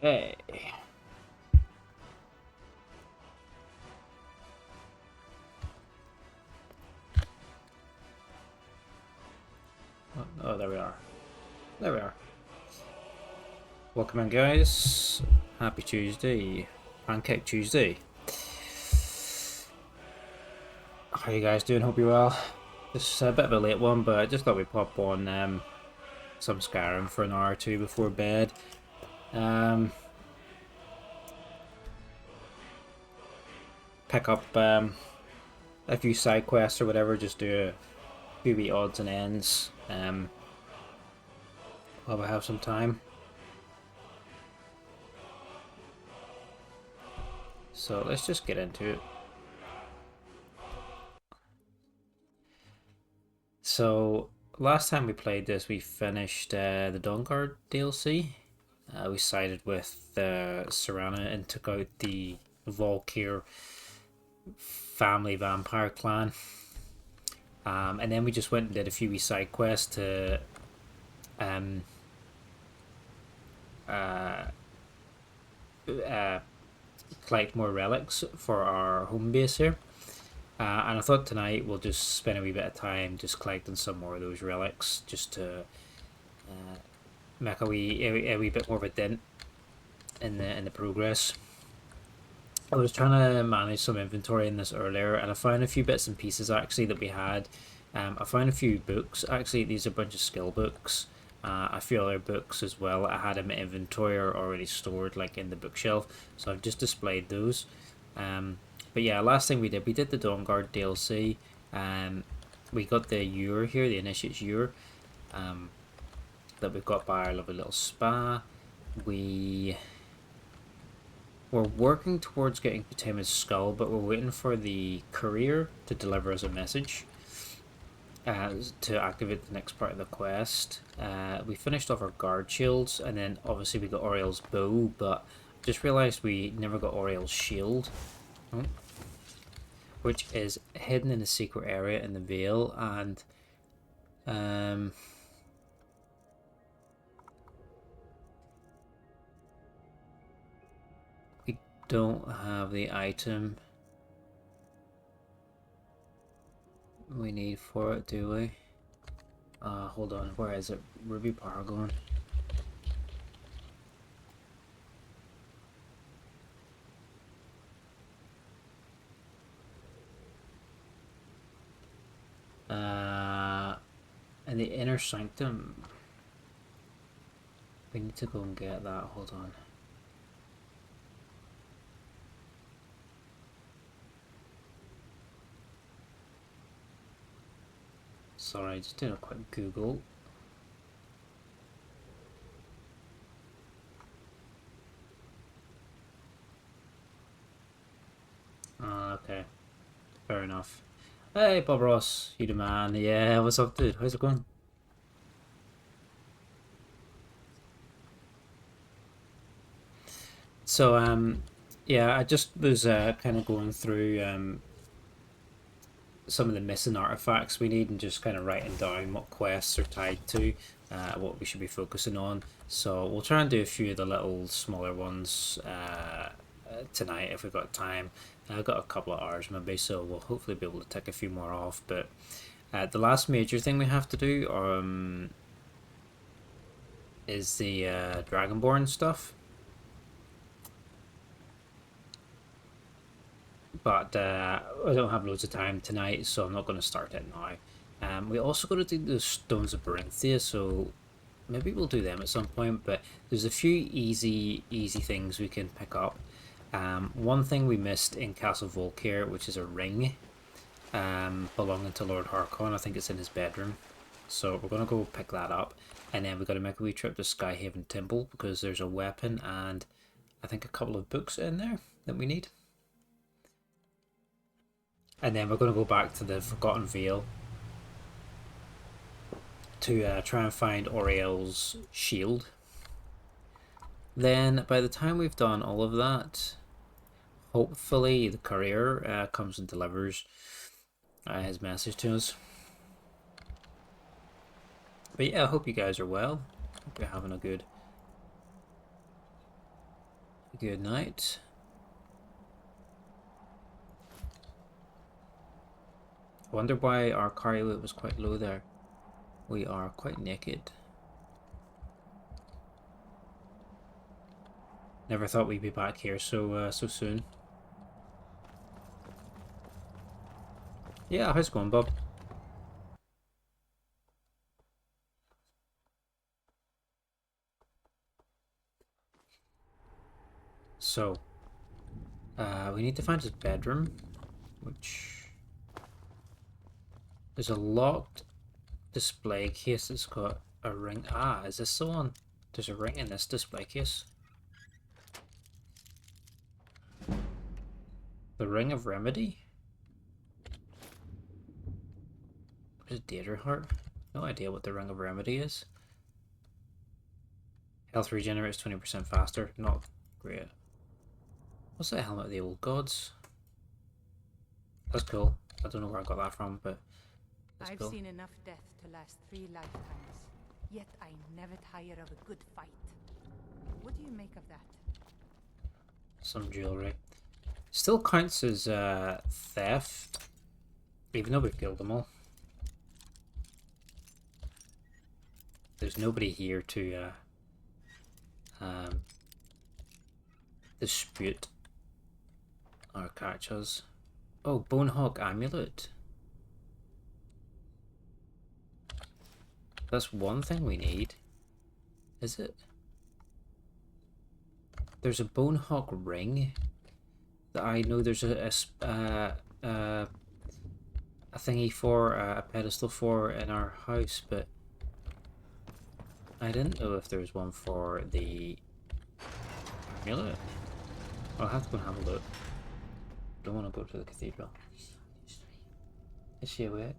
Hey. Oh, there we are. There we are. Welcome in, guys. Happy Tuesday. Pancake Tuesday. How you guys doing? Hope you're well. This is a bit of a late one, but I just thought we'd pop on some Skyrim for an hour or two before bed. Pick up a few side quests or whatever. Just do a few wee odds and ends while we have some time. So let's just get into it. So last time we played this, we finished the Dawnguard DLC. We sided with Serana and took out the Volkhair Family vampire clan. And then we just went and did a few wee side quests to collect more relics for our home base here. And I thought tonight we'll just spend a wee bit of time just collecting some more of those relics, just to make a wee bit more of a dent in the progress. I was trying to manage some inventory in this earlier, and I found a few bits and pieces actually that we had. I found a few books. Actually, these are a bunch of skill books. A few other books as well I had in my inventory or already stored, like in the bookshelf. So I've just displayed those. But yeah, last thing we did the Dawnguard DLC. We got the Ewer here, the Initiate's Ewer, that we've got by our lovely little spa. We're working towards getting Potama's skull, but we're waiting for the courier to deliver us a message to activate the next part of the quest. We finished off our guard shields, and then obviously we got Oriel's bow, but just realised we never got Oriel's shield. Which is hidden in a secret area in the Vale, and we don't have the item we need for it, do we? Hold on, where is it? Ruby Paragon. In the inner sanctum. We need to go and get that. Hold on. Sorry, just doing a quick Google. Okay. Fair enough. Hey, Bob Ross, you the man. Yeah, what's up, dude? How's it going? So, yeah, I just was kind of going through some of the missing artifacts we need and just kind of writing down what quests are tied to, what we should be focusing on. So we'll try and do a few of the little smaller ones tonight if we've got time. I've got a couple of hours maybe, so we'll hopefully be able to tick a few more off. But the last major thing we have to do is the Dragonborn stuff. But I don't have loads of time tonight, so I'm not going to start it now. We also got to do the Stones of Barinthia, so maybe we'll do them at some point. But there's a few easy things we can pick up. One thing we missed in Castle Volkhair, which is a ring belonging to Lord Harkon. I think it's in his bedroom. So we're going to go pick that up. And then we've got to make a wee trip to Skyhaven Temple, because there's a weapon and I think a couple of books in there that we need. And then we're going to go back to the Forgotten Vale to try and find Oriel's shield. Then by the time we've done all of that, hopefully the courier comes and delivers his message to us. But yeah, I hope you guys are well. Hope you're having a good Good night. I wonder why our carry weight was quite low there. We are quite naked. Never thought we'd be back here so soon. Yeah, how's it going, Bob? So, we need to find his bedroom, which there's a locked display case that's got a ring. Ah, is this the one? There's a ring in this display case. The Ring of Remedy? What is Data Heart? No idea what the Ring of Remedy is. Health regenerates 20% faster. Not great. What's that helmet of the old gods? That's cool. I don't know where I got that from, but that's I've cool. seen enough death to last 3 lifetimes. Yet I never tire of a good fight. What do you make of that? Some jewelry. Still counts as theft, even though we've killed them all. There's nobody here to dispute or catch us. Oh, Bonehawk Amulet. That's one thing we need. Is it? There's a Bonehawk ring that I know there's a thingy for, a pedestal for in our house, but I didn't know if there's one for the amulet. I'll have to go and have a look. Don't want to go to the cathedral. Is she awake?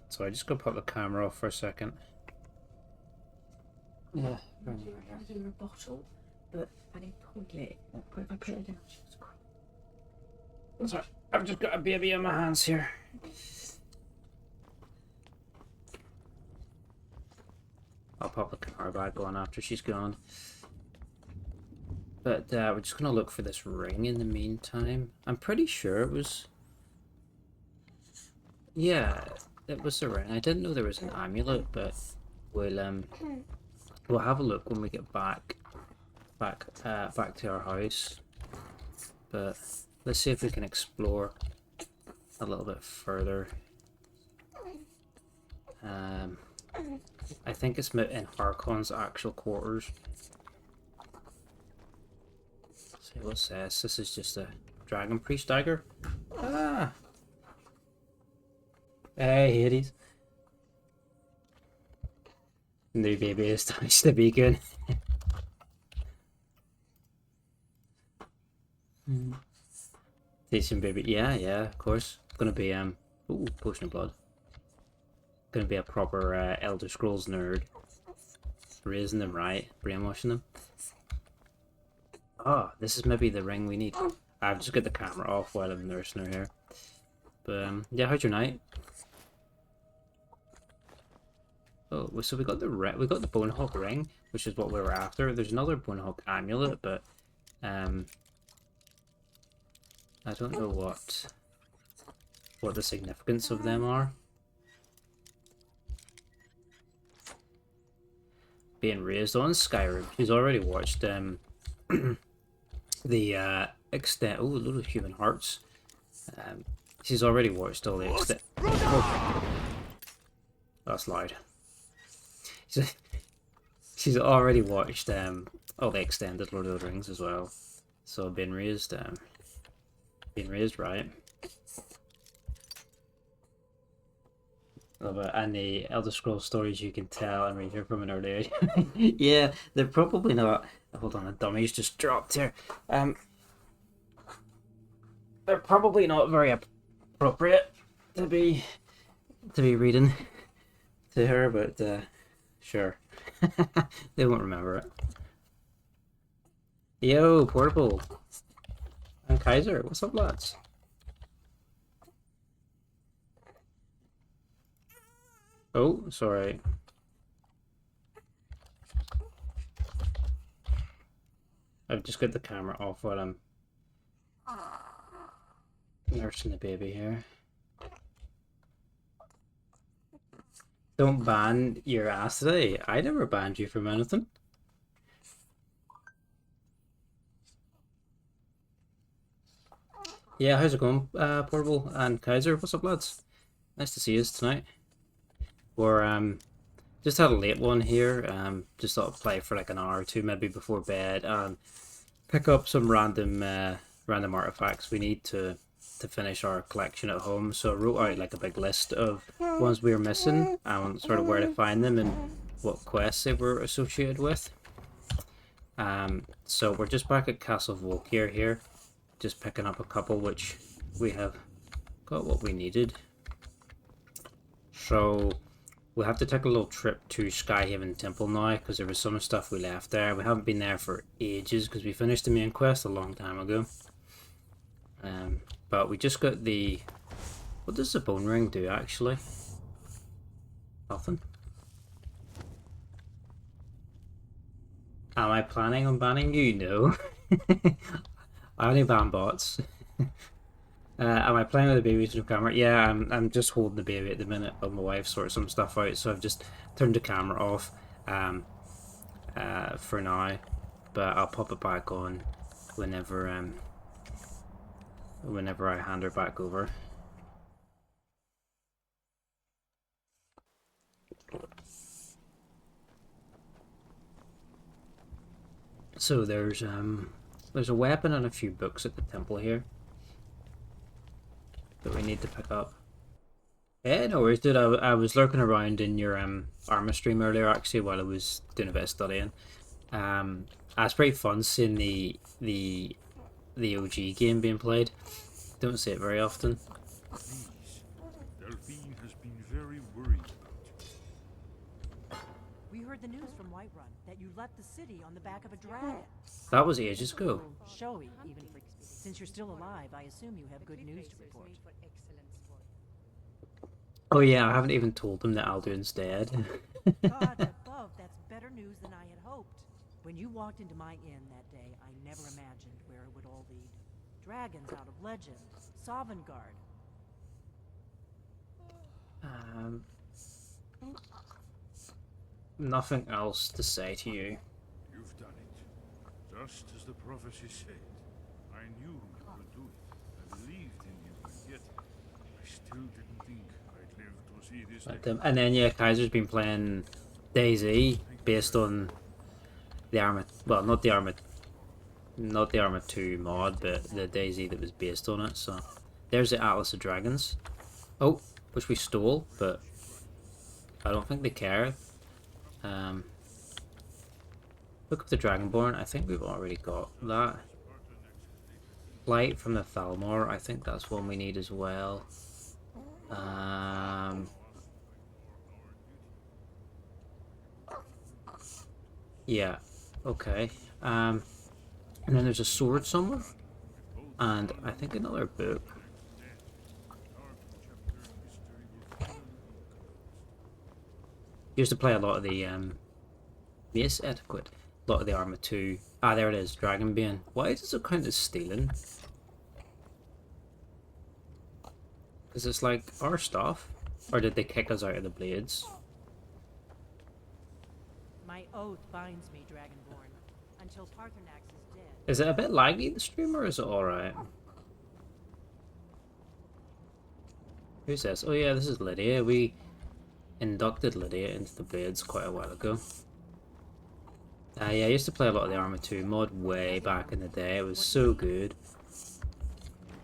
So I just go put the camera off for a second. Yeah. I do a bottle, but I need toilet. If I put it down, she's crying. Sorry, I've just got a baby in my hands here. I'll pop the camera back on after she's gone. But we're just gonna look for this ring in the meantime. I'm pretty sure it was... Yeah, it was the ring. I didn't know there was an amulet, but we'll have a look when we get back to our house. But let's see if we can explore a little bit further. I think it's in Harkon's actual quarters. Let's see what's this. This is just a dragon priest dagger. Ah. Hey, Hades. New baby has touched the beacon. Teaching baby. Yeah, of course. Gonna be ooh, potion of blood. Gonna be a proper Elder Scrolls nerd. Raising them right, brainwashing them. Oh, this is maybe the ring we need. I've just got the camera off while I'm nursing her here. But yeah, how's your night? Oh, so we got the Bonehawk ring, which is what we were after. There's another Bonehawk amulet, but I don't know what the significance of them are. Being raised on Skyrim. She's already watched the extent. Oh, a load of human hearts. She's already watched all the extent. Oh, that's loud. She's already watched all the extended Lord of the Rings as well. So being raised right. Love it. And the Elder Scrolls stories you can tell and read here from an early age. Yeah, they're probably not. Hold on, the dummy's just dropped here. They're probably not very appropriate to be reading to her, but sure. They won't remember it. Yo, Portable. And Kaiser, what's up, lads? Oh, sorry. I've just got the camera off while I'm nursing the baby here. Don't ban your ass today. I never banned you from anything. Yeah, how's it going, Portable and Kaiser? What's up, lads? Nice to see you tonight. We're just had a late one here. Just thought I'd play for like an hour or two, maybe before bed, and pick up some random artifacts we need to finish our collection at home. So I wrote out like a big list of ones we were missing and sort of where to find them and what quests they were associated with. So we're just back at Castle Volkhair here, just picking up a couple, which we have got what we needed. So we'll have to take a little trip to Skyhaven Temple now, because there was some stuff we left there. We haven't been there for ages because we finished the main quest a long time ago. But we just got the... What does the bone ring do, actually? Nothing. Am I planning on banning you? No. I only ban bots. Am I playing with the baby to the camera? Yeah, I'm just holding the baby at the minute while my wife sorts some stuff out, so I've just turned the camera off for now, but I'll pop it back on whenever whenever I hand her back over. So there's a weapon and a few books at the temple here that we need to pick up. Yeah, no worries, dude. I was lurking around in your armor stream earlier, actually, while I was doing a bit of studying. It's pretty fun seeing the OG game being played. Don't see it very often. Please, Delphine has been very worried about you. We heard the news from Whiterun that you left the city on the back of a dragon. That was ages ago. Showy, even for... Since you're still alive, I assume you have good news to report. Oh yeah, I haven't even told them that Alduin's dead. God above, that's better news than I had hoped. When you walked into my inn that day, I never imagined where it would all lead. Dragons out of legend, Sovngarde. Nothing else to say to you. You've done it. Just as the prophecy said. I knew you would do it. I believed in you, and yet I still didn't think I'd live to see this day. And then yeah, Kaiser's been playing DayZ based on the Arma, well, not the Arma 2 mod, but the DayZ that was based on it. So there's the Atlas of Dragons. Oh, which we stole, but I don't think they care. Book of the Dragonborn, I think we've already got that. Light from the Thalmor, I think that's one we need as well. Yeah, okay. And then there's a sword somewhere, and I think another book. Used to play a lot of the Mace Etiquette, a lot of the Arma 2. Ah, there it is, Dragonbane. Why does it count as stealing? Because it's like our stuff, or did they kick us out of the Blades? My oath binds me, Dragonborn, until Parthenax is dead. Is it a bit laggy, the stream, or is it alright? Who's this? Oh yeah, this is Lydia. We inducted Lydia into the Blades quite a while ago. Yeah, I used to play a lot of the Arma 2 mod way back in the day. It was so good.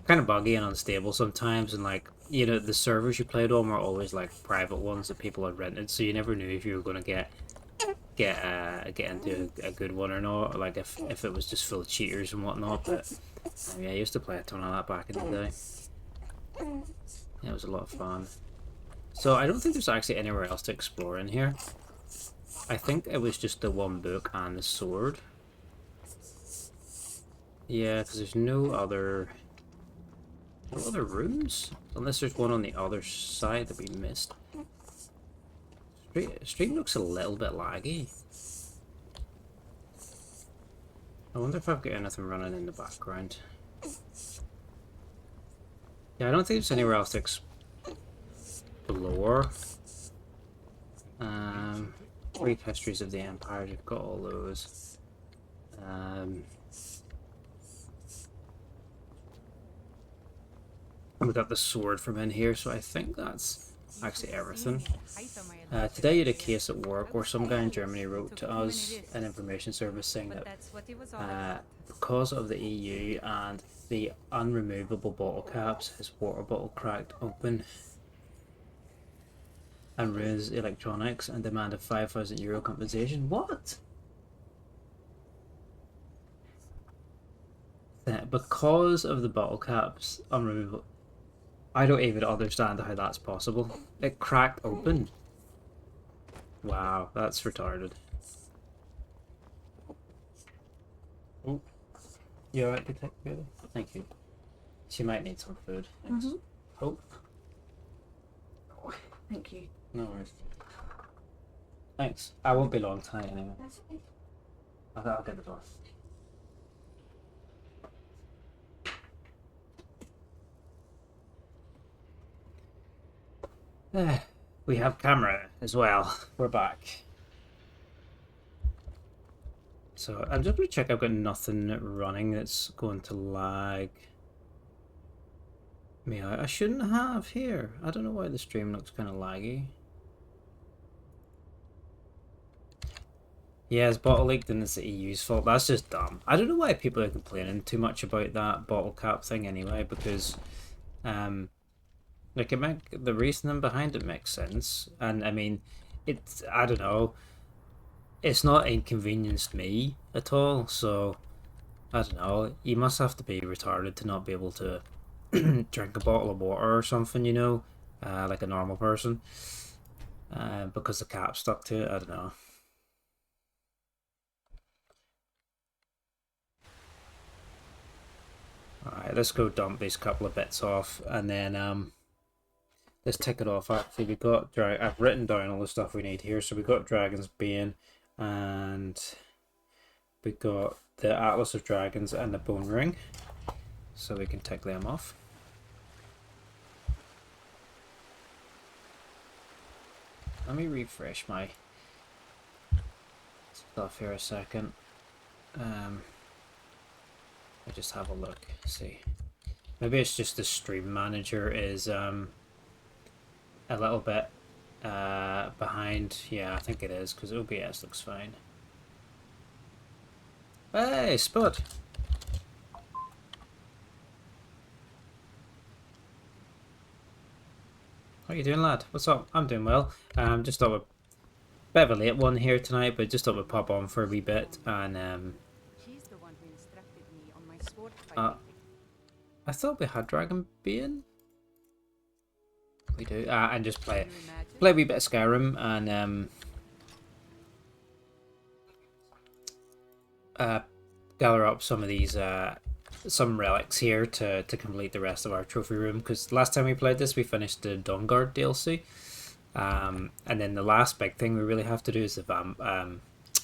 Kind of buggy and unstable sometimes, and like, you know, the servers you played on were always like private ones that people had rented, so you never knew if you were going to get into a good one or not, like if it was just full of cheaters and whatnot. But yeah, I used to play a ton of that back in the day. Yeah, it was a lot of fun. So I don't think there's actually anywhere else to explore in here. I think it was just the one book and the sword. Yeah, because there's no other rooms, unless there's one on the other side that we missed. Stream looks a little bit laggy. I wonder if I've got anything running in the background. Yeah, I don't think there's anywhere else to explore. Brief histories of the empire, you've got all those. We got the sword from in here, so I think that's actually everything. Today you had a case at work where some guy in Germany wrote to us an information service saying that because of the EU and the unremovable bottle caps, his water bottle cracked open and ruins electronics and demanded €5,000 compensation. What? Because of the bottle caps unremovable. I don't even understand how that's possible. It cracked open. Wow, that's retarded. Oh, you alright, Detective? Thank you. She might need some food. Thanks. Oh. Thank you. No worries. Thanks. I won't be long tonight anyway. That's okay. I'll get the door. We have camera as well. We're back. So I'm just going to check I've got nothing running that's going to lag me out. I shouldn't have here. I don't know why the stream looks kind of laggy. Yeah, it's bottle leaked and it's the EU's fault. That's just dumb. I don't know why people are complaining too much about that bottle cap thing anyway, because like the reasoning behind it makes sense. And I mean, I don't know, it's not inconvenienced me at all, so I don't know, you must have to be retarded to not be able to drink a bottle of water or something, you know, like a normal person, because the cap stuck to it. I don't know. Alright, let's go dump these couple of bits off, and then let's tick it off. Actually, we got I've written down all the stuff we need here. So we got Dragon's Bane, and we got the Atlas of Dragons and the Bone Ring, so we can tick them off. Let me refresh my stuff here a second. I just have a look, see. Maybe it's just the stream manager is a little bit behind. Yeah, I think it is, because OBS looks fine. Hey, Spud! How you doing, lad? What's up? I'm doing well. Just thought a bit of a late one here tonight, but just thought we'd pop on for a wee bit, and She's the one who instructed me on my sword fighting. I thought we had Dragon Bane. We do, and just play a wee bit of Skyrim, and gather up some of these some relics here to complete the rest of our trophy room, because last time we played this we finished the Dawnguard DLC, and then the last big thing we really have to do is the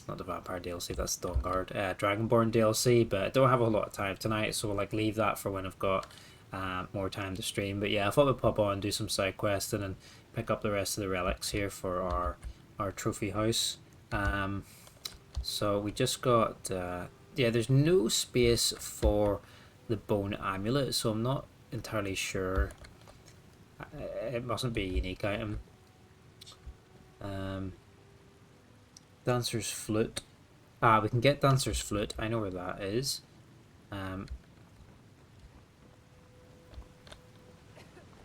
not the Vampire DLC, that's Dawnguard, Dragonborn DLC, but I don't have a lot of time tonight, so we'll like leave that for when I've got more time to stream. But yeah, I thought we'd pop on and do some side questing and pick up the rest of the relics here for our trophy house. So we just got yeah, there's no space for the bone amulet, so I'm not entirely sure. It mustn't be a unique item. Dancer's flute. We can get Dancer's flute. I know where that is. We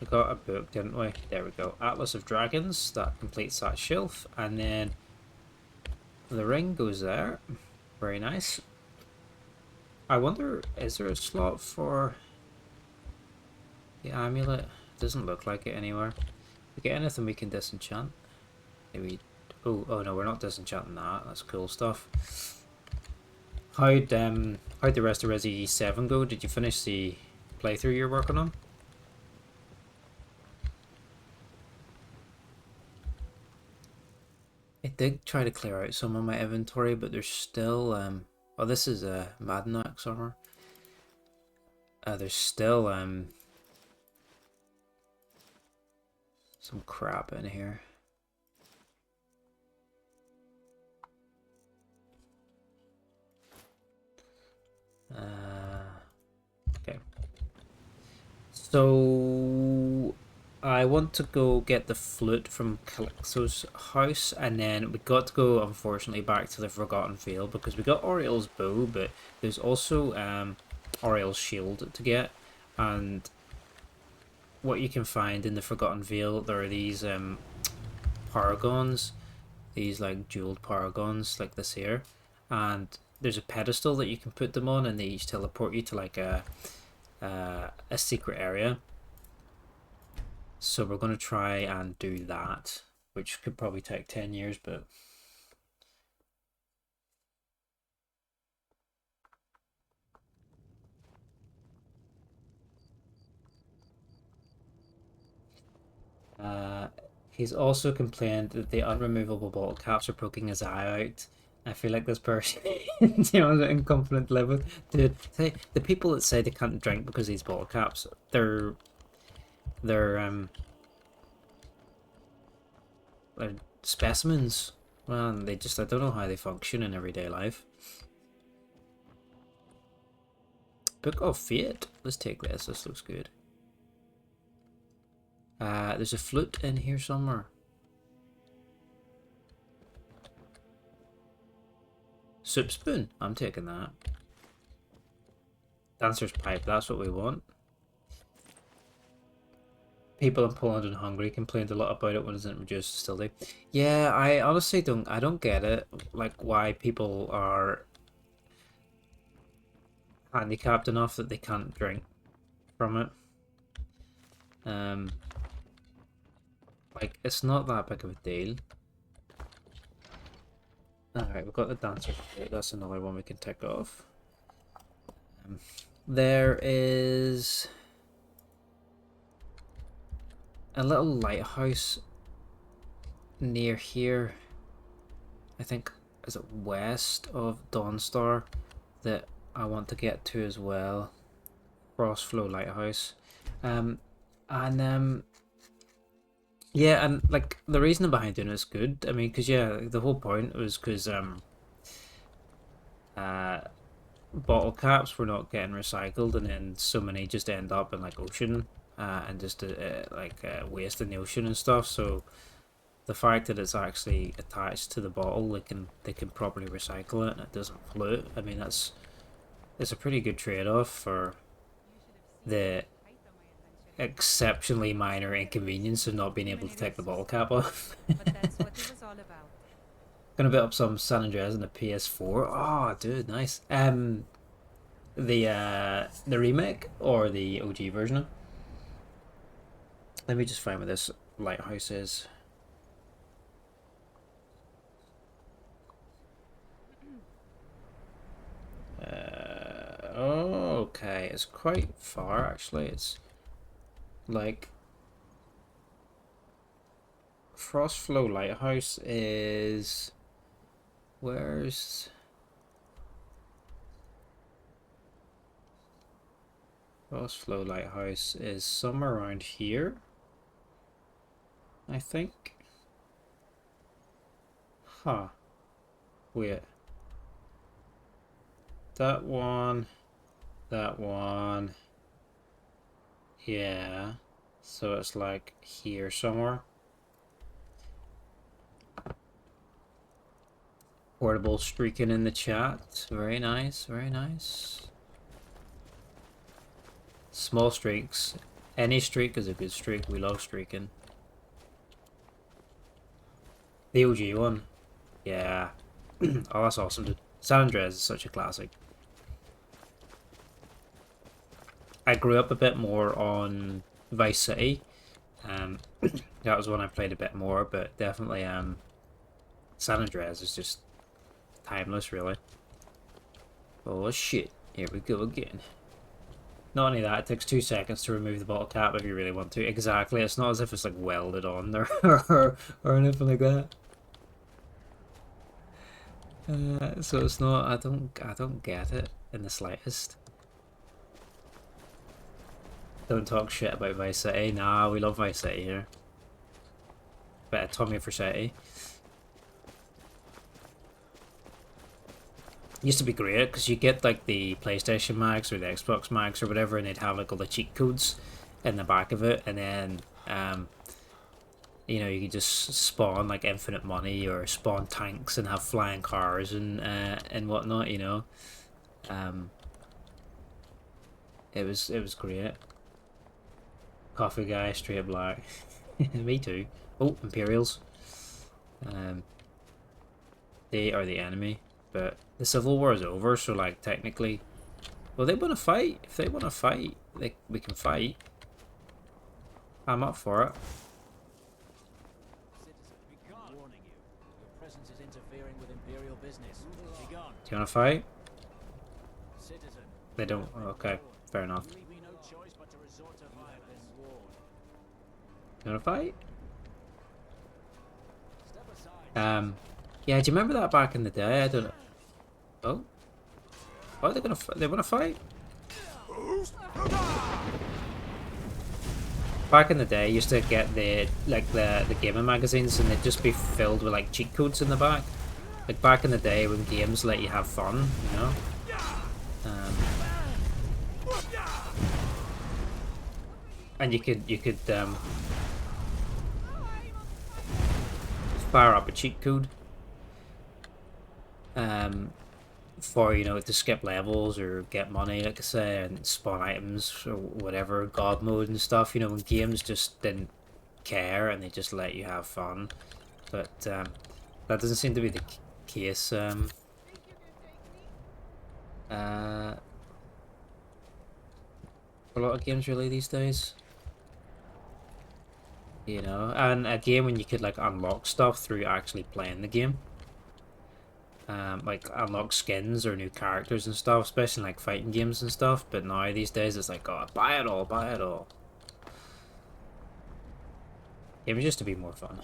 got a book, didn't we? There we go. Atlas of Dragons. That completes that shelf, and then the ring goes there. Very nice. I wonder, is there a slot for the amulet? Doesn't look like it anywhere. We get anything we can disenchant? Maybe. Oh no, we're not disenchanting that. That's cool stuff. How'd the rest of Resi 7 go? Did you finish the playthrough you're working on? I did try to clear out some of my inventory, but there's still Oh, this is a Madnax armor. There's still some crap in here. Okay. So I want to go get the flute from Calypso's house, and then we got to go, unfortunately, back to the Forgotten Vale because we got Oriel's bow, but there's also Oriel's shield to get, and what you can find in the Forgotten Vale, there are these paragons, these like jeweled paragons like this here, and there's a pedestal that you can put them on, and they each teleport you to like a secret area. So we're going to try and do that, which could probably take 10 years, but he's also complained that the unremovable bottle caps are poking his eye out. I feel like this person, you know, is incompetent level. Dude, the people that say they can't drink because of these bottle caps, they're specimens. Man, they just, I don't know how they function in everyday life. Book of Fate. Let's take this. This looks good. There's a flute in here somewhere. Soup spoon. I'm taking that. Dancer's pipe. That's what we want. People in Poland and Hungary complained a lot about it when it's introduced to Stildy. Yeah, I honestly don't get it. Like why people are handicapped enough that they can't drink from it. Like it's not that big of a deal. Alright, we've got the dancer. That's another one we can tick off. There is a little lighthouse near here. I think, is it west of Dawnstar, that I want to get to as well. Crossflow Lighthouse. Yeah, and like the reason behind doing it is good. I mean, because yeah, the whole point was because bottle caps were not getting recycled, and then so many just end up in like ocean and just waste in the ocean and stuff. So the fact that it's actually attached to the bottle, they can properly recycle it and it doesn't float. I mean, it's a pretty good trade-off for the exceptionally minor inconvenience of not being able to take the bottle cap off. But that's what it was all about. Gonna bit up some San Andreas on the PS4. Oh, dude, nice. The remake or the OG version? Let me just find where this lighthouse is. Okay, it's quite far actually. It's like Frostflow Lighthouse is where's Frostflow Lighthouse is somewhere around here, I think. Huh. Wait. That one. Yeah. So it's like here somewhere. Portable streaking in the chat. Very nice, very nice. Small streaks. Any streak is a good streak. We love streaking. The OG one. Yeah. Oh, that's awesome, dude. San Andreas is such a classic. I grew up a bit more on Vice City. That was when I played a bit more, but definitely San Andreas is just timeless, really. Oh shit, here we go again. Not only that, it takes 2 seconds to remove the bottle cap if you really want to. Exactly, it's not as if it's like welded on there or anything like that. So it's not. I don't get it in the slightest. Don't talk shit about Vice City. Nah, we love Vice City here. Bit of Tommy for City. Used to be great because you get like the PlayStation mags or the Xbox mags or whatever, and they'd have like all the cheat codes in the back of it, and then you know, you could just spawn like infinite money or spawn tanks and have flying cars and whatnot. You know, it was great. Coffee guy, straight black. Me too. Oh, Imperials. They are the enemy, but the Civil War is over, so like technically, well, they want to fight. If they want to fight, we can fight. I'm up for it. Warning you. Your presence is interfering with Imperial business. Be gone. Do you want to fight? Citizen. They don't. Okay, fair enough. You leave me no choice but to resort to violence. You want to fight? Step aside. Yeah. Do you remember that back in the day? I don't know. Oh. Oh, they're gonna. They want to fight. Back in the day, you used to get the gaming magazines, and they'd just be filled with like cheat codes in the back. Like back in the day when games let you have fun, you know. And you could fire up a cheat code for, you know, to skip levels or get money, like I say, and spawn items or whatever, god mode and stuff, you know, when games just didn't care and they just let you have fun. But that doesn't seem to be the case. A lot of games really these days. You know, and a game when you could like unlock stuff through actually playing the game. Like unlock skins or new characters and stuff, especially in, like fighting games and stuff. But now these days it's like, oh, buy it all, buy it all. Games used to be more fun.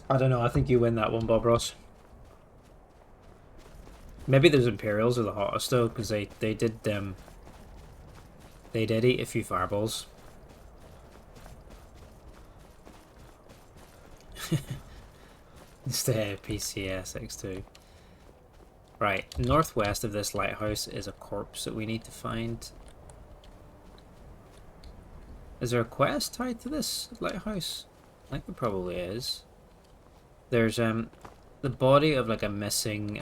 I don't know. I think you win that one, Bob Ross. Maybe those Imperials are the hottest though, because they did eat a few fireballs. It's the PCS X2. Right, northwest of this lighthouse is a corpse that we need to find. Is there a quest tied to this lighthouse? I think there probably is. There's the body of like a missing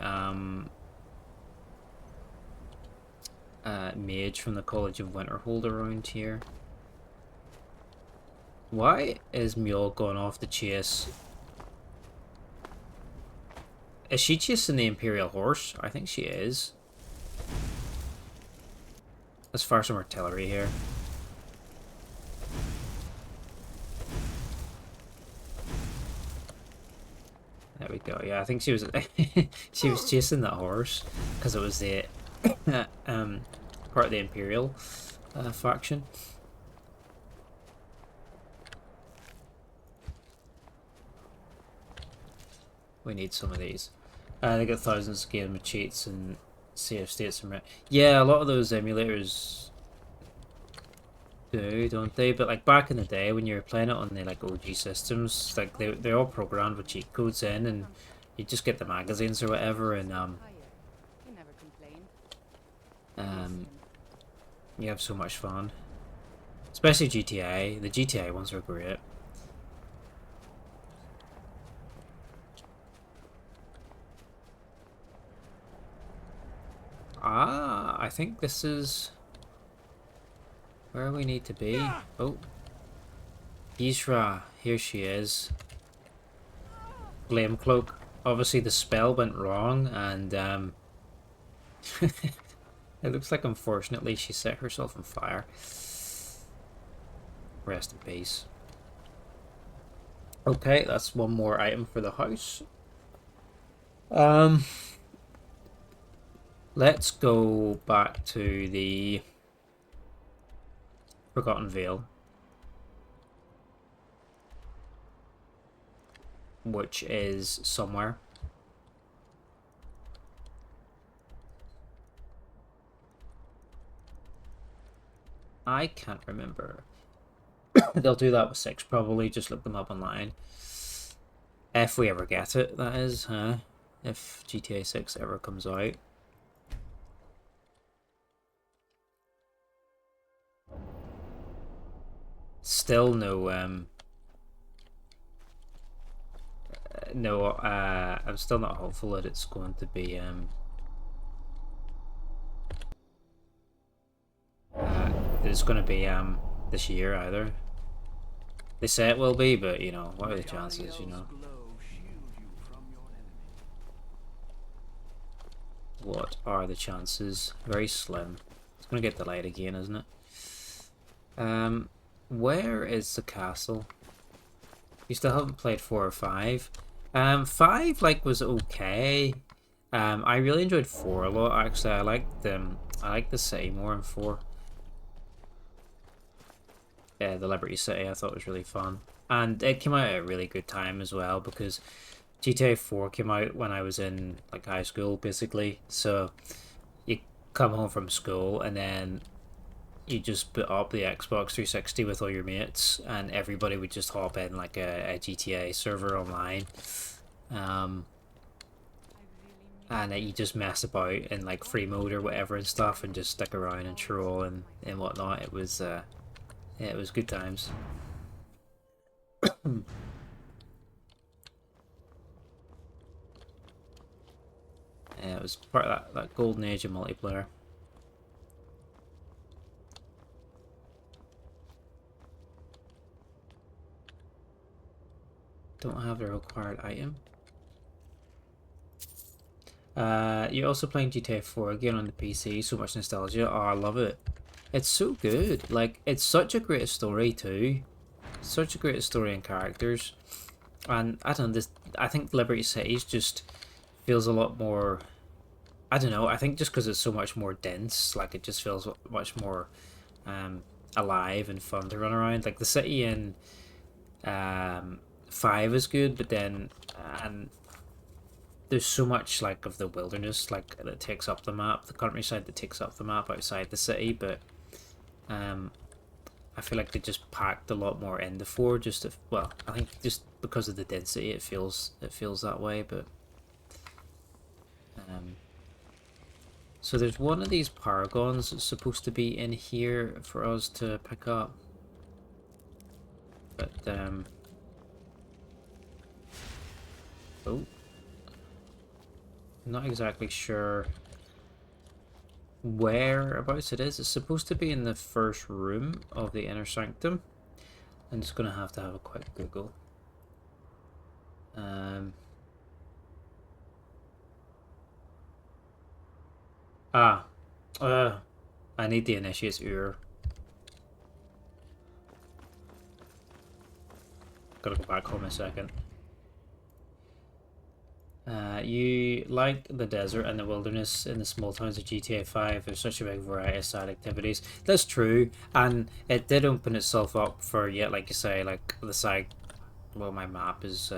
mage from the College of Winterhold around here. Why is Mule going off to chase? Is she chasing the Imperial horse? I think she is. Let's fire some artillery here. There we go. Yeah, I think she was she was chasing that horse because it was the part of the Imperial faction. We need some of these. They got thousands of game of cheats and save states and yeah, a lot of those emulators do, don't they? But like back in the day when you were playing it on the like OG systems, like they're all programmed with cheat codes in, and you just get the magazines or whatever, and you have so much fun. Especially GTA. The GTA ones are great. Ah, I think this is where we need to be. Oh. Isra, here she is. Flame Cloak. Obviously the spell went wrong, and it looks like unfortunately she set herself on fire. Rest in peace. Okay, that's one more item for the house. Let's go back to the Forgotten Vale. which is somewhere. I can't remember. They'll do that with 6 probably, just look them up online. If we ever get it, that is, huh? If GTA 6 ever comes out. Still no, I'm still not hopeful that it's going to be, that it's going to be, this year either. They say it will be, but, you know, what are the chances, you know? What are the chances? Very slim. It's going to get delayed again, isn't it? Where is the castle? You still haven't played 4 or 5. 5 like was okay. I really enjoyed 4 a lot. Actually, I liked the city more in 4. Yeah, the Liberty City I thought was really fun, and it came out at a really good time as well because GTA 4 came out when I was in like high school basically. So you come home from school and then you just put up the Xbox 360 with all your mates, and everybody would just hop in like a GTA server online, and you just mess about in like free mode or whatever and stuff, and just stick around and troll and whatnot. It was yeah, it was good times. Yeah, it was part of that golden age of multiplayer. Don't have the required item. You're also playing GTA 4 again on the PC. So much nostalgia. Oh, I love it. It's so good. Like, it's such a great story too. Such a great story and characters. And I don't know, I think Liberty Cities just feels a lot more. I don't know. I think just because it's so much more dense, like it just feels much more alive and fun to run around. Like the city in 5 is good, but then there's so much like of the wilderness like that takes up the map, the countryside that takes up the map outside the city. But I feel like they just packed a lot more into 4. Just to, well, I think just because of the density, it feels that way. But so there's one of these paragons that's supposed to be in here for us to pick up, but oh, I'm not exactly sure whereabouts it is. It's supposed to be in the first room of the inner sanctum. I'm just gonna have to have a quick Google. I need the initiate's ear. Gotta go back home a second. You like the desert and the wilderness in the small towns of GTA 5. There's such a big variety of side activities. That's true, and it did open itself up for, yeah, like you say, like the side. Well, my map is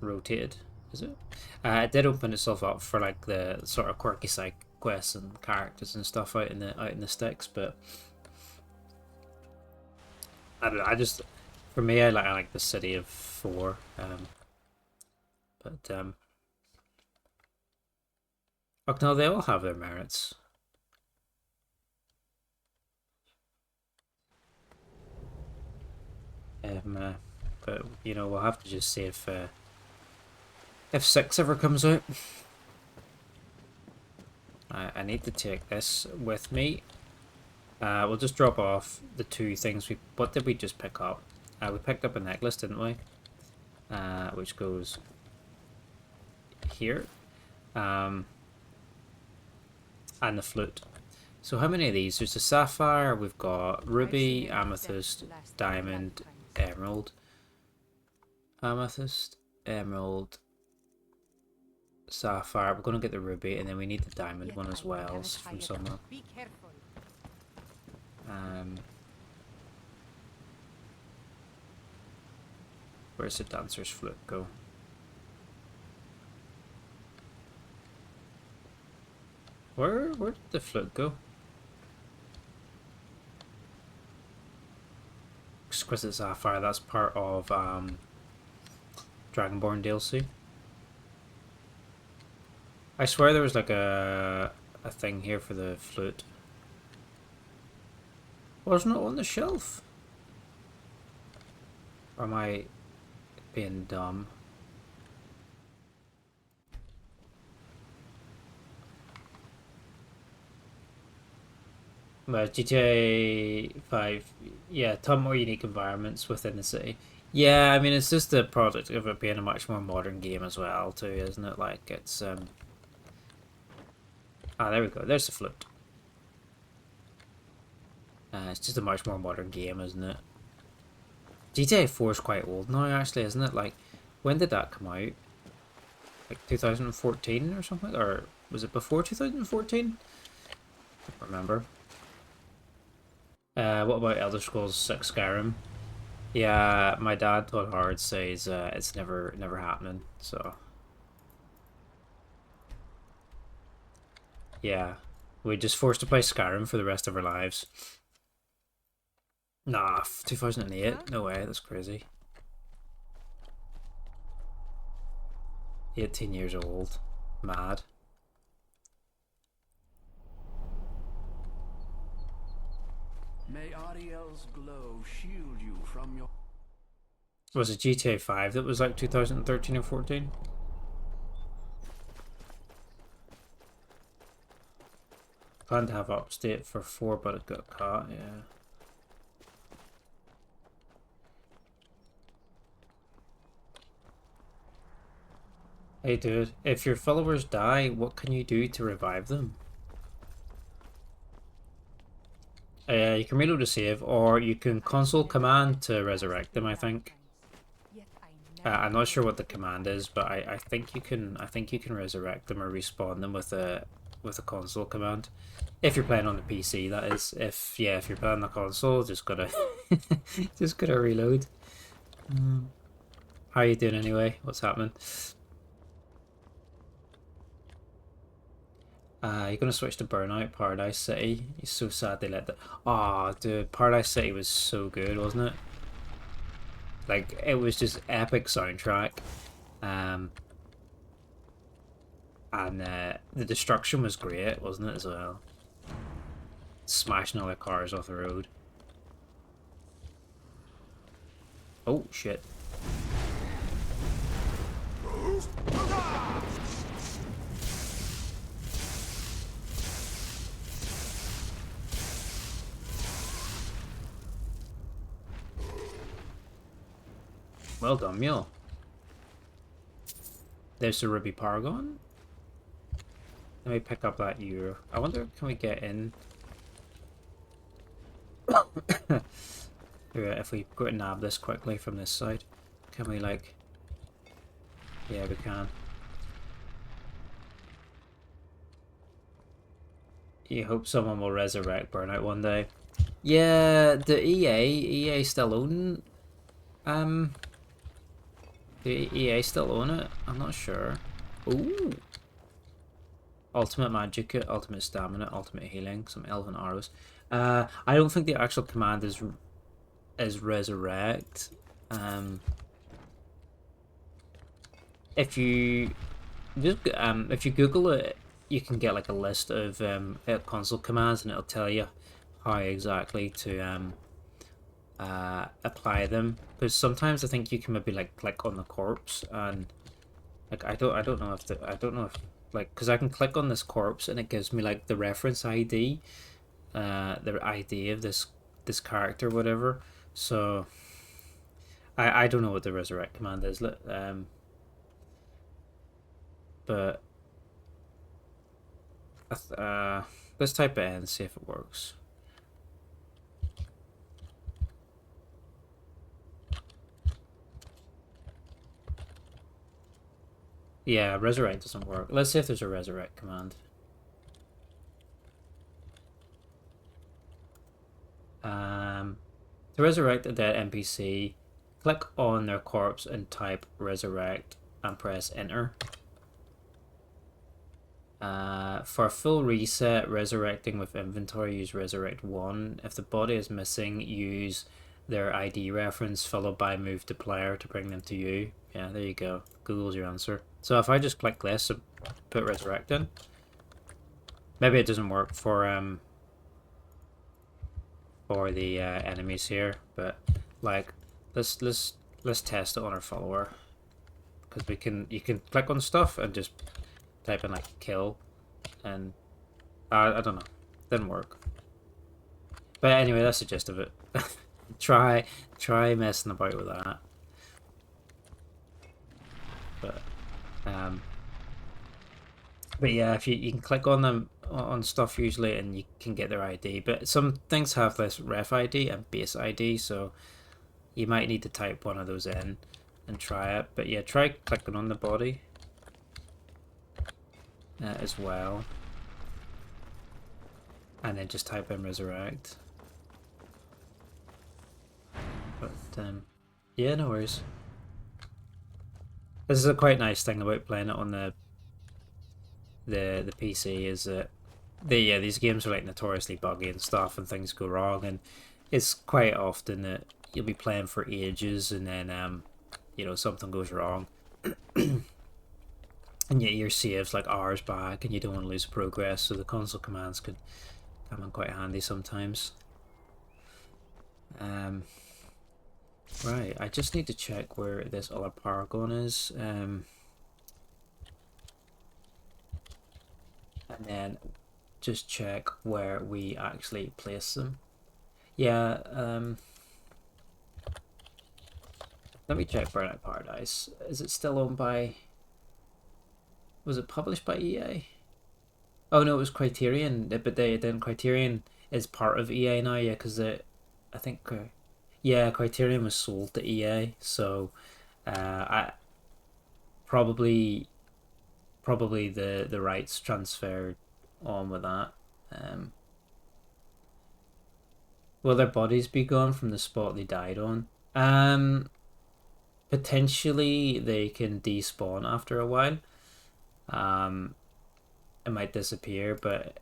rotated, is it? It did open itself up for like the sort of quirky side quests and characters and stuff out in the sticks, but I don't know. I just, for me, I like the city of 4. But oh no, they all have their merits. But you know, we'll have to just see if 6 ever comes out. I need to take this with me. We'll just drop off the 2 things we. What did we just pick up? We picked up a necklace, didn't we? Which goes here, and the flute. So how many of these? There's a sapphire, we've got ruby, amethyst, diamond, emerald, amethyst, emerald, sapphire. We're going to get the ruby, and then we need the diamond one as well from somewhere. Where's the dancer's flute go? Where did the flute go? Exquisite Sapphire, that's part of Dragonborn DLC. I swear there was like a thing here for the flute. Wasn't it on the shelf? Or am I being dumb? But GTA 5, yeah, ton more unique environments within the city. Yeah, I mean, it's just the product of it being a much more modern game as well, too, isn't it? Like, it's, Ah, there we go, there's the flute. It's just a much more modern game, isn't it? GTA 4 is quite old now, actually, isn't it? Like, when did that come out? Like 2014 or something? Or was it before 2014? I don't remember. What about Elder Scrolls 6 Skyrim? Yeah, my dad told Hard says it's never happening, so yeah. We're just forced to play Skyrim for the rest of our lives. Nah, 2008? No way, that's crazy. 18 years old. Mad. May Ariel's glow shield you from your... Was it GTA 5 that was like 2013 or 14? Planned to have upstate for 4, but it got caught, yeah. Hey dude, if your followers die, what can you do to revive them? You can reload a save, or you can console command to resurrect them, I think. I'm not sure what the command is, but I think you can resurrect them or respawn them with a console command. If you're playing on the PC, that is. If you're playing on the console, just gotta just gotta reload. How you doing anyway? What's happening? You're gonna switch to Burnout Paradise City. It's so sad they let that. Oh, dude, Paradise City was so good, wasn't it? Like, it was just epic soundtrack. And the destruction was great, wasn't it, as well? Smashing all the cars off the road. Oh, shit. Well done, Mule. There's the Ruby Paragon. Let me pick up that euro. I wonder, can we get in? If we go and nab this quickly from this side, can we, like... Yeah, we can. You hope someone will resurrect Burnout one day. Yeah, the EA still own... The EA still own it? I'm not sure. Ooh! Ultimate Magic, Ultimate Stamina, Ultimate Healing, some Elven Arrows. I don't think the actual command is Resurrect. If you Google it, you can get like a list of console commands, and it'll tell you how exactly to apply them. Because sometimes I think you can maybe like click on the corpse, and like I don't know if like, because I can click on this corpse and it gives me like the reference ID, the ID of this character, whatever. So I don't know what the resurrect command is. But let's type it in and see if it works. Yeah, resurrect doesn't work. Let's see if there's a resurrect command. To resurrect a dead NPC, click on their corpse and type resurrect and press enter. For a full reset, resurrecting with inventory, use resurrect 1. If the body is missing, use their ID reference followed by move to player to bring them to you. Yeah, there you go. Google's your answer. So if I just click this and put resurrect in, maybe it doesn't work for the enemies here, but like let's test it on our follower, because you can click on stuff and just type in like kill, and I don't know, didn't work. But anyway, that's the gist of it. try messing about with that. But yeah, if you can click on them on stuff usually, and you can get their ID. But some things have this ref ID and base ID, so you might need to type one of those in and try it. But yeah, try clicking on the body as well, and then just type in resurrect. But yeah, no worries. This is a quite nice thing about playing it on the PC, is that these games are like notoriously buggy and stuff, and things go wrong, and it's quite often that you'll be playing for ages and then you know, something goes wrong and yet your save's like hours back and you don't want to lose progress, so the console commands could come in quite handy sometimes. Right, I just need to check where this other paragon is, and then just check where we actually place them. Yeah, let me check Burnout Paradise. Is it still owned by... Was it published by EA? Oh no, it was Criterion, but then Criterion is part of EA now, yeah, because I think... yeah, Criterion was sold to EA, so I probably the rights transferred on with that. Will their bodies be gone from the spot they died on? Potentially they can despawn after a while. It might disappear, but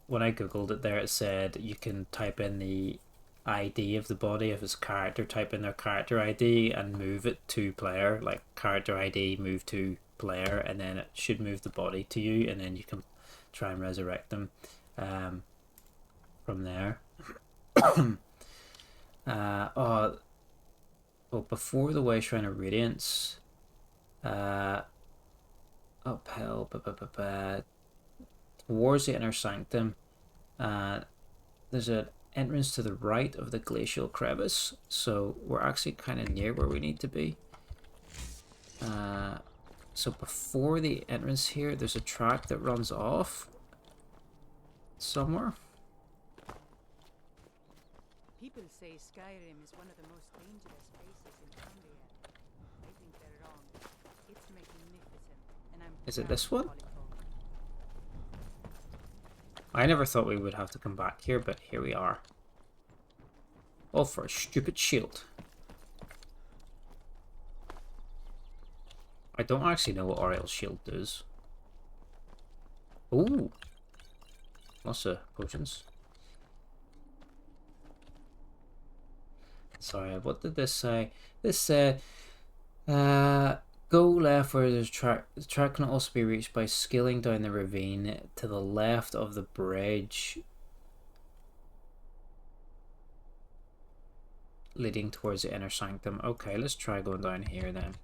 when I googled it there, it said you can type in the ID of the body. If it's character, type in their character ID and move it to player, like character ID move to player, and then it should move the body to you, and then you can try and resurrect them from there. Well, before the Way Shrine of Radiance, uphell, towards the Inner Sanctum, there's an entrance to the right of the glacial crevice, so we're actually kind of near where we need to be. So before the entrance here, there's a track that runs off somewhere. People say Skyrim is one of the most dangerous places in Cambria. I think they're wrong. It's magnificent, and I'm... Is it this one? I never thought we would have to come back here, but here we are. All for a stupid shield. I don't actually know what Ariel's shield does. Ooh. Lots of potions. Sorry, what did this say? This said, go left where there's a track. The track can also be reached by scaling down the ravine to the left of the bridge leading towards the Inner Sanctum. Okay, let's try going down here then.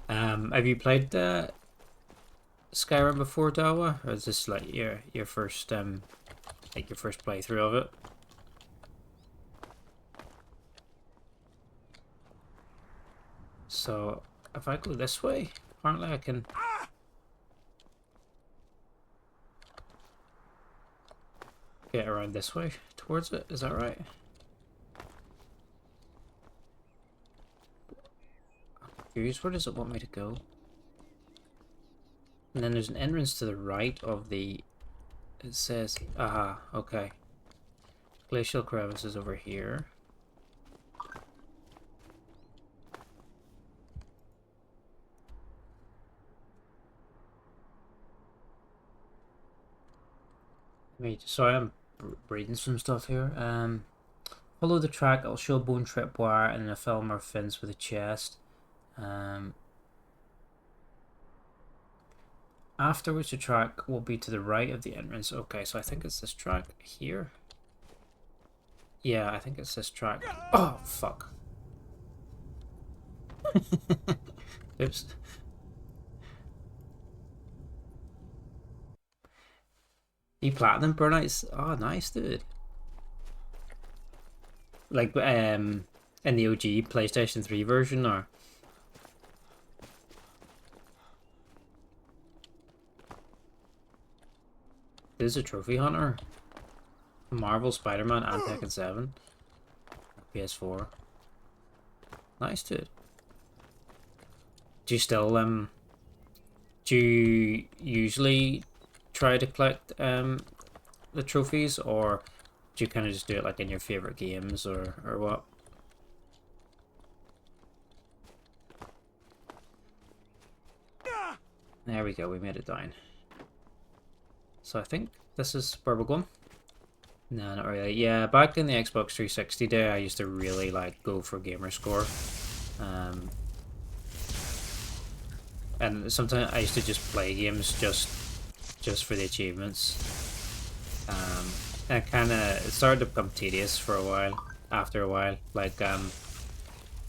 Have you played Skyrim before, Dawa? Or is this like your first your first playthrough of it? So if I go this way, apparently I can get around this way towards it. Is that right? Curious, where does it want me to go? And then there's an entrance to the right of the... It says... Aha, okay. Glacial crevice is over here. Wait, sorry, I'm reading some stuff here. Follow the track. It'll show a bone tripwire and a film or fins with a chest. Afterwards, the track will be to the right of the entrance. Okay, so I think it's this track here. Yeah, I think it's this track. Oh, fuck. Oops. You platinum burnouts? Oh, nice, dude. Like, in the OG PlayStation 3 version, or? This is a trophy hunter. Marvel, Spider-Man, and Tekken 7. PS4. Nice, dude. Do you still, do you usually try to collect, the trophies, or do you kind of just do it like in your favorite games, or what? There we go, we made it down. So I think this is where we're going. No, not really. Yeah, back in the Xbox 360 day, I used to really like go for gamer score. And sometimes I used to just play games just for the achievements. And it started to become tedious for a while. After a while, like I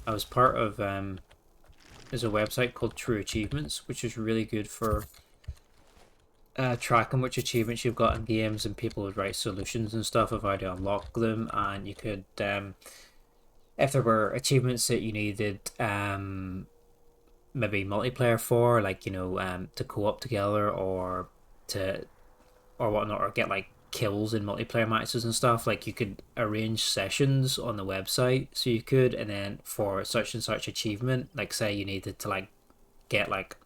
was part of there's a website called True Achievements, which is really good for tracking which achievements you've got in games, and people would write solutions and stuff of how to unlock them, and you could if there were achievements that you needed maybe multiplayer for, like, you know, to co-op together or whatnot, or get like kills in multiplayer matches and stuff, like you could arrange sessions on the website, so you could, and then for such and such achievement, like say you needed to like get like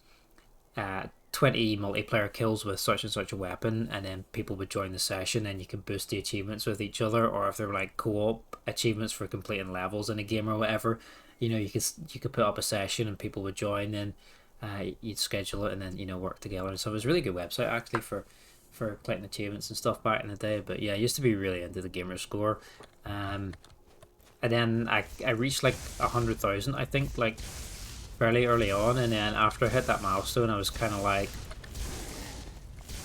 20 multiplayer kills with such and such a weapon, and then people would join the session and you could boost the achievements with each other, or if there were like co-op achievements for completing levels in a game or whatever, you know, you could put up a session and people would join, and you'd schedule it and then, you know, work together. And so it was a really good website actually for collecting achievements and stuff back in the day. But yeah, I used to be really into the gamer score, and then I reached like 100,000 I think, like fairly early on, and then after I hit that milestone I was kind of like,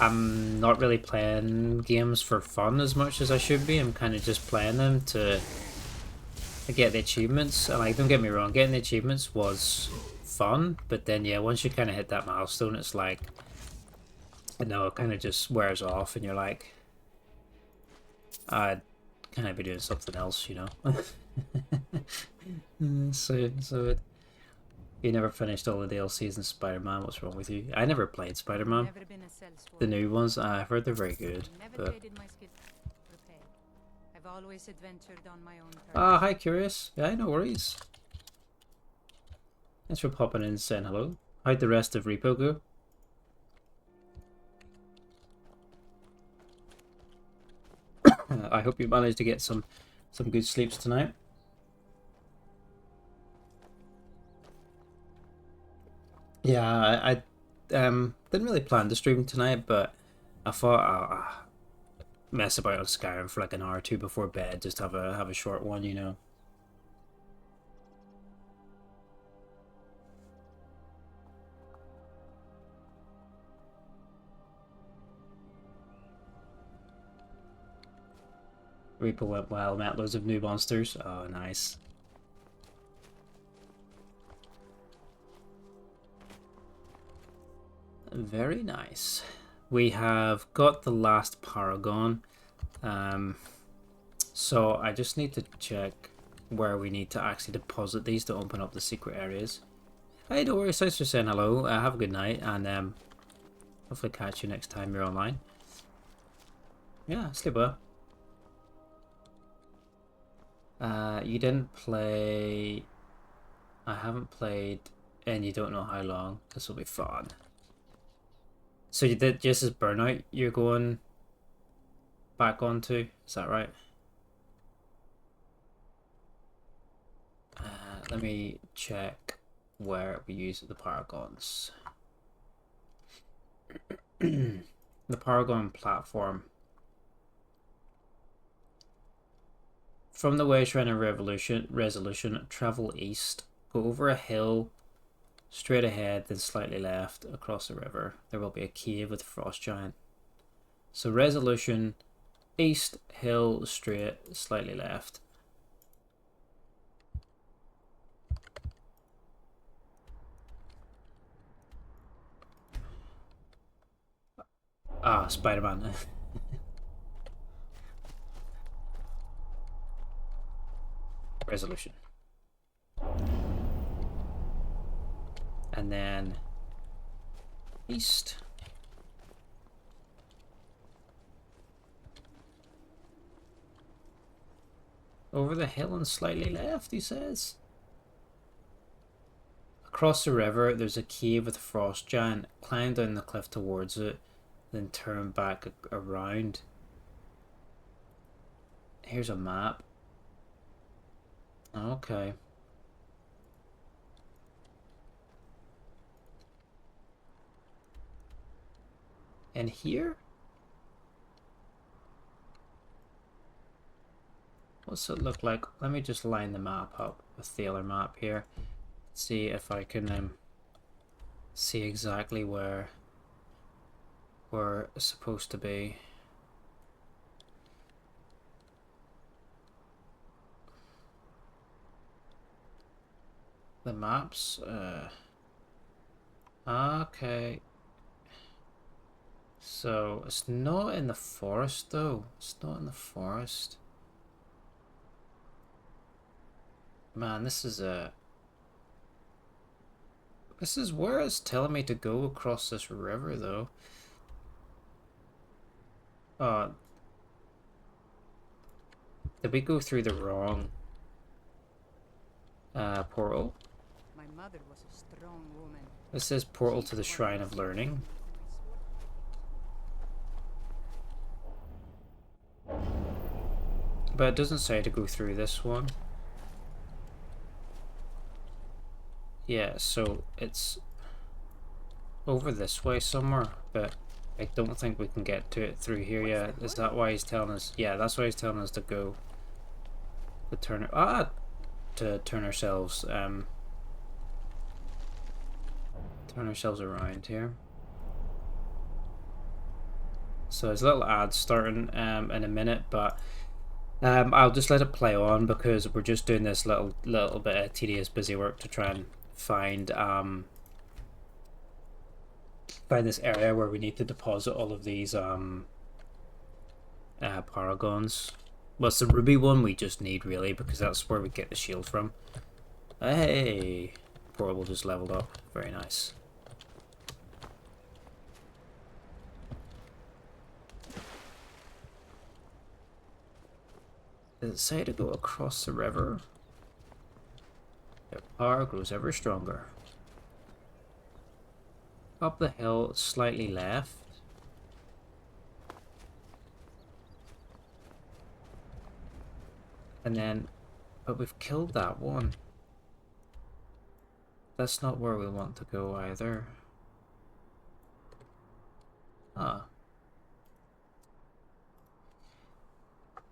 I'm not really playing games for fun as much as I should be. I'm kind of just playing them to get the achievements, and like, don't get me wrong, getting the achievements was fun, but then yeah, once you kind of hit that milestone, it's like, I know, it kind of just wears off, and you're like, I'd kind of be doing something else, you know. You never finished all the DLCs in Spider-Man. What's wrong with you? I never played Spider-Man. Never been a sellsword. The new ones, I've heard they're very good. Never But traded my skills for pay. I've always adventured on my own terms. hi, Curious. Yeah, no worries. Thanks for popping in and saying hello. How'd the rest of Repo go? I hope you managed to get some good sleeps tonight. Yeah, I didn't really plan to stream tonight, but I thought I'll mess about on Skyrim for like an hour or two before bed, just have a short one, you know. Reaper went well, met loads of new monsters. Oh, nice. Very nice. We have got the last Paragon. So I just need to check where we need to actually deposit these to open up the secret areas. Hey, don't worry, thanks for saying hello. Have a good night, and hopefully catch you next time you're online. Yeah, sleep well. You didn't play... I haven't played, and you don't know how long. This will be fun. So you did just as Burnout you're going back onto, is that right? Let me check where we use the paragons. The paragon platform. From the Wasteland Resolution, travel east. Go over a hill, straight ahead, then slightly left, across the river. There will be a cave with a frost giant. So Resolution, east, hill, straight, slightly left. Ah, Spider-Man. Resolution. And then east. Over the hill and slightly left, he says. Across the river, there's a cave with a frost giant. Climb down the cliff towards it, then turn back around. Here's a map. Okay. And here? What's it look like? Let me just line the map up with the other map here. See if I can see exactly where we're supposed to be. The maps, okay. So it's not in the forest though. It's not in the forest. Man, this is where it's telling me to go across this river though. Did we go through the wrong portal? My mother was a strong woman. This says portal to the Shrine of Learning. But it doesn't say to go through this one. Yeah, so it's over this way somewhere, but I don't think we can get to it through here yet. Is that why he's telling us? Yeah, that's why he's telling us to go. To turn ourselves around here. So there's a little ad starting in a minute, but I'll just let it play on because we're just doing this little bit of tedious busy work to try and find this area where we need to deposit all of these paragons. Well, it's the ruby one we just need really because that's where we get the shield from. Hey, portable just leveled up. Very nice. Does it say to go across the river? Their power grows ever stronger. Up the hill, slightly left. And then, but we've killed that one. That's not where we want to go either. Ah.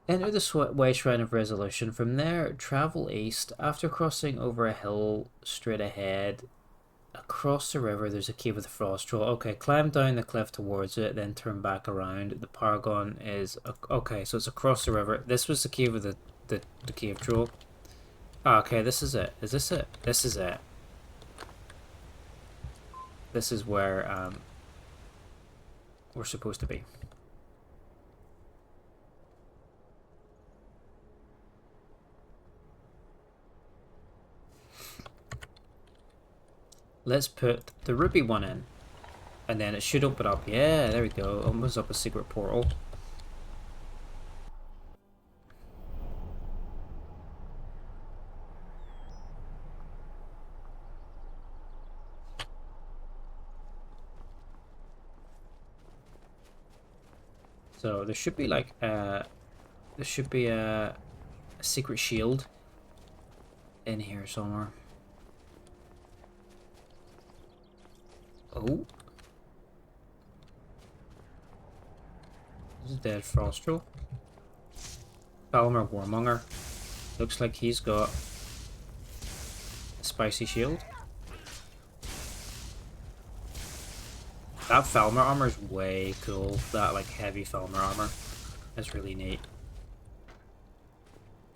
Enter the Way Shrine of Resolution. From there, travel east. After crossing over a hill straight ahead, across the river, there's a cave with a frost troll. Okay, climb down the cliff towards it, then turn back around. The paragon is... Okay, so it's across the river. This was the cave with the cave troll. Oh, okay, this is it. Is this it? This is it. This is where we're supposed to be. Let's put the ruby one in. And then it should open up. Yeah, there we go. Opens up a secret portal. So there should be like there should be a secret shield in here somewhere. Oh. This is a dead Frostral. Falmer Warmonger. Looks like he's got a spicy shield. That Falmer armor is way cool. That like heavy Falmer armor. That's really neat.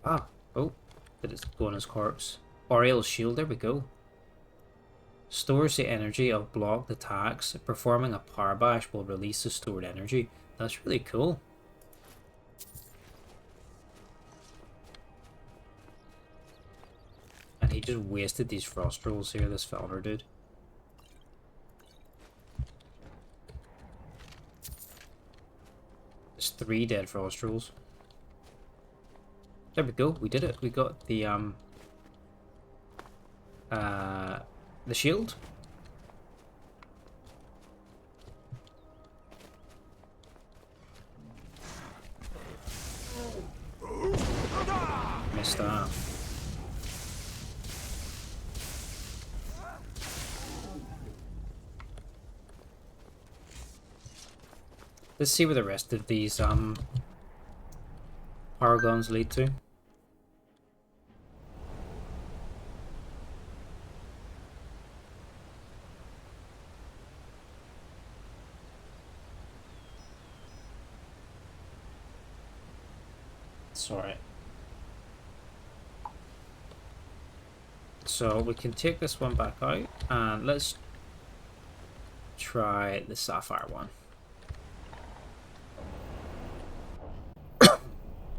Ah, oh, did it go on his corpse? Oriel's shield, there we go. Stores the energy of blocked attacks. Performing a power bash will release the stored energy. That's really cool. And he just wasted these frost rolls here, this Falmer dude. There's 3 dead frost rolls. There we go, we did it. We got the shield. Missed that. Let's see where the rest of these power guns lead to. Sorry. So we can take this one back out and let's try the sapphire one.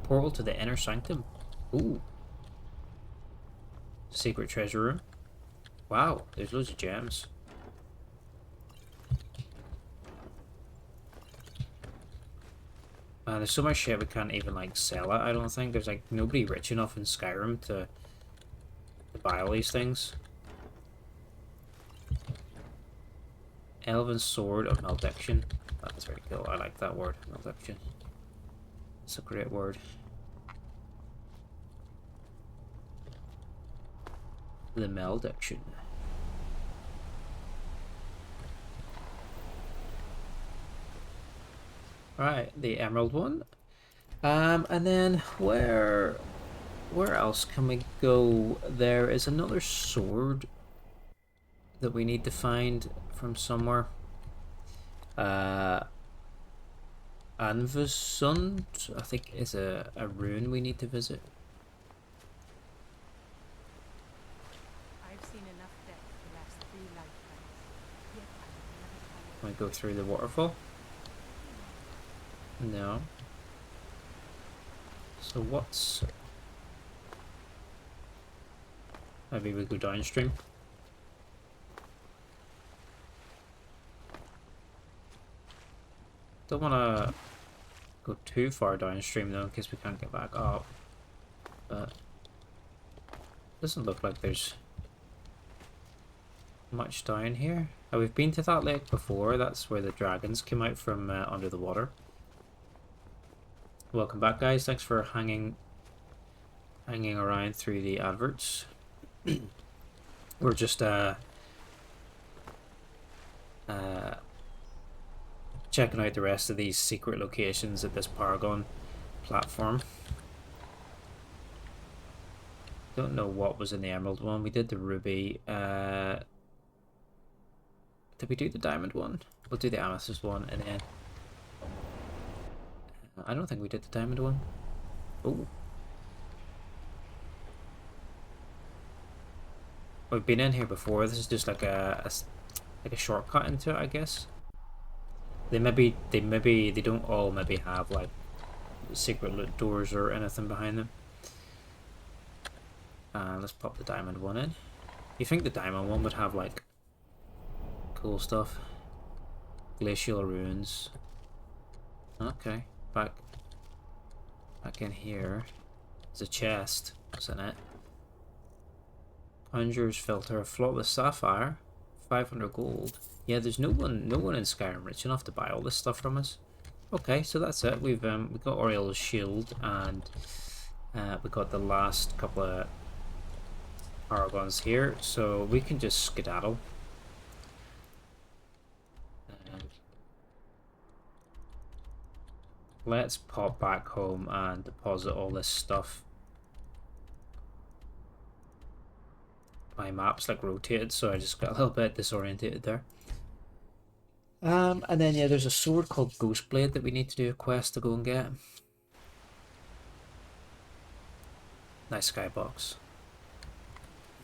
Portal to the inner sanctum. Ooh. Secret treasure room. Wow, there's loads of gems. There's so much shit we can't even like sell it. I don't think there's like nobody rich enough in Skyrim to buy all these things. Elven sword of malediction. That's very cool. I like that word, malediction. It's a great word. The malediction. Right, the emerald one. And then where else can we go? There is another sword that we need to find from somewhere. Anvasund, I think, is a rune we need to visit. I've seen enough death to last 3 lifetimes. Yet I have never found Can we go through the waterfall? No. So what's... Maybe we go downstream. Don't want to go too far downstream though, in case we can't get back up. But doesn't look like there's much down here. Oh, we've been to that lake before. That's where the dragons came out from under the water. Welcome back, guys. Thanks for hanging around through the adverts. We're just checking out the rest of these secret locations at this Paragon platform. Don't know what was in the emerald one. We did the ruby. Did we do the diamond one? We'll do the amethyst one and then... I don't think we did the diamond one. Oh. We've been in here before. This is just like a shortcut into it, I guess. They don't all maybe have like secret loot doors or anything behind them. Let's pop the diamond one in. You think the diamond one would have like cool stuff? Glacial ruins. Okay, back in here. There's a chest. What's in it? Conjurer's filter, a flawless sapphire, 500 gold. Yeah, there's no one in Skyrim rich enough to buy all this stuff from us. Okay, so that's it. We've got Oriel's shield and we got the last couple of paragons here, so we can just skedaddle. Let's pop back home and deposit all this stuff. My map's like rotated, so I just got a little bit disorientated there. And then yeah, there's a sword called Ghostblade that we need to do a quest to go and get. Nice skybox.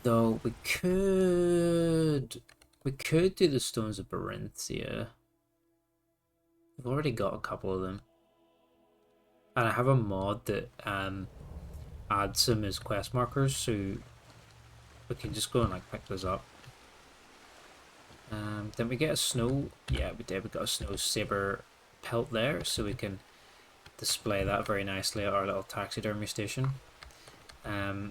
Though we could do the Stones of Barenthia. We've already got a couple of them. And I have a mod that adds them as quest markers, so we can just go and like pick those up. Then we get a snow. Yeah, we did. We got a snow saber pelt there, so we can display that very nicely at our little taxidermy station. I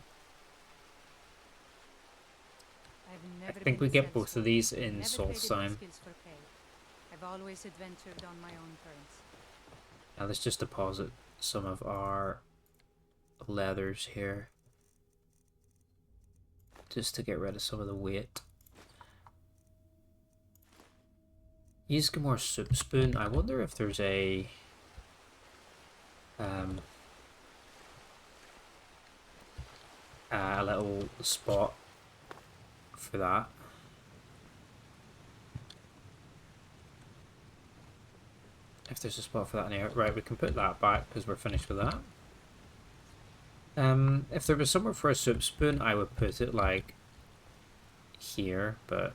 think we get both of these in Solstheim. I've always adventured on my own terms. Now let's just deposit some of our leathers here, just to get rid of some of the weight. Use more soup spoon. I wonder if there's a little spot for that. If there's a spot for that in here. Right, we can put that back because we're finished with that. If there was somewhere for a soup spoon, I would put it like here, but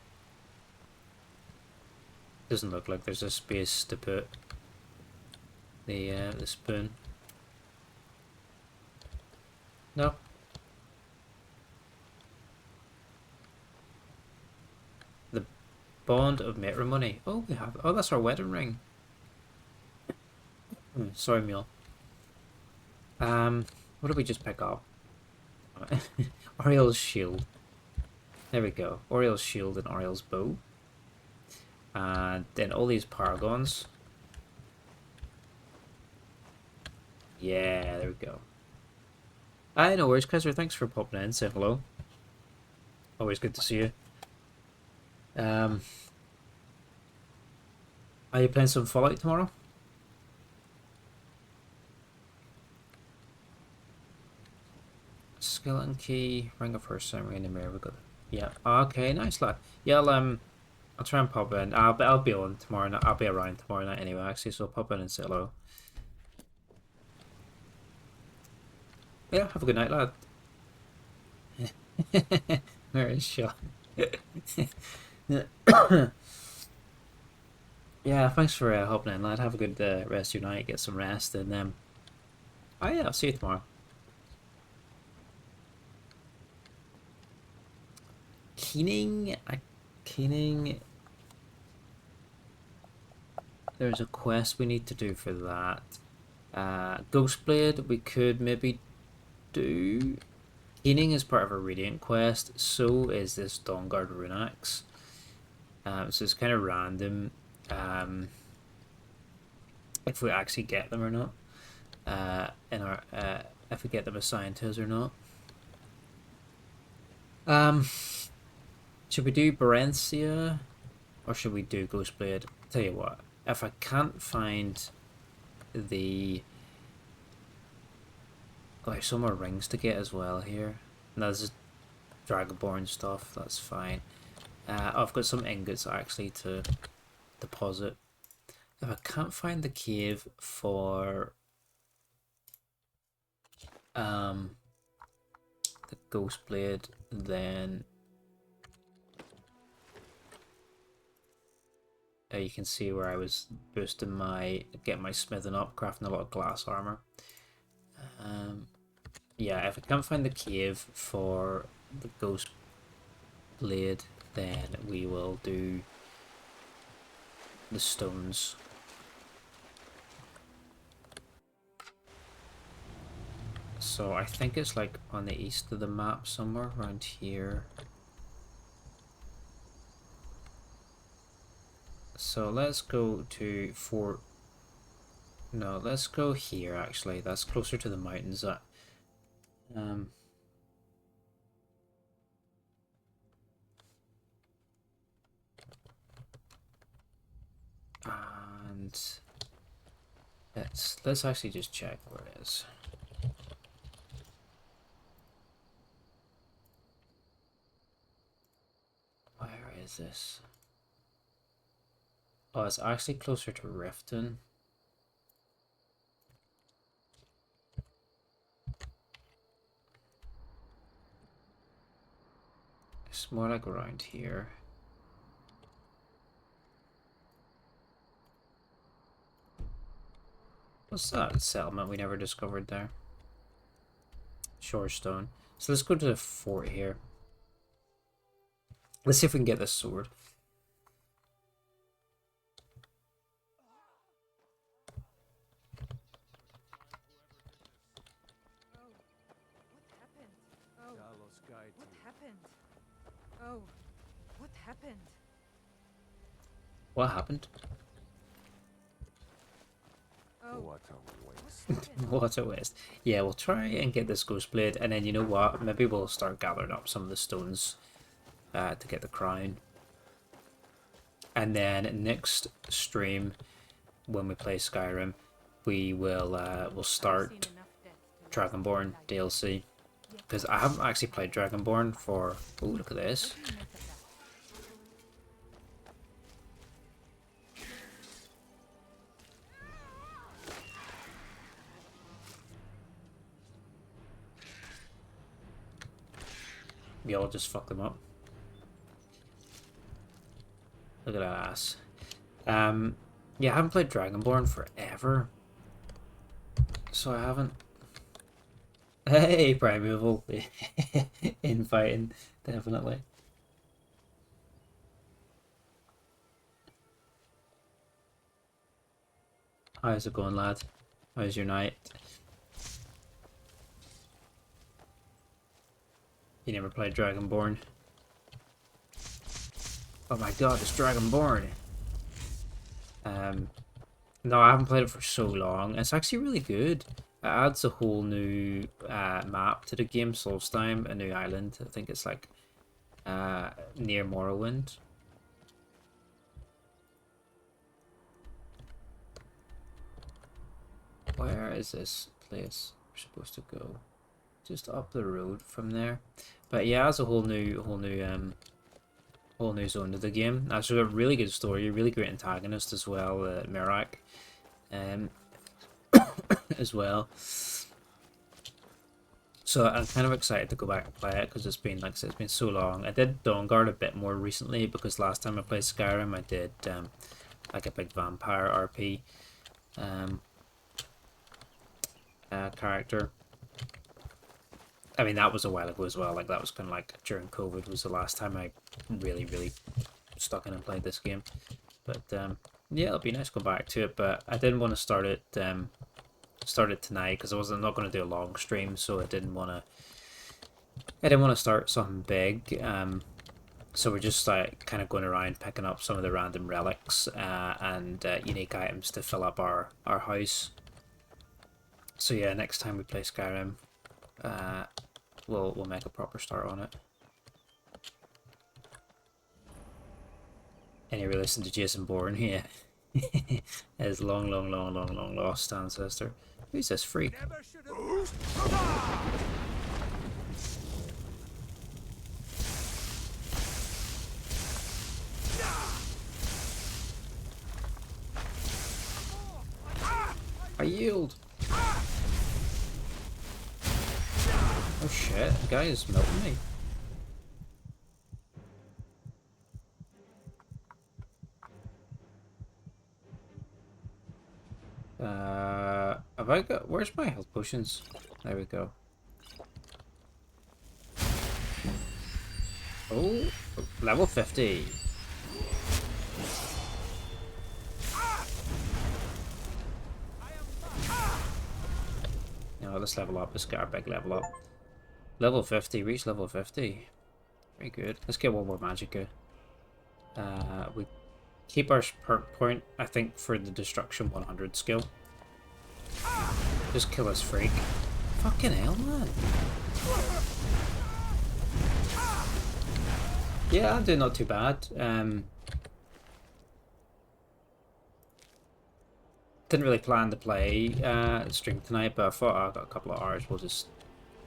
doesn't look like there's a space to put the spoon. No. The bond of matrimony. Oh, we have. Oh, that's our wedding ring. Sorry, Mule. What did we just pick up? Oriel's shield. There we go. Oriel's shield and Oriel's bow. And then all these paragons. Yeah, there we go. No worries, Kaiser. Thanks for popping in. Say hello. Always good to see you. Are you playing some Fallout tomorrow? Skeleton key, ring of first time, ring in the mirror. We got. Yeah. Okay. Nice lad. Yeah. I'll try and pop in. I'll be on tomorrow night. I'll be around tomorrow night anyway. Actually, so I'll pop in and say hello. Yeah. Have a good night, lad. Where is Sean? Yeah. Thanks for hopping in, lad. Have a good rest of your night. Get some rest, and oh yeah, I'll see you tomorrow. Keening. There's a quest we need to do for that. Ghostblade we could maybe do. Keening is part of a Radiant quest, so is this Dawnguard Rune Axe. So it's kind of random if we actually get them or not. If we get them assigned to us or not. Should we do Barenthia or should we do Ghostblade? Tell you what, if I can't find the... Oh, there's some more rings to get as well here. And there's Dragonborn stuff, that's fine. I've got some ingots actually to deposit. If I can't find the cave for the Ghostblade, then you can see where I was boosting getting my smithing up, crafting a lot of glass armor. Yeah, if I can't find the cave for the Ghostblade, then we will do the stones. So I think it's like on the east of the map somewhere around here. So let's go to Fort... No, let's go here actually. That's closer to the mountains. and let's actually just check where it is. Where is this? Oh, it's actually closer to Riften. It's more like around here. What's that settlement we never discovered there? Shorestone. So let's go to the fort here. Let's see if we can get this sword. What happened? Oh, what happened? What happened? Oh, What a what waste. happened? What a waste. Yeah, we'll try and get this ghost blade, and then you know what? Maybe we'll start gathering up some of the stones to get the crown. And then next stream, when we play Skyrim, we will we'll start Dragonborn DLC. Because I haven't actually played Dragonborn for... Oh, look at this. We all just fuck them up. Look at that ass. Yeah, I haven't played Dragonborn forever. So I haven't... Hey, Primeval. Infighting, definitely. How's it going, lad? How's your night? You never played Dragonborn? Oh my god, it's Dragonborn! No, I haven't played it for so long. It's actually really good. It adds a whole new map to the game, Solstheim, a new island. I think it's like near Morrowind. Where is this place we're supposed to go? Just up the road from there. But yeah, it's a whole new zone to the game. That's a really good story, really great antagonist as well, Merak, as well. So I'm kind of excited to go back and play it because it's been, like I said, it's been so long. I did Dawnguard a bit more recently because last time I played Skyrim, I did like a big vampire RP character. I mean, that was a while ago as well. Like, that was kind of like during COVID was the last time I really stuck in and played this game. But yeah, it'll be nice to go back to it. But I didn't want to start it tonight because I wasn't not going to do a long stream, so I didn't want to start something big. So we're just like kind of going around picking up some of the random relics and unique items to fill up our house. So yeah, next time we play Skyrim, we'll make a proper start on it. And you listen to Jason Bourne, yeah. His long lost ancestor. Who's this freak? I yield. Oh shit, the guy is melting me. Have I got... Where's my health potions? There we go. Oh, level 50. No, let's level up. Let's get our big level up. Level 50, reach level 50. Very good. Let's get one more magicka. We keep our perk point, I think, for the destruction 100 skill. Just kill this freak. Fucking hell, man. Yeah, I'm doing not too bad. didn't really plan to play stream tonight, but I thought I've got a couple of hours. We'll just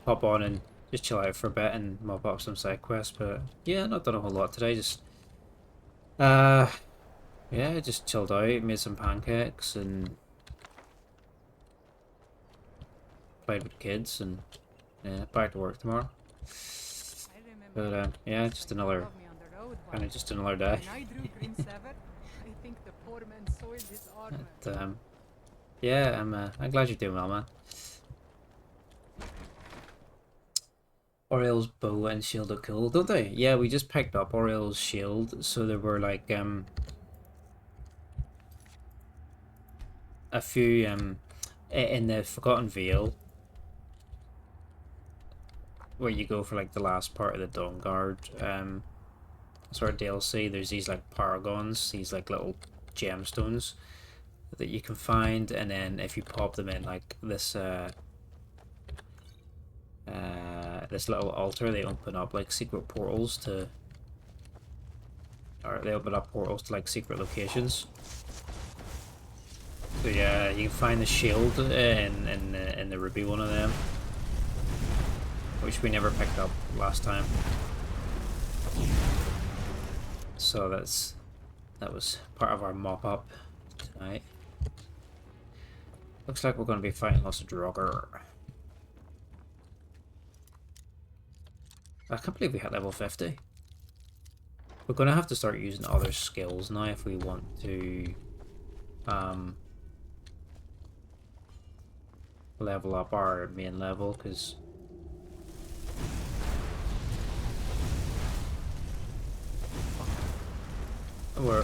hop on and just chill out for a bit and mop up some side quests. But yeah, not done a whole lot today. Just yeah, just chilled out, made some pancakes and played with kids, and yeah, back to work tomorrow. I remember But yeah, just another above me on the road kind of once. just another day. When I drew Green Sever, I think the poor man soiled his armor. But, yeah, I'm glad you're doing well, man. Oriel's bow and shield look cool, don't they? Yeah, we just picked up Oriel's shield, so there were like a few in the Forgotten Vale, where you go for like the last part of the Dawn Guard sort of DLC. There's these like paragons, these like little gemstones that you can find, and then if you pop them in like this this little altar, they open up like secret portals to, or they open up portals to like secret locations. So yeah, you can find the shield in the ruby one of them, which we never picked up last time. So that was part of our mop up tonight. Looks like we're going to be fighting lots of Draugr. I can't believe we hit level 50. We're going to have to start using other skills now if we want to level up our main level, because we're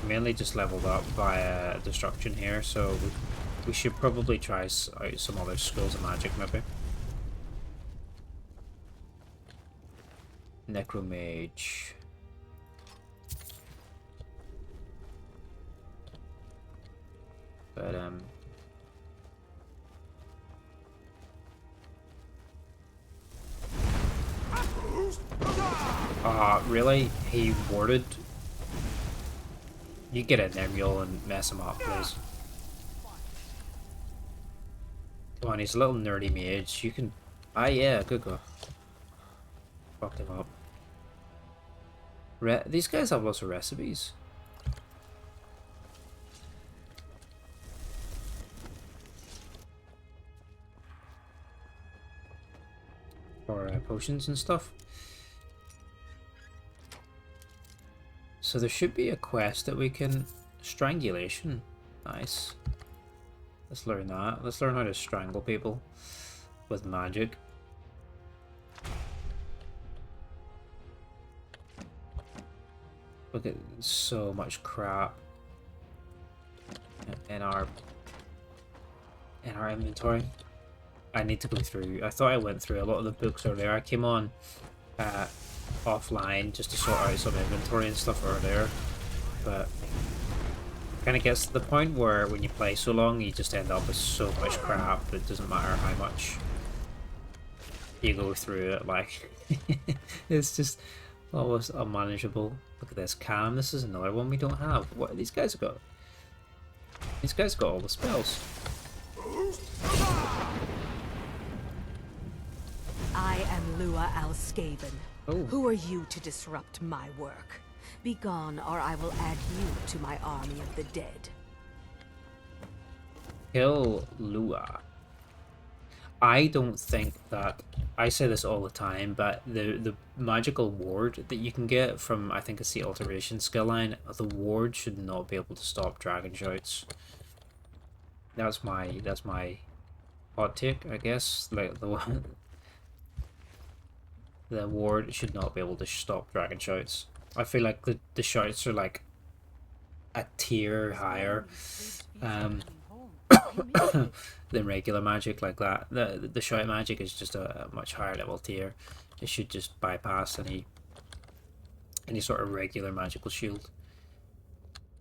mainly just leveled up by destruction here, so we should probably try out some other skills of magic maybe. Necromage. But really? He warded? You get in there, Mule, and mess him up, please. Come on, he's a little nerdy mage. You can... Ah, yeah, good go. Fucked him up. These guys have lots of recipes. For potions and stuff. So there should be a quest that we can... Strangulation. Nice. Let's learn that. Let's learn how to strangle people with magic. Look at so much crap in our inventory. I need to go through. I thought I went through a lot of the books earlier. I came on offline just to sort out some inventory and stuff earlier, but kind of gets to the point where when you play so long, you just end up with so much crap that it doesn't matter how much you go through it. Like it's just almost unmanageable. Look at this cam. This is another one we don't have. What these guys have got? These guys got all the spells. I am Lua Alskaven. Oh. Who are you to disrupt my work? Begone, or I will add you to my army of the dead. Kill Lua. I don't think that... I say this all the time, but the magical ward that you can get from, I think it's the alteration skill line, the ward should not be able to stop dragon shouts. That's my hot take, I guess. Like the ward should not be able to stop dragon shouts. I feel like the shouts are like a tier higher than regular magic like that. The shout magic is just a much higher level tier. It should just bypass any sort of regular magical shield.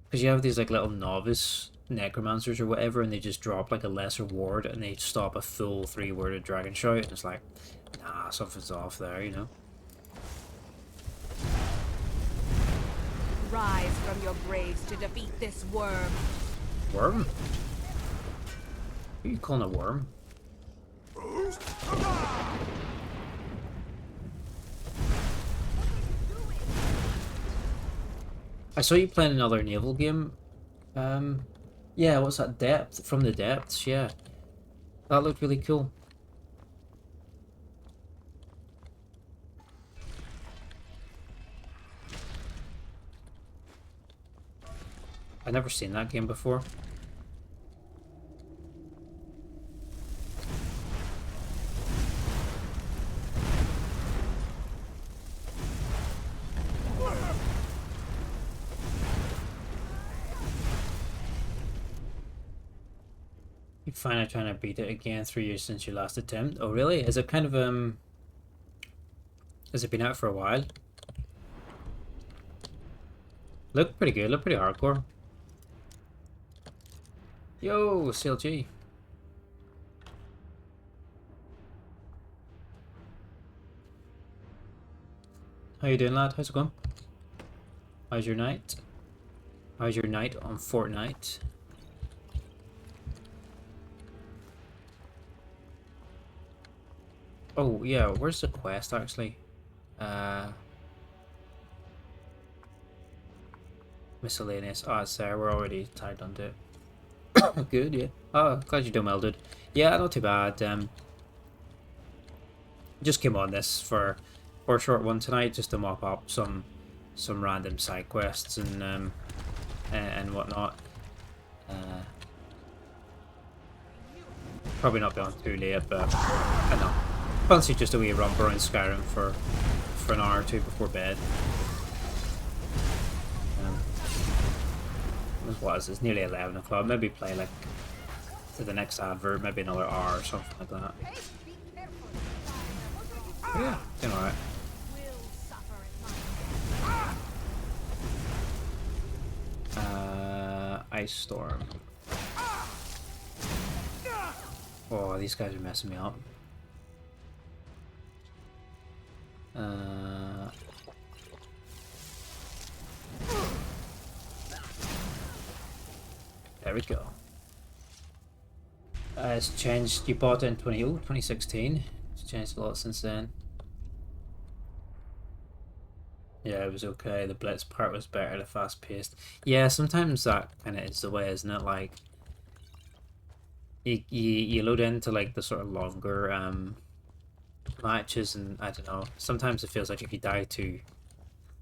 Because you have these like little novice necromancers or whatever, and they just drop like a lesser ward and they stop a full 3-worded dragon shout, and it's like, nah, something's off there, you know. Rise from your graves to defeat this worm. Worm? Who are you calling a worm? I saw you playing another naval game. Yeah, what's that? Depth? From the Depths, yeah. That looked really cool. I've never seen that game before. You're finally trying to beat it again 3 years since your last attempt. Oh really? Is it kind of has it been out for a while? Look pretty good, look pretty hardcore. Yo, CLG. How you doing, lad? How's it going? How's your night? How's your night on Fortnite? Oh yeah, where's the quest actually? Miscellaneous. Oh, it's there. We're already tied onto it. Good, yeah. Oh, glad you're doing well, dude. Yeah, not too bad. Just came on this for a short one tonight, just to mop up some random side quests and whatnot. Probably not going too late, but I know. Fancy just a wee romp around Skyrim for an hour or two before bed. What is this? Nearly 11 o'clock. Maybe play like to the next advert, maybe another hour or something like that. Yeah, doing alright. Ice Storm. Oh, these guys are messing me up. There we go. It's changed. You bought it in 2016. It's changed a lot since then. Yeah, it was okay. The blitz part was better, the fast paced. Yeah, sometimes that kind of is the way, isn't it? Like, you load into like the sort of longer matches, and I don't know. Sometimes it feels like if you die too,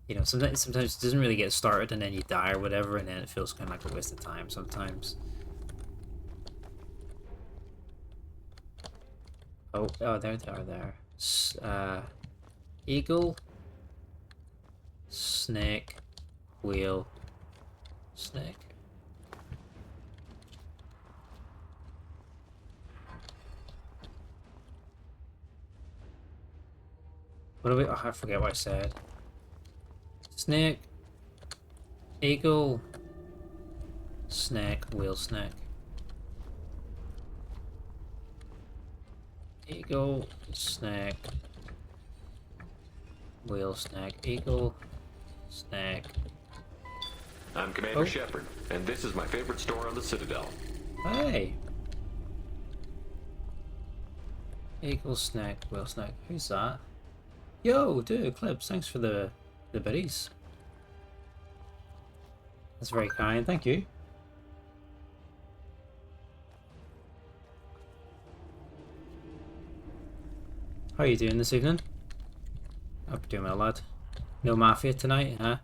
you know, sometimes it doesn't really get started, and then you die or whatever, and then it feels kind of like a waste of time sometimes. Oh, there they are there. Eagle, snake, wheel, snake. What do we? Oh, I forget what I said. Snake, eagle, snake, wheel, snake. Eagle, snake, wheel, snake, eagle, snake. I'm Commander Shepard, and this is my favorite store on the Citadel. Hey! Eagle, snake, wheel, snake. Who's that? Yo, dude, Clips, thanks for the biddies. That's very kind, thank you. How are you doing this evening? Hope you're doing well, lad. No Mafia tonight, huh?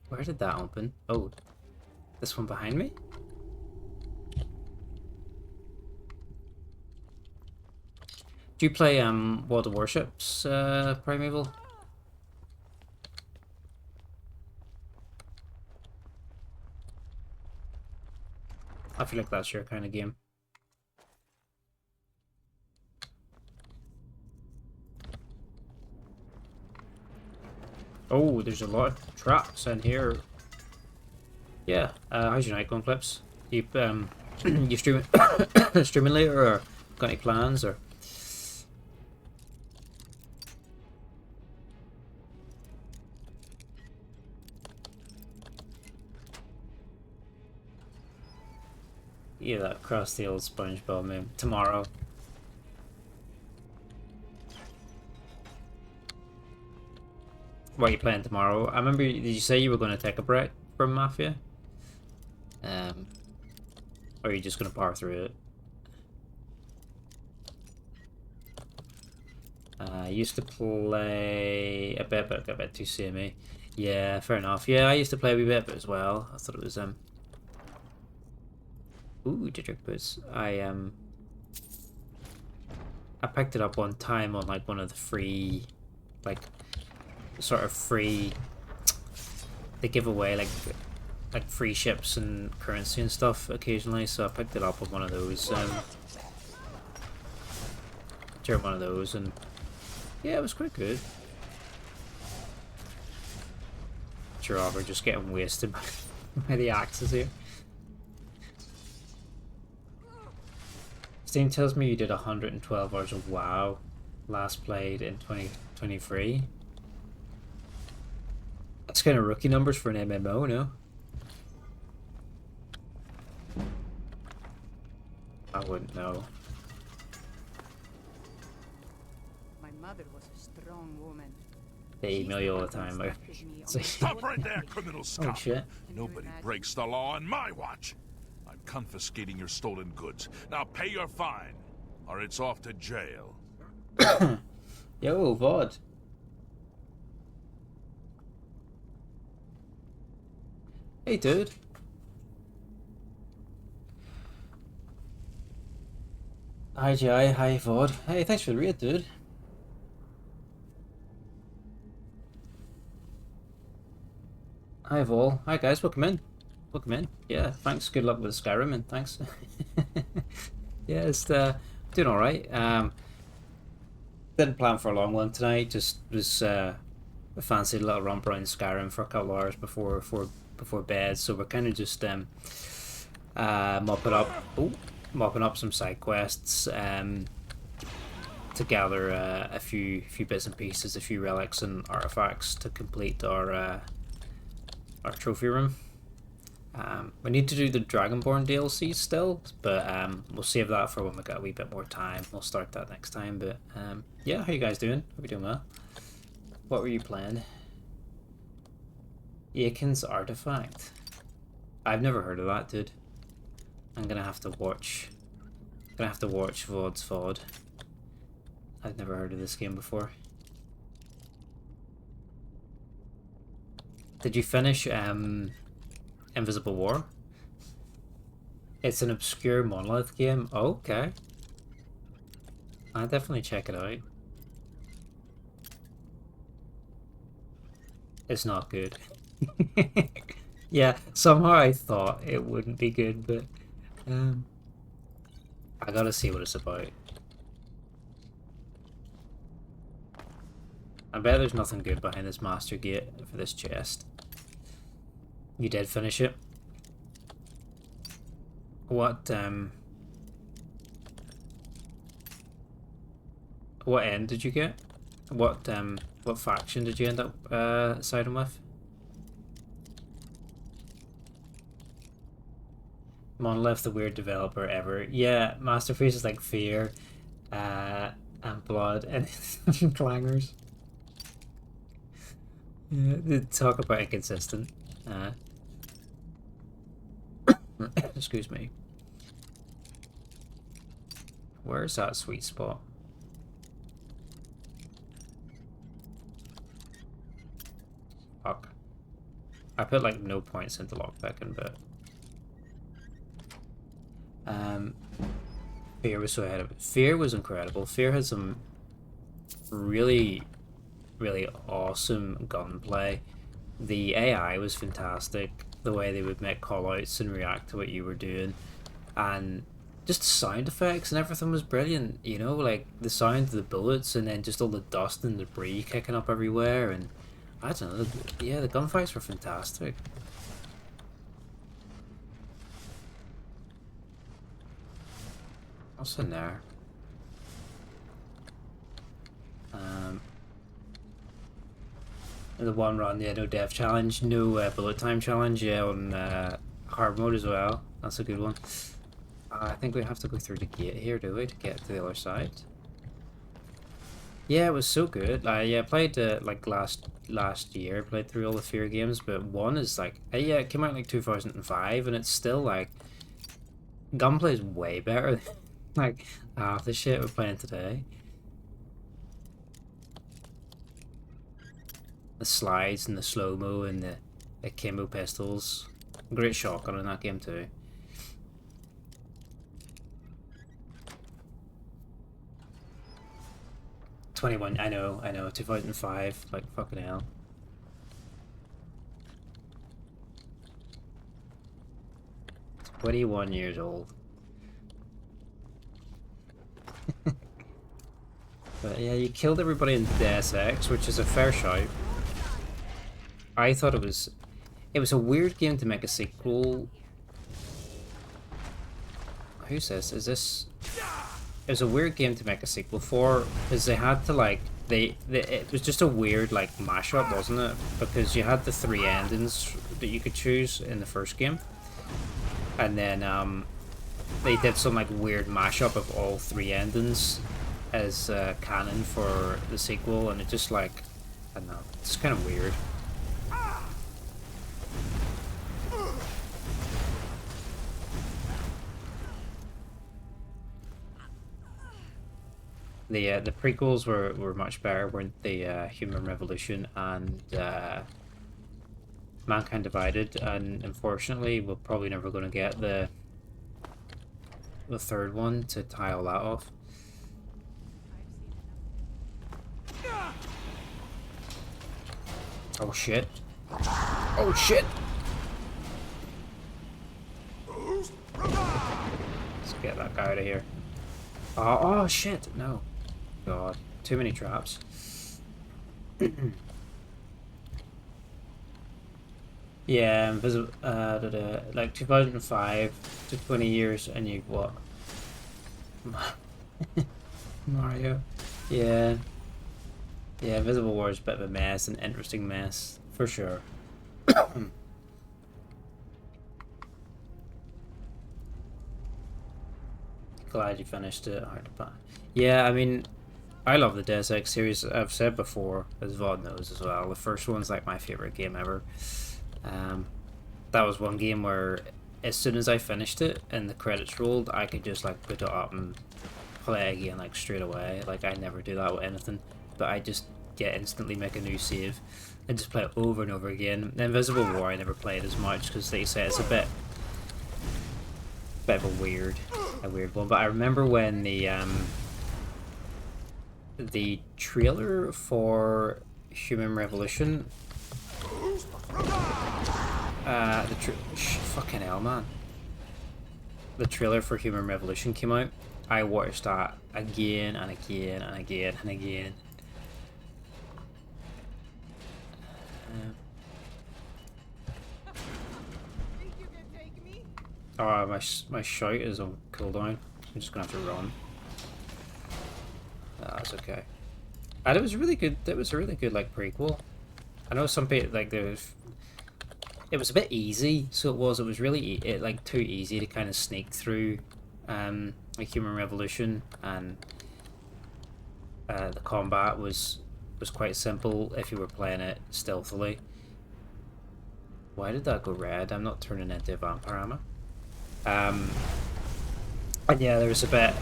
Where did that open? Oh, this one behind me? Do you play World of Warships, Primeval? I feel like that's your kind of game. Oh, there's a lot of traps in here. Yeah, how's your night going, Clips? You you streaming streaming later, or got any plans, or? Yeah, that crusty old SpongeBob meme. Tomorrow. What are you playing tomorrow? I remember, did you say you were going to take a break from Mafia? Or are you just going to power through it? I used to play a bit, but got a bit too samey. Yeah, fair enough. Yeah, I used to play a wee bit as well. I thought it was ooh, Diedrich boots. I picked it up one time on like one of the free, like sort of free. They give away like free ships and currency and stuff occasionally, so I picked it up on one of those. During one of those, and yeah, it was quite good. Sure, we're just getting wasted by the axes here. Steam tells me you did 112 hours of WoW, last played in 2023. That's kind of rookie numbers for an MMO, no? I wouldn't know. My mother was a strong woman. They email you all the time. Like, Stop right there, criminal scum! oh shit. Nobody breaks the law on my watch. I'm confiscating your stolen goods. Now pay your fine, or it's off to jail. Yo, VOD. Hey, dude. Hi, Jai. Hi, VOD. Hey, thanks for the raid, dude. Hi, Vol. Hi, guys. Welcome in. Welcome in. Yeah, thanks. Good luck with Skyrim, and thanks. Yeah, it's doing all right. Didn't plan for a long one tonight. Just was fancied a little romp around Skyrim for a couple of hours before bed. So we're kind of just mopping up some side quests to gather a few bits and pieces, a few relics and artifacts to complete our trophy room. We need to do the Dragonborn DLC still, but we'll save that for when we got a wee bit more time. We'll start that next time. But yeah, how you guys doing? Hope you're doing well. What were you playing? Aiken's Artifact. I've never heard of that, dude. I'm gonna have to watch VOD's VOD. I've never heard of this game before. Did you finish Invisible War? It's an obscure Monolith game. Oh, okay. I'll definitely check it out. It's not good. Yeah, somehow I thought it wouldn't be good, but I gotta see what it's about. I bet there's nothing good behind this master gate for this chest. You did finish it? What end did you get? What faction did you end up siding with? Monolith, the weird developer ever. Yeah, Masterpiece is like Fear, and Blood, and Clangers. Yeah, they talk about inconsistent. Excuse me. Where's that sweet spot? Fuck. I put like no points into lockpicking, but Fear was so ahead of it. Fear was incredible. Fear had some really awesome gunplay. The AI was fantastic. The way they would make callouts and react to what you were doing, and just the sound effects and everything was brilliant. You know, like the sound of the bullets, and then just all the dust and debris kicking up everywhere. And I don't know. Yeah, the gunfights were fantastic. What's in there? The one run, yeah, no death challenge, no bullet time challenge, yeah, on hard mode as well. That's a good one. I think we have to go through the gate here, do we, to get to the other side? Yeah, it was so good. I played like last year. Played through all the Fear games, but one is like yeah, it came out in like 2005, and it's still like gunplay is way better than like half the shit we're playing today. The slides and the slow mo and the akimbo pistols, great shotgun in that game too. '21, I know, 2005, like fucking hell. It's 21 years old. But yeah, you killed everybody in Deus Ex, which is a fair shout. I thought it was a weird game to make a sequel. Who says, is this? It was a weird game to make a sequel for, because they had to like, it was just a weird like mashup, wasn't it? Because you had the 3 endings that you could choose in the first game. And then they did some like weird mashup of all 3 endings as canon for the sequel, and it just like, I don't know, it's kind of weird. The prequels were much better, weren't they? Human Revolution and Mankind Divided, and unfortunately we're probably never going to get the 3rd one to tie all that off. Oh shit. Oh shit! Let's get that guy out of here. Oh shit, no. God, too many traps. Yeah, invisible. Like 2005 to 20 years, and you what? Mario. Yeah. Yeah, Invisible War is a bit of a mess, an interesting mess for sure. Glad you finished it. Hard to buy. Yeah, I mean, I love the Deus Ex series. I've said before, as Vod knows as well. The first one's like my favorite game ever. That was one game where, as soon as I finished it and the credits rolled, I could just like put it up and play again like straight away. Like I never do that with anything, but I just instantly make a new save and just play it over and over again. The Invisible War I never played as much because they say it's a bit of a weird one. But I remember when the trailer for Human Revolution, fucking hell, man. The trailer for Human Revolution came out. I watched that again and again and again and again. Oh, my shout is on cooldown. I'm just gonna have to run. That's okay. And it was really good. It was a really good like prequel. I know some people like it was a bit easy, so it was really like too easy to kind of sneak through like Human Revolution, and the combat was quite simple if you were playing it stealthily. Why did that go red? I'm not turning into a vampire, am I? And yeah, there was a bit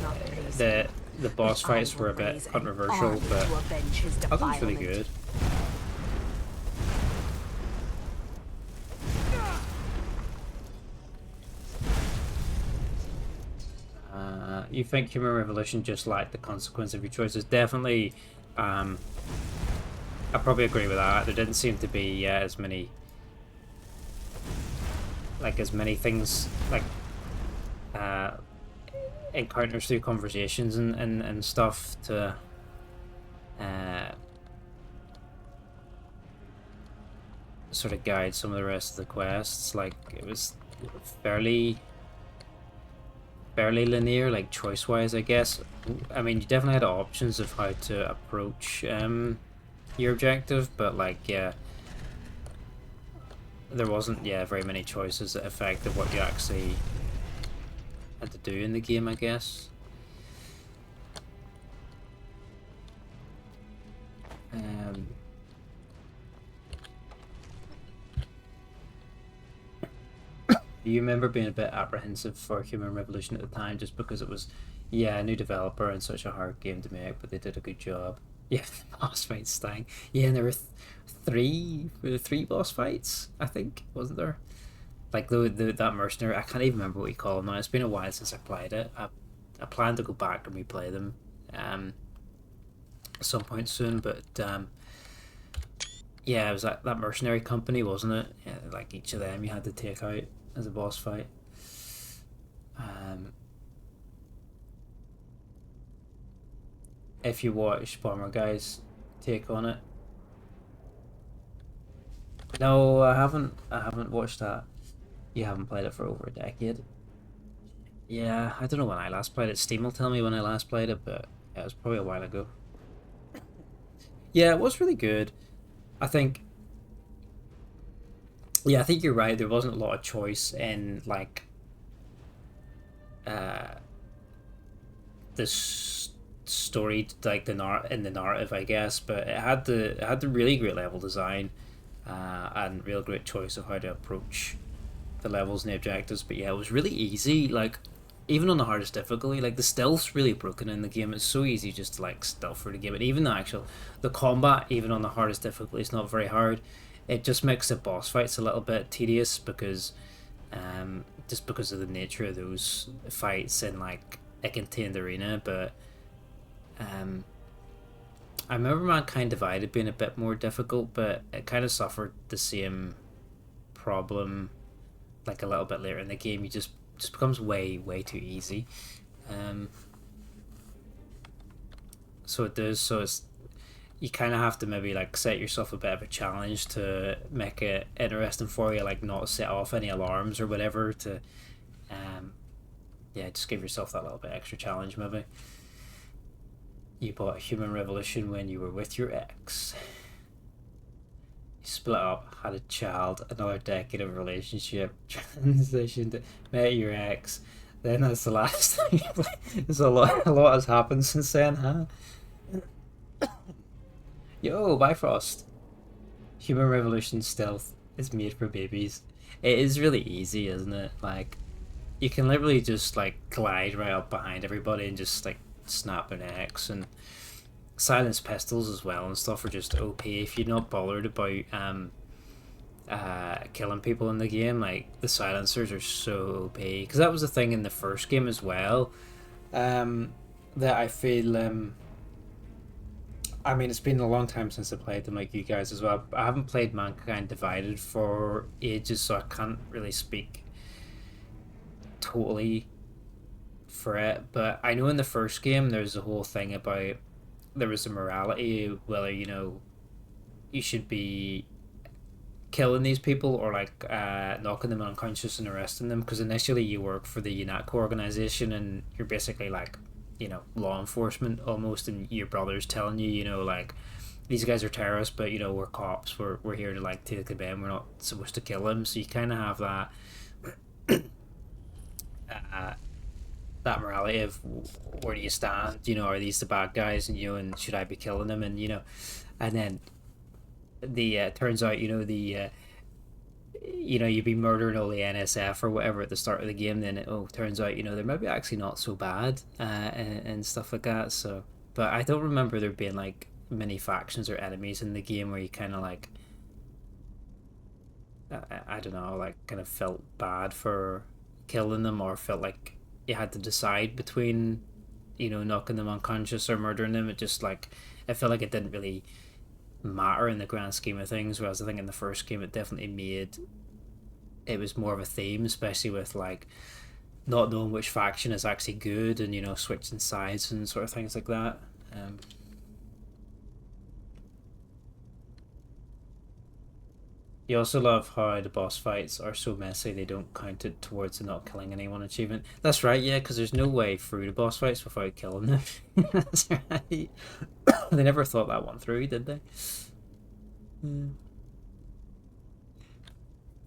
the boss fights were a bit controversial, but I thought it was really good. You think Human Revolution just lacked the consequence of your choices? Definitely. I probably agree with that. There didn't seem to be as many things like encounters through conversations and stuff to sort of guide some of the rest of the quests. Like it was fairly linear, like choice wise, I guess. I mean, you definitely had options of how to approach your objective, but like yeah, there wasn't very many choices that affected what you actually had to do in the game, I guess. You remember being a bit apprehensive for Human Revolution at the time, just because it was, yeah, a new developer and such a hard game to make, but they did a good job. Yeah, the boss fights sting. Yeah, and there were three boss fights, I think, wasn't there? Like that mercenary, I can't even remember what you call them now. It's been a while since I played it. I plan to go back and replay them at some point soon, but yeah, it was that mercenary company, wasn't it? Yeah, like each of them you had to take out as a boss fight. If you watch Bomber Guy's take on it. No, I haven't watched that. You haven't played it for over a decade. Yeah, I don't know when I last played it. Steam will tell me when I last played it, but yeah, it was probably a while ago. Yeah, it was really good. I think, yeah, I think you're right. There wasn't a lot of choice in like this story, like the narrative, I guess. But it had the really great level design and real great choice of how to approach the levels and the objectives. But yeah, it was really easy. Like even on the hardest difficulty, like the stealth's really broken in the game. It's so easy just to like stealth through the game. And even the combat, even on the hardest difficulty, is not very hard. It just makes the boss fights a little bit tedious because just because of the nature of those fights in like a contained arena. But I remember Mankind Divided being a bit more difficult, but it kind of suffered the same problem like a little bit later in the game. You just becomes way too easy. So it does. So it's, you kind of have to maybe like set yourself a bit of a challenge to make it interesting for you, like not set off any alarms or whatever to yeah, just give yourself that little bit extra challenge maybe. You bought Human Revolution when you were with your ex. You split up, had a child, another decade of relationship, transitioned, met your ex. Then that's the last time you played. There's a lot has happened since then, huh? Yo, Bifrost. Human Revolution stealth is made for babies. It is really easy, isn't it? Like, you can literally just like glide right up behind everybody and just like snap an axe, and silenced pistols as well and stuff are just OP if you're not bothered about killing people in the game. Like the silencers are so OP, because that was the thing in the first game as well, that I feel I mean, it's been a long time since I played them, like you guys as well. I haven't played Mankind Divided for ages, so I can't really speak totally for it. But I know in the first game there's a whole thing about, there was a morality, whether, you know, you should be killing these people or like knocking them unconscious and arresting them, because initially you work for the UNATCO organization and you're basically like, you know, law enforcement almost, and your brother's telling you, you know, like, these guys are terrorists, but you know, we're cops, we're here to like take them in, we're not supposed to kill them. So you kind of have that that morality of where do you stand, you know, are these the bad guys, and you know, and should I be killing them, and you know, and then the turns out, you know, the you know, you'd be murdering all the NSF or whatever at the start of the game, then it turns out, you know, they're maybe actually not so bad, and stuff like that. So, but I don't remember there being like many factions or enemies in the game where you kind of like, I don't know, like kind of felt bad for killing them, or felt like you had to decide between, you know, knocking them unconscious or murdering them. It just like, I felt like it didn't really matter in the grand scheme of things, whereas I think in the first game it definitely made, it was more of a theme, especially with like not knowing which faction is actually good, and you know, switching sides and sort of things like that. You also love how the boss fights are so messy they don't count it towards the not killing anyone achievement. That's right, yeah, because there's no way through the boss fights without killing them. That's right. They never thought that one through, did they?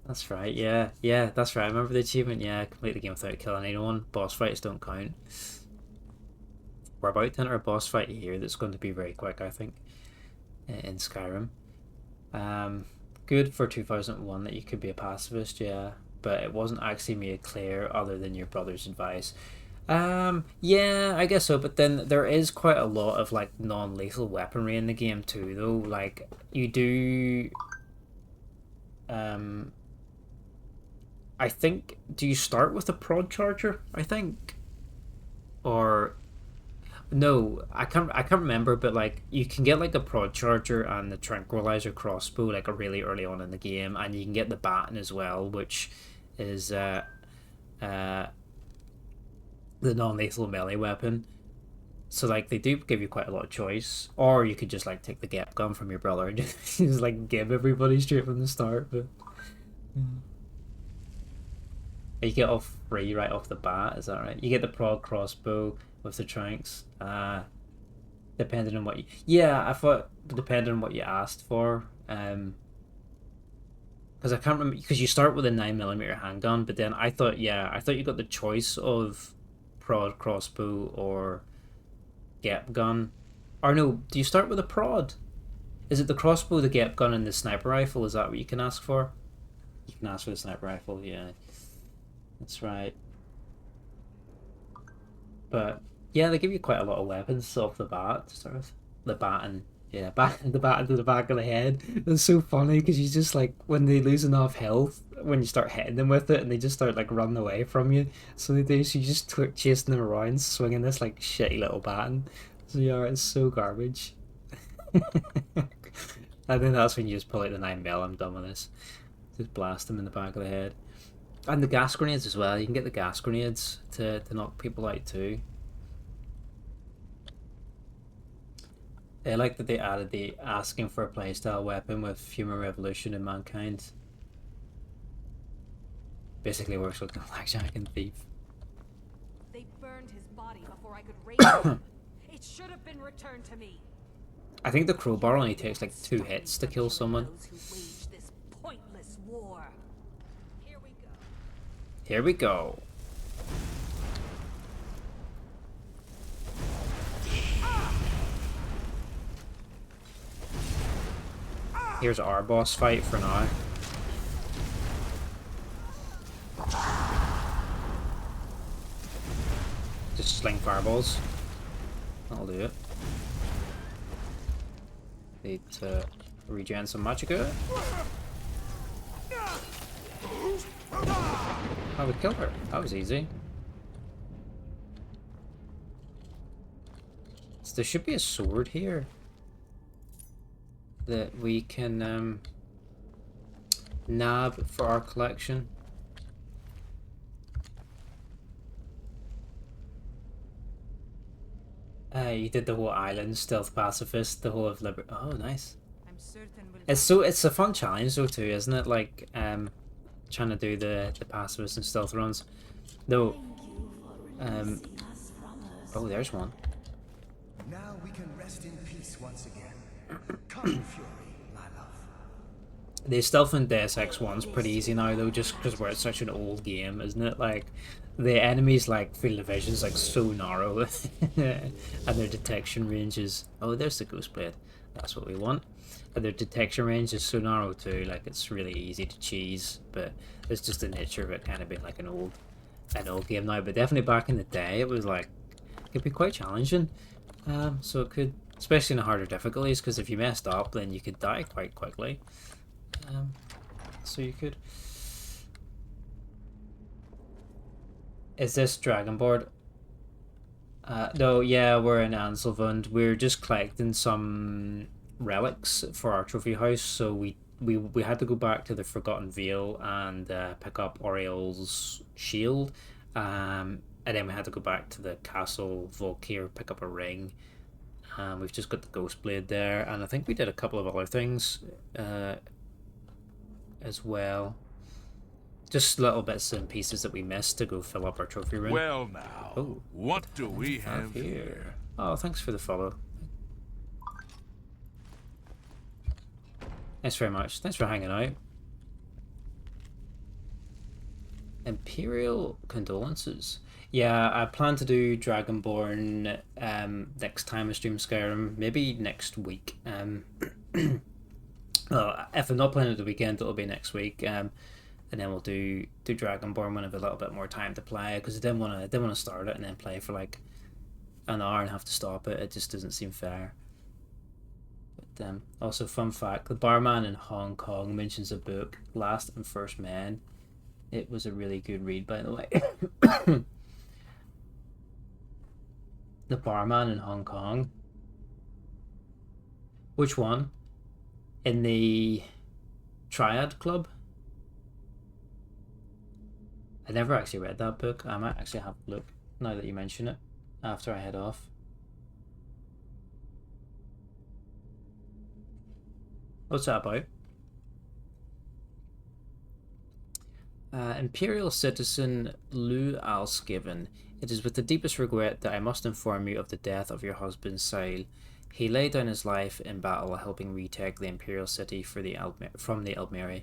That's right, yeah. Yeah, that's right. I remember the achievement, yeah. Complete the game without killing anyone. Boss fights don't count. We're about to enter a boss fight here that's going to be very quick, I think, in Skyrim. Good for 2001 that you could be a pacifist, yeah. But it wasn't actually made clear other than your brother's advice. Yeah, I guess so, but then there is quite a lot of, like, non-lethal weaponry in the game too, though. Like, you do... I think... Do you start with a prod charger, I think? Or... No, I can't remember, but, like, you can get, like, a prod charger and the tranquilizer crossbow, like, really early on in the game, and you can get the baton as well, which is, the non-lethal melee weapon. So, like, they do give you quite a lot of choice. Or you could just, like, take the Gep gun from your brother and just like, give everybody straight from the start, but... You get off free right off the bat, is that right? You get the prod crossbow with the tranks. Depending on what you... Yeah, I thought depending on what you asked for. Because I can't remember... Because you start with a 9mm handgun, but then I thought you got the choice of prod crossbow or Gep gun. Or no, do you start with a prod? Is it the crossbow, the Gep gun, and the sniper rifle? Is that what you can ask for? You can ask for the sniper rifle, yeah. That's right. But yeah, they give you quite a lot of weapons off the bat to start with. The baton, yeah, the baton to the back of the head. It's so funny because you just like when they lose enough health, when you start hitting them with it, and they just start like running away from you. So they do. So you just chasing them around, swinging this like shitty little baton. So yeah, it's so garbage. I think that's when you just pull out the 9mm. I'm done with this. Just blast them in the back of the head. And the gas grenades as well. You can get the gas grenades to knock people out too. I like that they added the asking for a playstyle weapon with Human Revolution in Mankind. Basically works like a blackjack and thief. They burned his body before I could raise him. It should have been returned to me. I think the crowbar only takes like 2 hits to kill someone. Those who wage this pointless war. Here we go. Here we go. Here's our boss fight for now. Just sling fireballs. That'll do it. Need to regen some magicka. Oh, we killed her. That was easy. So there should be a sword here that we can nab for our collection. You did the whole island stealth pacifist, the whole of liberty. Oh, nice. I'm certain we'll It's a fun challenge though too, isn't it? Like trying to do the pacifist and stealth runs. Though oh, there's one. Now we can rest in peace once again. Come, Fury, my love. The stealth in Deus Ex 1's pretty easy now though, just because we're such an old game, isn't it? Like the enemies like field of vision is like so narrow and their detection range is... Oh, there's the ghost blade. That's what we want. And their detection range is so narrow too, like it's really easy to cheese, but it's just the nature of it kind of being like an old game now. But definitely back in the day it was like, it could be quite challenging. So it could, especially in the harder difficulties, because if you messed up then you could die quite quickly. So you could... Is this Dragonboard? No, yeah, we're in Anselvund. We're just collecting some relics for our trophy house, so we had to go back to the Forgotten Vale and pick up Oriel's shield, and then we had to go back to the castle Volkhair, pick up a ring. We've just got the ghost blade there, and I think we did a couple of other things as well. Just little bits and pieces that we missed to go fill up our trophy room. Well now, oh, what do we have here? Oh, thanks for the follow. Thanks very much. Thanks for hanging out. Imperial condolences. Yeah, I plan to do Dragonborn next time I stream Skyrim, maybe next week. Well, if I'm not playing it the weekend, it'll be next week. And then we'll do Dragonborn when I have a little bit more time to play, because I didn't want to start it and then play for like an hour and have to stop it. It just doesn't seem fair. But also, fun fact: the barman in Hong Kong mentions a book, Last and First Men. It was a really good read, by the way. The barman in Hong Kong. Which one? In the Triad Club? I never actually read that book. I might actually have a look now that you mention it after I head off. What's that about? Imperial citizen Lou Alsgiven. It is with the deepest regret that I must inform you of the death of your husband, Sile. He laid down his life in battle, helping retake the Imperial city from the Eldmeri.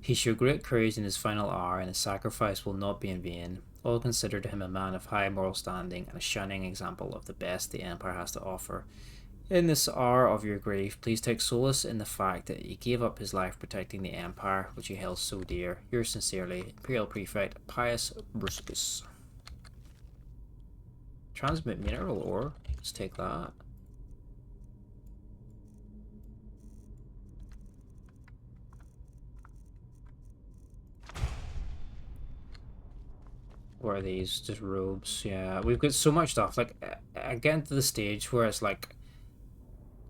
He showed great courage in his final hour, and his sacrifice will not be in vain. All considered him a man of high moral standing and a shining example of the best the Empire has to offer. In this hour of your grief, please take solace in the fact that he gave up his life protecting the Empire, which he held so dear. Yours sincerely, Imperial Prefect Pius Bruscus. Transmit mineral ore. Let's take that. What are these? Just robes. Yeah, we've got so much stuff. Like, I get to the stage where it's like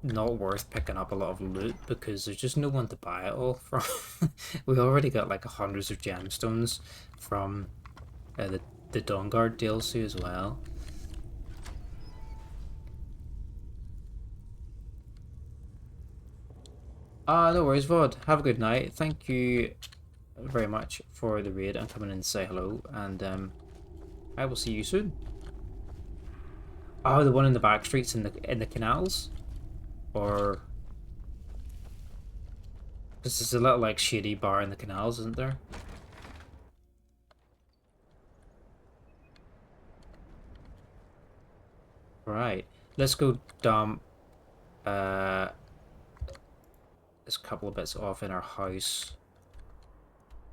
not worth picking up a lot of loot because there's just no one to buy it all from. We already got like hundreds of gemstones from the Dawnguard DLC as well. No worries, Vod. Have a good night. Thank you very much for the raid and coming in to say hello, and I will see you soon. Oh, the one in the back streets in the canals, or this is a little like shady bar in the canals, isn't there? Right, let's go dump this couple of bits off in our house,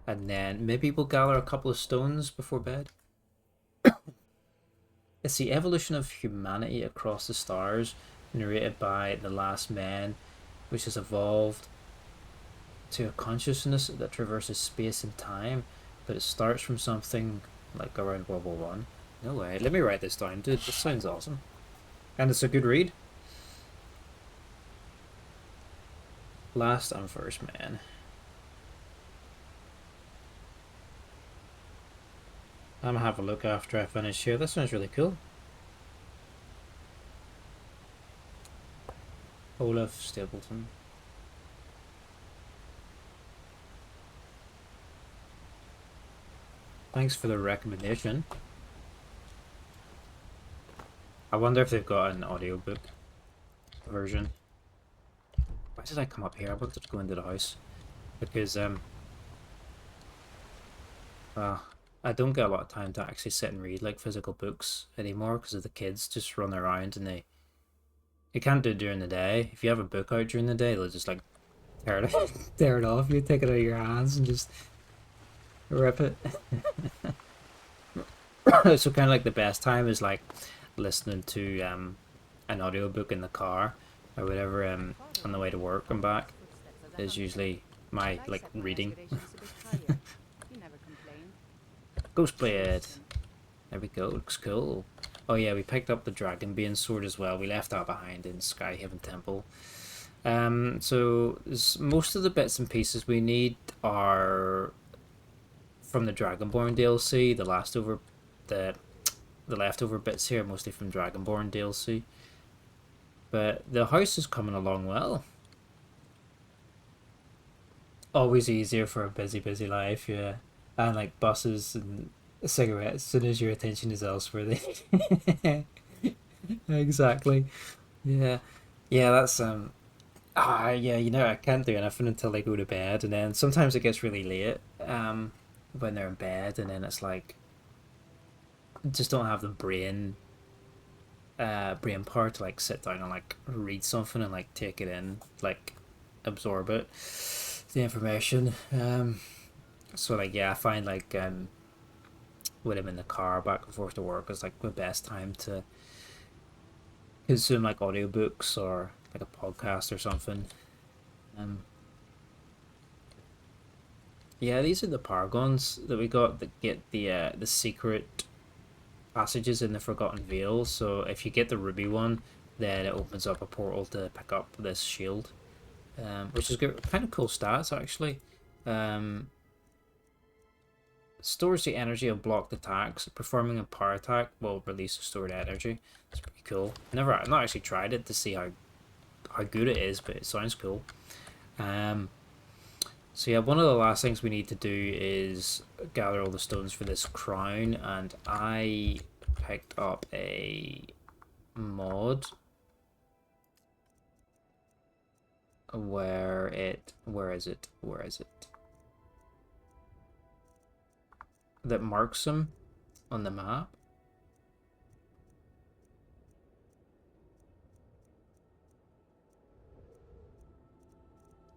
and then maybe we'll gather a couple of stones before bed. It's the evolution of humanity across the stars, narrated by the last man, which has evolved to a consciousness that traverses space and time, but it starts from something like around World War One. No way. Let me write this down, dude. This sounds awesome. And it's a good read. Last and First Man. I'm gonna have a look after I finish here. This sounds really cool. Olaf Stapleton. Thanks for the recommendation. I wonder if they've got an audiobook version. Why did I come up here? I wanted to go into the house because I don't get a lot of time to actually sit and read like physical books anymore because of the kids just run around and you can't do it during the day. If you have a book out during the day, they'll just like tear it off. You take it out of your hands and just rip it. So kind of like the best time is like listening to an audiobook in the car or whatever on the way to work and back is usually my like reading. Ghostblade. There we go, looks cool. Oh yeah, we picked up the Dragonbane sword as well. We left that behind in Skyhaven Temple. So most of the bits and pieces we need are from the Dragonborn DLC. The leftover bits here are mostly from Dragonborn DLC. But the house is coming along well. Always easier for a busy life, yeah. And like buses and cigarettes, as soon as your attention is elsewhere, they exactly. Yeah. Yeah, that's yeah, you know, I can't do anything until I go to bed, and then sometimes it gets really late. when they're in bed, and then it's like just don't have the brain power to like sit down and like read something and like take it in, like absorb it, the information. So like yeah, I find like when I'm in the car back and forth to work is like the best time to consume like audiobooks or like a podcast or something. Yeah, these are the paragons that we got that get the secret passages in the Forgotten Vale. So if you get the ruby one, then it opens up a portal to pick up this shield, which is good, kind of cool stats actually. Stores the energy of blocked attacks. Performing a power attack will release stored energy. It's pretty cool. I've not actually tried it to see how good it is, but it sounds cool. So yeah, one of the last things we need to do is gather all the stones for this crown, and I picked up a mod where is it? That marks them on the map.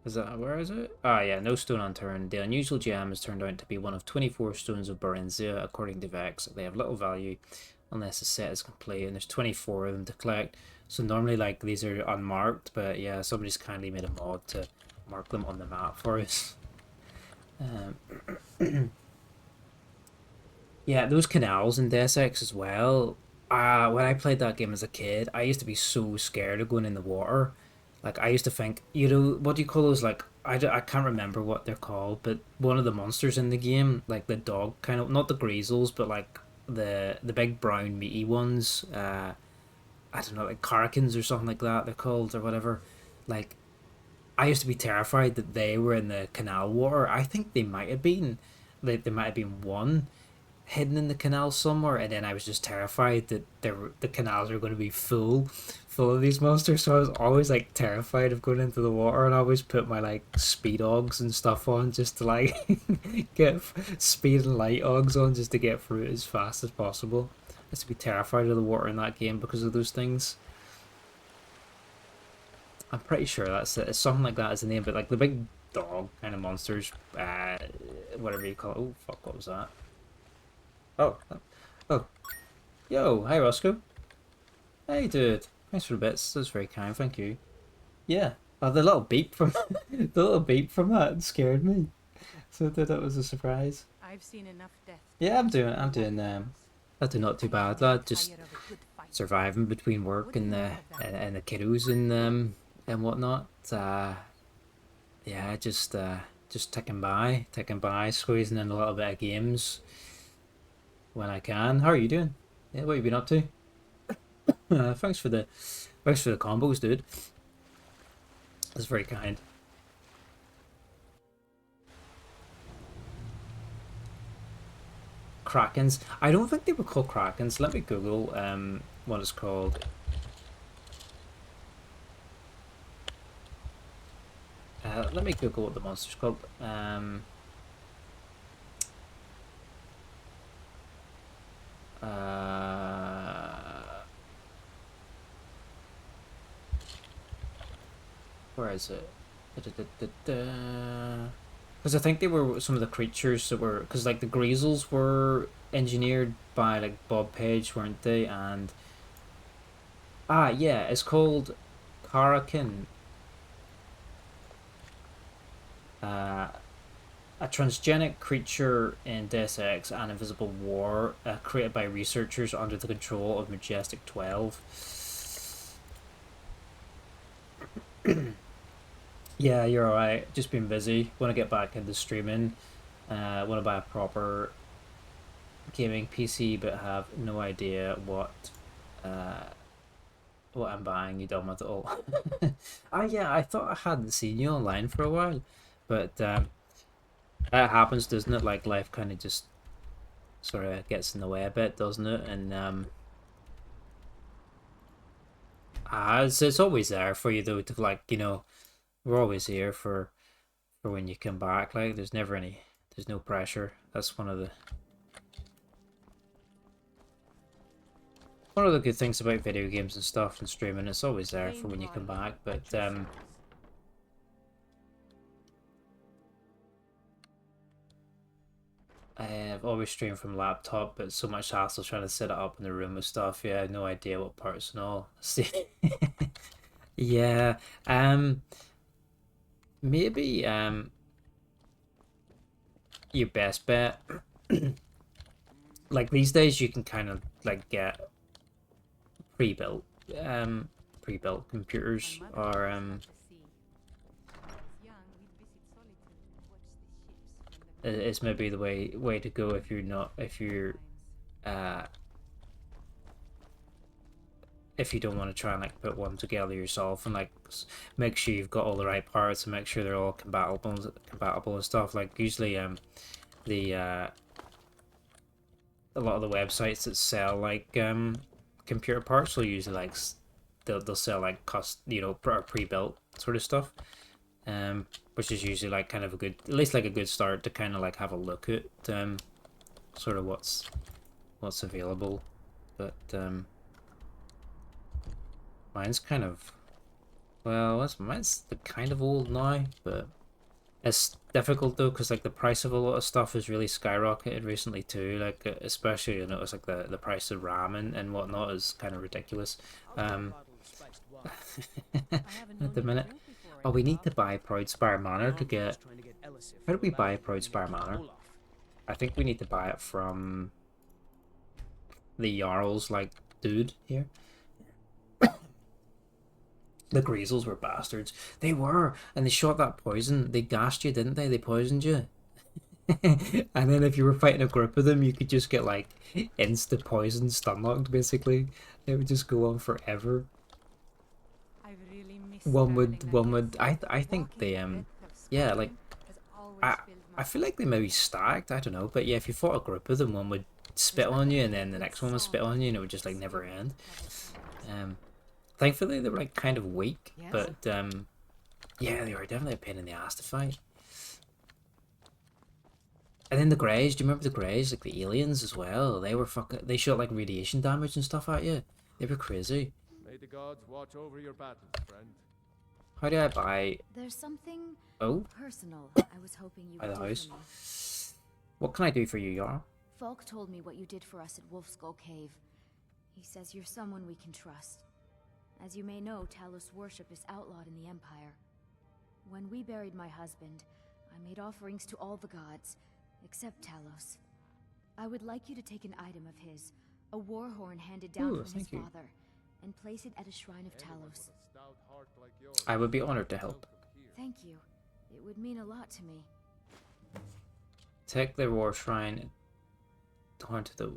Where is it? Ah, yeah, no stone unturned. The unusual gem has turned out to be one of 24 stones of Barensia, according to Vex. They have little value unless the set is complete, and there's 24 of them to collect. So normally, like, these are unmarked, but yeah, somebody's kindly made a mod to mark them on the map for us. Yeah, those canals in Deus Ex as well. When I played that game as a kid, I used to be so scared of going in the water. Like, I used to think, you know, what do you call those, like, I can't remember what they're called, but one of the monsters in the game, like the dog kind of, not the Greasels, but like the big brown meaty ones, I don't know, like Karkins or something like that they're called, or whatever. Like, I used to be terrified that they were in the canal water. I think they might have been, like, there might have been one hidden in the canal somewhere, and then I was just terrified that the canals are going to be full of these monsters. So I was always like terrified of going into the water, and I always put my like speed ogs and stuff on just to like get speed and light ogs on just to get through it as fast as possible. I used to be terrified of the water in that game because of those things. I'm pretty sure that's it. It's something like that as the name, but like the big dog kind of monsters, whatever you call it. Oh fuck, what was that? Oh, yo, hi Roscoe. Hey dude, thanks for the bits. That's very kind, thank you. Yeah, the little beep from the little beep from that scared me. So that was a surprise. I've seen enough death. Yeah, I'm doing I do not too bad, lad. Just surviving between work and the kiddos and whatnot. Yeah, just ticking by, squeezing in a little bit of games when I can. How are you doing? Yeah, what have you been up to? Thanks for the combos, dude. That's very kind. Krakens. I don't think they were called Krakens. Let me Google what it's called. Let me Google what the monster's called. Where is it? Because I think they were some of the creatures that were, because like the Greasels were engineered by like Bob Page, weren't they? And yeah, it's called Karakin. A transgenic creature in Deus Ex and Invisible War, created by researchers under the control of Majestic 12. Yeah, you're alright. Just been busy. Want to get back into streaming. Want to buy a proper gaming PC, but have no idea what I'm buying. You dumb at all. Yeah, I thought I hadn't seen you online for a while, but that happens, doesn't it? Like life kind of just sort of gets in the way a bit, doesn't it? And it's always there for you though, to like, you know, we're always here for when you come back. Like there's never any There's no pressure. That's one of the good things about video games and stuff and streaming. It's always there for when you come back, but I've always streamed from laptop, but so much hassle trying to set it up in the room and stuff. Yeah, I have no idea what parts and all. See, yeah, maybe your best bet. Like these days, you can kind of like get pre-built computers, or is maybe the way to go if you're not if you don't want to try and like put one together yourself, and like make sure you've got all the right parts and make sure they're all compatible and stuff. Like usually the a lot of the websites that sell like computer parts will usually like they'll sell like pre-built sort of stuff, which is usually like kind of a good, at least like a good start to kind of like have a look at sort of what's available. But mine's kind of, well, mine's kind of old now, but it's difficult though, because like the price of a lot of stuff has really skyrocketed recently too. Like especially you notice like the price of RAM and whatnot is kind of ridiculous. At the minute. Oh, we need to buy Proudspire Manor to get. How do we buy Proudspire Manor? I think we need to buy it from the Jarl's like dude here. The Greasels were bastards. They were, and they shot that poison. They gassed you, didn't they? They poisoned you. And then if you were fighting a group of them, you could just get like insta poison stunlocked. Basically, it would just go on forever. One would. I think they yeah, like I feel like they maybe stacked. I don't know, but yeah, if you fought a group of them, one would spit on you, and then the next one would spit on you, and it would just like never end. Thankfully, they were like kind of weak, but yeah, they were definitely a pain in the ass to fight. And then the Greys, do you remember the Greys? Like the aliens as well. They were they shot like radiation damage and stuff at you. They were crazy. May the gods watch over your battles, friend. How do I buy? There's something personal I was hoping you Buy the could do house. for me. What can I do for you, Yara? Falk told me what you did for us at Wolfskull Cave. He says you're someone we can trust. As you may know, Talos worship is outlawed in the Empire. When we buried my husband, I made offerings to all the gods, except Talos. I would like you to take an item of his, a war horn handed down from his father, and place it at a shrine of Talos. I would be honored to help. Thank you. It would mean a lot to me. Take the war shrine. Horn to the.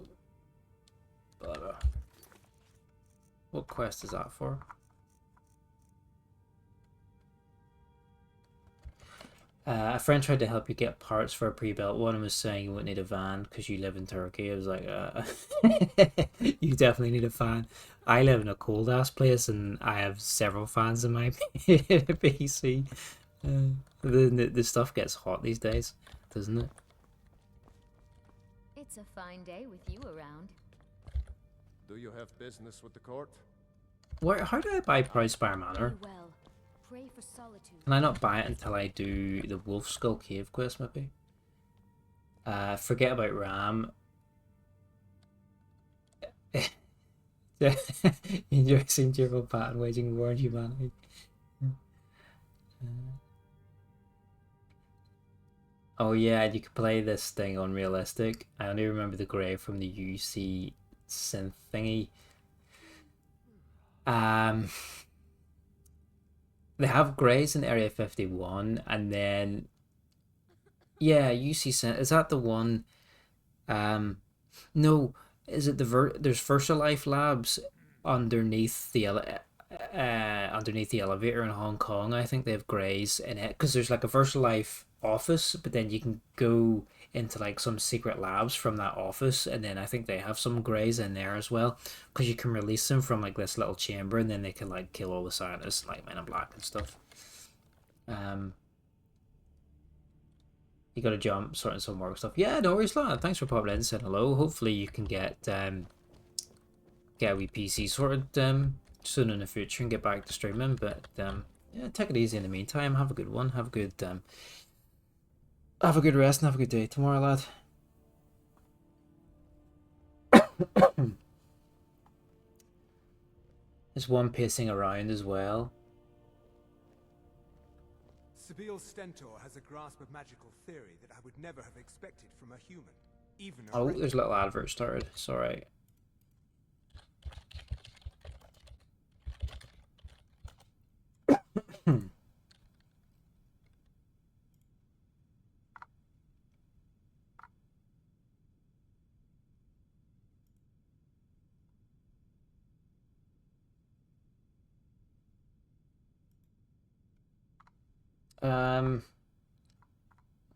Blah, blah. What quest is that for? A friend tried to help you get parts for a pre-built one and was saying you wouldn't need a van because you live in Turkey. I was like, you definitely need a fan. I live in a cold ass place and I have several fans in my PC. The stuff gets hot these days, doesn't it? It's a fine day with you around. Do you have business with the court? How do I buy Proudspire Manor? Well, pray for solitude. Can I not buy it until I do the Wolfskull Cave quest, maybe? Forget about RAM. Enjoy seeing cheerful pattern waging war on humanity. Oh yeah, you could play this thing on realistic. I only remember the grey from the UC synth thingy. They have greys in Area 51, and then yeah, UC synth. Is that the one? No, is it there's VersaLife Labs underneath the elevator in Hong Kong. I think they have greys in it because there's like a VersaLife office, but then you can go into like some secret labs from that office, and then I think they have some greys in there as well because you can release them from like this little chamber, and then they can like kill all the scientists like Men in Black and stuff. You gotta jump, sorting some work stuff. Yeah, no worries, lad. Thanks for popping in, saying hello. Hopefully you can get a wee PC sorted soon in the future and get back to streaming. But yeah, take it easy in the meantime. Have a good one. Have a good rest and have a good day tomorrow, lad. There's one pacing around as well. Sabil Stentor has a grasp of magical theory that I would never have expected from a human, even a Oh, there's a little advert started. It's alright. Let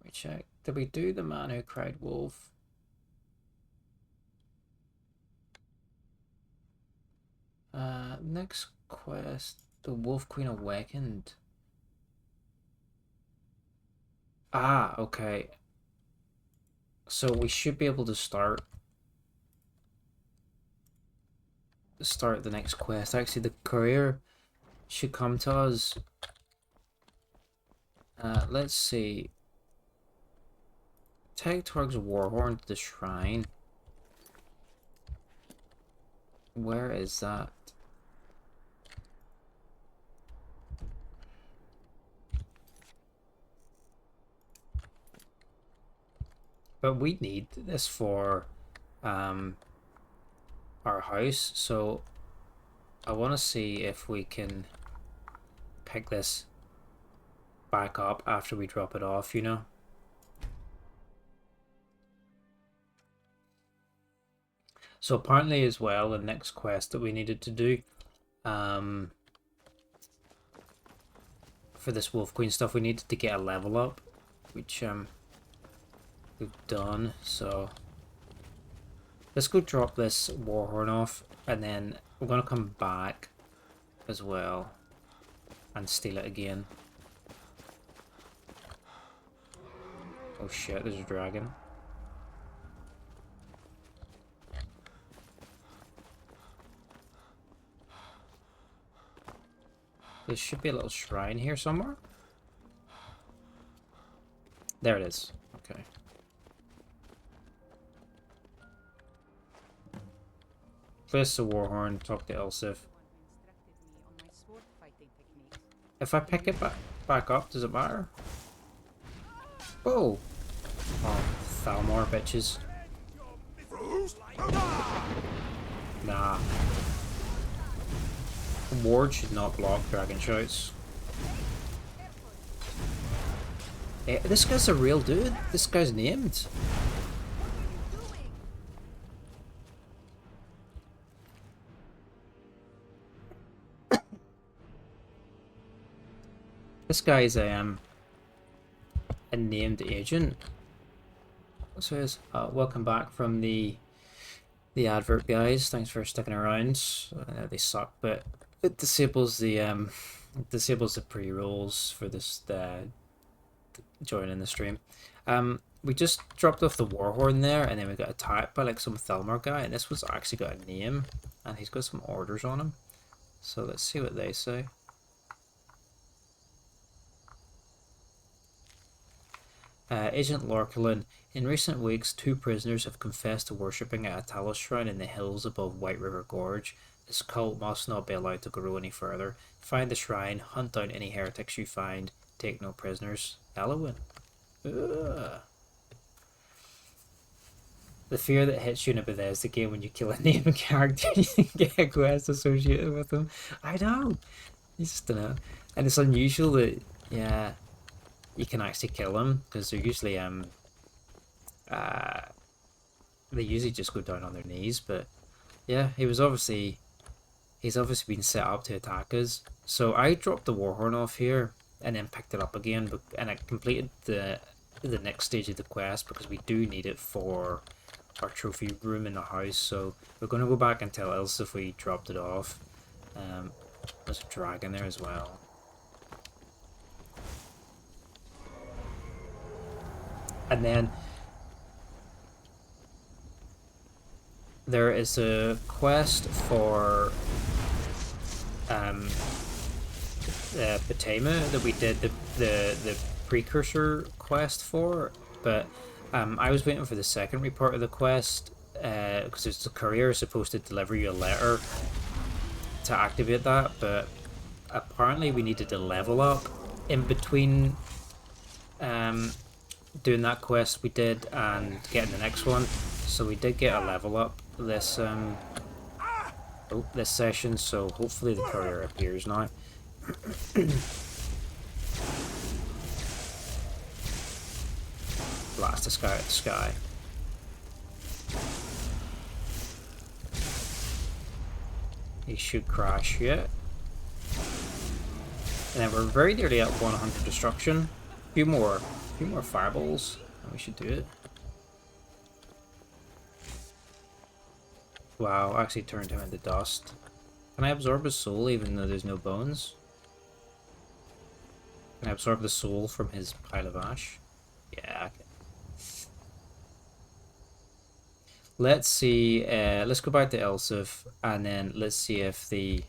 me check. Did we do the man who cried wolf? Next quest, the Wolf Queen Awakened. Ah, okay. So we should be able to start the next quest. Actually, the courier should come to us. Let's see. Take Targ's Warhorn to the shrine. Where is that? But we need this for our house, so I want to see if we can pick this back up after we drop it off, you know? So apparently as well, the next quest that we needed to do for this Wolf Queen stuff, we needed to get a level up, which we've done. So let's go drop this Warhorn off, and then we're gonna come back as well and steal it again. Oh shit, there's a dragon. There should be a little shrine here somewhere. There it is. Okay. Place the Warhorn, talk to Elsif. If I pick it back up, does it matter? Whoa! Oh, Thalmor bitches. Nah. Ward should not block dragon shouts. This guy's a real dude. This guy's named. This guy's a named agent. It says, welcome back from the advert, guys. Thanks for sticking around. They suck, but it disables the pre-rolls for this joining the stream. We just dropped off the Warhorn there, and then we got attacked by like some Thalmor guy, and this was actually got a name, and he's got some orders on him. So let's see what they say. Agent Lorculin, in recent weeks, 2 prisoners have confessed to worshipping at a Talos shrine in the hills above White River Gorge. This cult must not be allowed to grow any further. Find the shrine, hunt down any heretics you find, take no prisoners. Elowin. Ugh. The fear that hits you in a Bethesda game when you kill a named character, you can get a quest associated with them. I know. You just don't know. And it's unusual that, yeah, you can actually kill them, because they're usually they usually just go down on their knees. But yeah, he's obviously been set up to attack us. So I dropped the Warhorn off here and then picked it up again, and I completed the next stage of the quest because we do need it for our trophy room in the house. So we're going to go back and tell Elsa if we dropped it off. There's a dragon there as well. And then there is a quest for Batema that we did the precursor quest for, but I was waiting for the secondary part of the quest because it's the courier supposed to deliver you a letter to activate that, but apparently we needed to level up in between doing that quest we did and getting the next one, so we did get a level up this this session, so hopefully the courier appears now. Blast this guy at the sky. He should crash yet. And then we're very nearly at 100 destruction. A few more fireballs, and we should do it. Wow, I actually turned him into dust. Can I absorb his soul even though there's no bones? Can I absorb the soul from his pile of ash? Yeah, I can. Let's see, let's go back to Elsif, and then let's see if the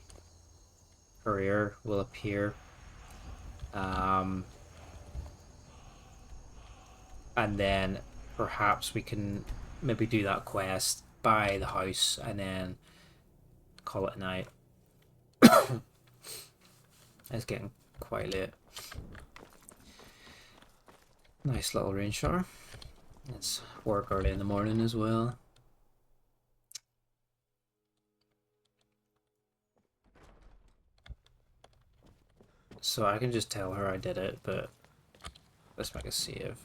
courier will appear. And then perhaps we can maybe do that quest by the house and then call it a night. It's getting quite late. Nice little rain shower. Let's work early in the morning as well. So I can just tell her I did it, but let's make a save.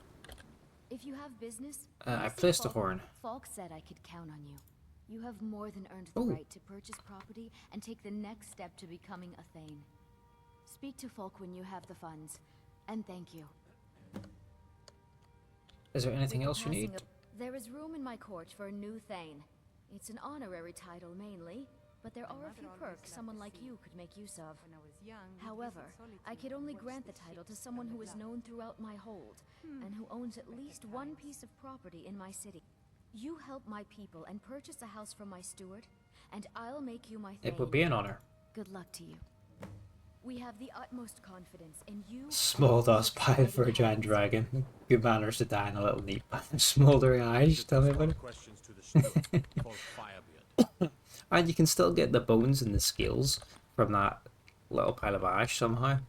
If you have business, I placed a horn. Falk said I could count on you. You have more than earned the right to purchase property and take the next step to becoming a Thane. Speak to Falk when you have the funds, and thank you. Is there anything else you need? There is room in my court for a new Thane. It's an honorary title mainly, but there are a few perks someone like you could make use of. However, I could only grant the title to someone who is known throughout my hold, and who owns at least one piece of property in my city. You help my people and purchase a house from my steward, and I'll make you my Thane. It would be an honor. Good luck to you. We have the utmost confidence in you. Small dust pile for a giant dragon. Good manners to die in a little neat smoldering eyes. Tell me about it. And you can still get the bones and the scales from that little pile of ash somehow.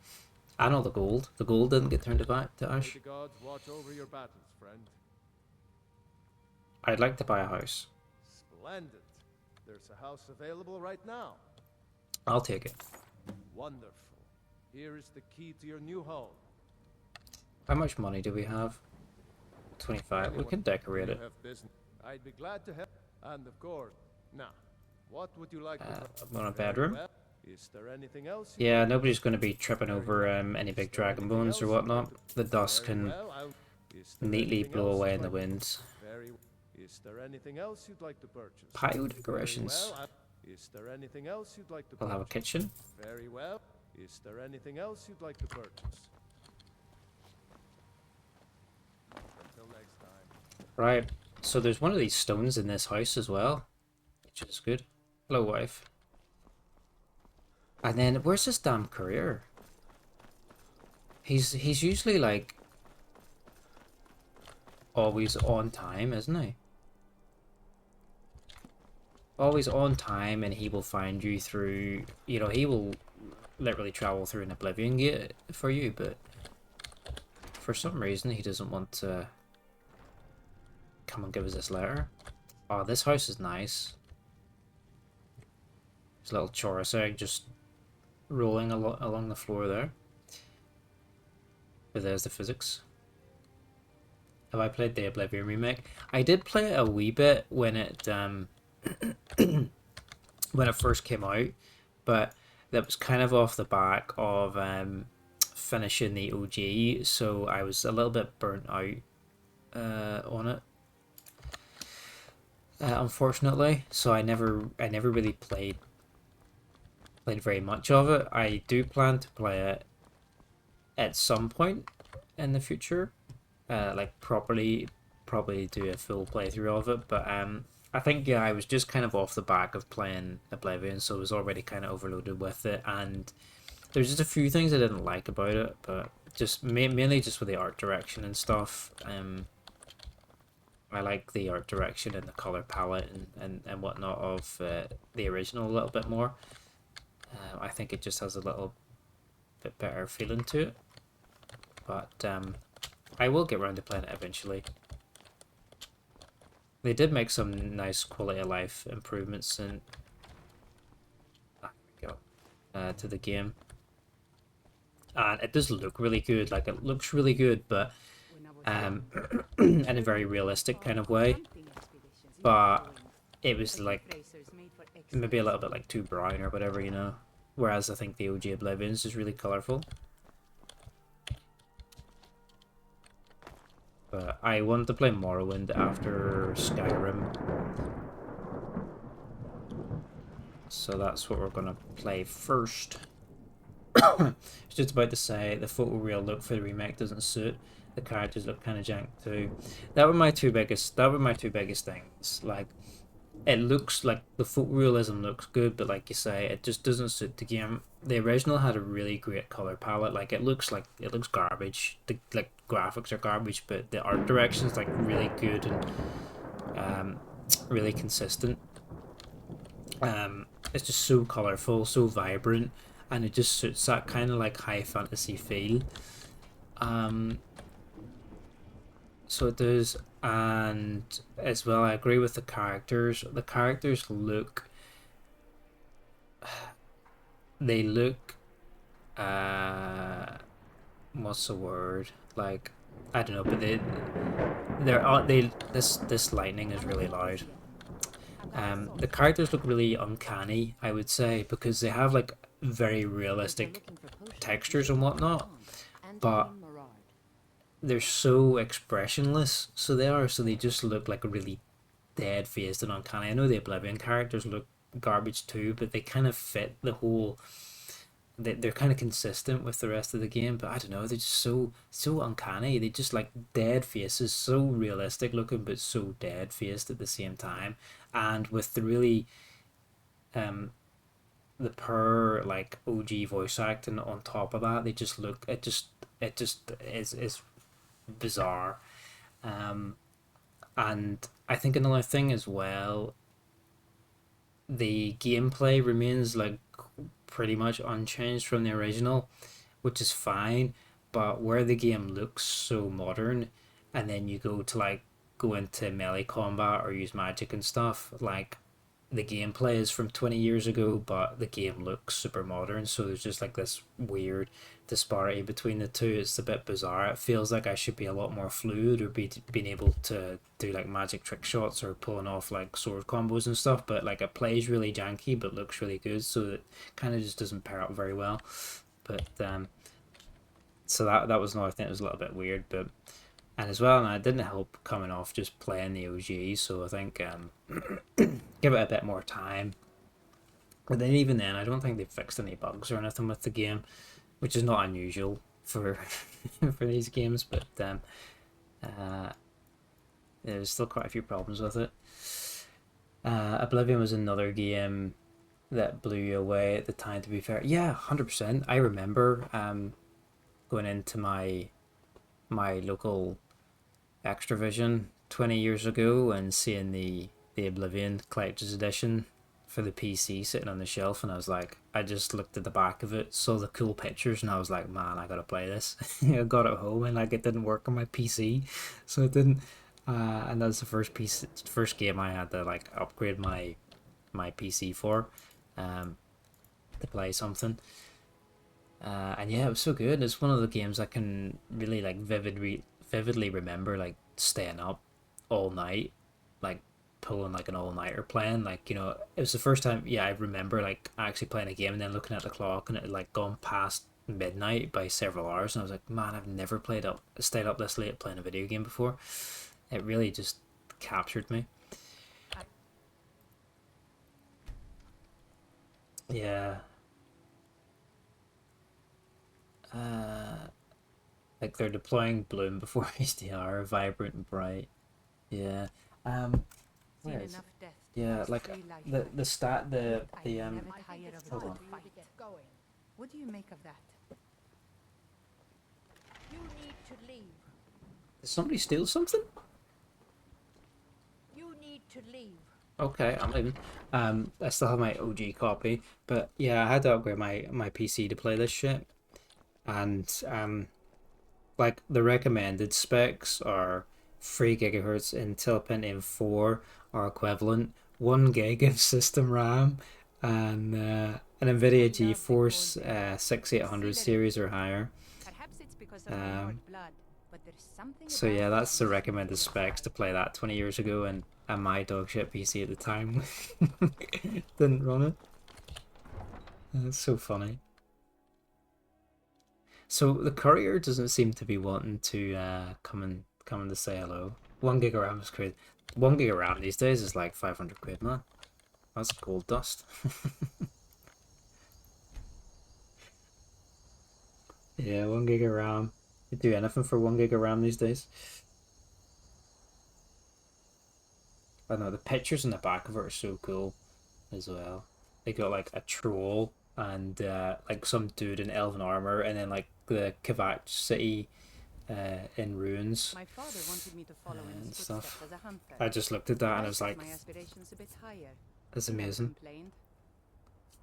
And all the gold. The gold didn't get turned back to ash. May the gods watch over your battles, friend. I'd like to buy a house. Splendid. There's a house available right now. I'll take it. Wonderful. Here is the key to your new home. How much money do we have? 25. We can decorate it. I'd be glad to help. And of course, now, what would you like to want a bedroom? well, is there anything else? Yeah, nobody's going to be tripping over any big dragon bones or whatnot. The dust can neatly blow away in the winds. Is there anything else you'd like to purchase? Patio decorations. Is there anything else you'd like to I'll have a kitchen. Very well. Is there anything else you'd like to purchase? Until next time. Right. So there's one of these stones in this house as well, which is good. Hello, wife. And then where's this damn courier? He's usually like always on time, isn't he? Always on time, and he will find you through, you know, he will literally travel through an oblivion gate for you, but for some reason he doesn't want to come and give us this letter. Oh, this house is nice. There's a little chorus egg just rolling along the floor there. But there's the physics. Have I played the Oblivion remake? I did play it a wee bit when it when it first came out, but that was kind of off the back of finishing the OG, so I was a little bit burnt out on it, unfortunately. So I never really played very much of it. I do plan to play it at some point in the future, like properly do a full playthrough of it, but I think yeah, I was just kind of off the back of playing Oblivion, so I was already kind of overloaded with it, and there's just a few things I didn't like about it, but just mainly just with the art direction and stuff. I like the art direction and the color palette and whatnot of the original a little bit more. I think it just has a little bit better feeling to it, but I will get around to playing it eventually. They did make some nice quality of life improvements in to the game, and it does look really good. Like it looks really good, but in a very realistic kind of way. But it was like maybe a little bit like too brown or whatever, you know. Whereas I think the OG Oblivions is really colourful. But I want to play Morrowind after Skyrim. So that's what we're going to play first. I was just about to say the photoreal look for the remake doesn't suit. The characters look kind of jank too. That were my two biggest things. Like, it looks like the photorealism looks good, but like you say, it just doesn't suit the game. The original had a really great color palette. Like it looks garbage. The like graphics are garbage, but the art direction is like really good and really consistent. It's just so colorful, so vibrant, and it just suits that kind of like high fantasy feel. So it does, and as well, I agree with the characters. The characters look, they look, what's the word? Like, I don't know, but this lightning is really loud. The characters look really uncanny, I would say, because they have like very realistic textures and whatnot, but they're so expressionless, so they just look like really dead faced and uncanny. I know the Oblivion characters look garbage too, but they kind of fit the whole, they're kind of consistent with the rest of the game, but I don't know, they're just so uncanny. They just like dead faces, so realistic looking but so dead faced at the same time, and with the really the pure like OG voice acting on top of that, they just look, it just is bizarre. And I think another thing as well, the gameplay remains like pretty much unchanged from the original, which is fine, but where the game looks so modern and then you go to like go into melee combat or use magic and stuff, like the gameplay is from 20 years ago, but the game looks super modern, so there's just like this weird disparity between the two. It's a bit bizarre. It feels like I should be a lot more fluid or being able to do like magic trick shots or pulling off like sword combos and stuff, but like it plays really janky but looks really good, so it kind of just doesn't pair up very well. But so that was another thing that was a little bit weird, but and as well, and it didn't help coming off just playing the OG, so I think give it a bit more time. But then even then, I don't think they've fixed any bugs or anything with the game, which is not unusual for for these games, but there's still quite a few problems with it. Oblivion was another game that blew you away at the time, to be fair. Yeah, 100%. I remember going into my local Extravision 20 years ago and seeing the Oblivion Collector's Edition for the PC sitting on the shelf, and I was like, I just looked at the back of it, saw the cool pictures, and I was like, man, I gotta play this. I got it home and like it didn't work on my PC, so it didn't. And that was the first game I had to like upgrade my PC for, to play something. And yeah, it was so good. It's one of the games I can really like vividly remember like staying up all night, like pulling like an all-nighter playing. Like, you know, it was the first time, yeah, I remember like actually playing a game and then looking at the clock and it had like gone past midnight by several hours, and I was like, man, I've never stayed up this late playing a video game before. It really just captured me. Yeah. Like they're deploying bloom before HDR, vibrant and bright. Yeah. Where is it? Yeah, like the stat the hold on. What do you make of that? You need to leave. Did somebody steal something? You need to leave. Okay, I'm leaving. I still have my OG copy, but yeah, I had to upgrade my PC to play this shit. And like the recommended specs are 3 gigahertz Intel Pentium 4 are equivalent, 1 gig of system RAM, and an NVIDIA GeForce 6800 series or higher. So yeah, that's the recommended specs to play that 20 years ago, and my dogshit PC at the time didn't run it. That's so funny. So the courier doesn't seem to be wanting to come and to say hello. 1 gig of RAM is crazy. 1 gig of RAM these days is like 500 quid, man. That's gold dust. Yeah, 1 gig of RAM. You do anything for 1 gig of RAM these days. I don't know, the pictures in the back of it are so cool as well. They got like a troll and like some dude in elven armor, and then like the Kavach city in ruins. My father wanted me to follow in his stuff. footsteps as a hunter. I just looked at that and I was like, my aspirations a bit higher. that's amazing.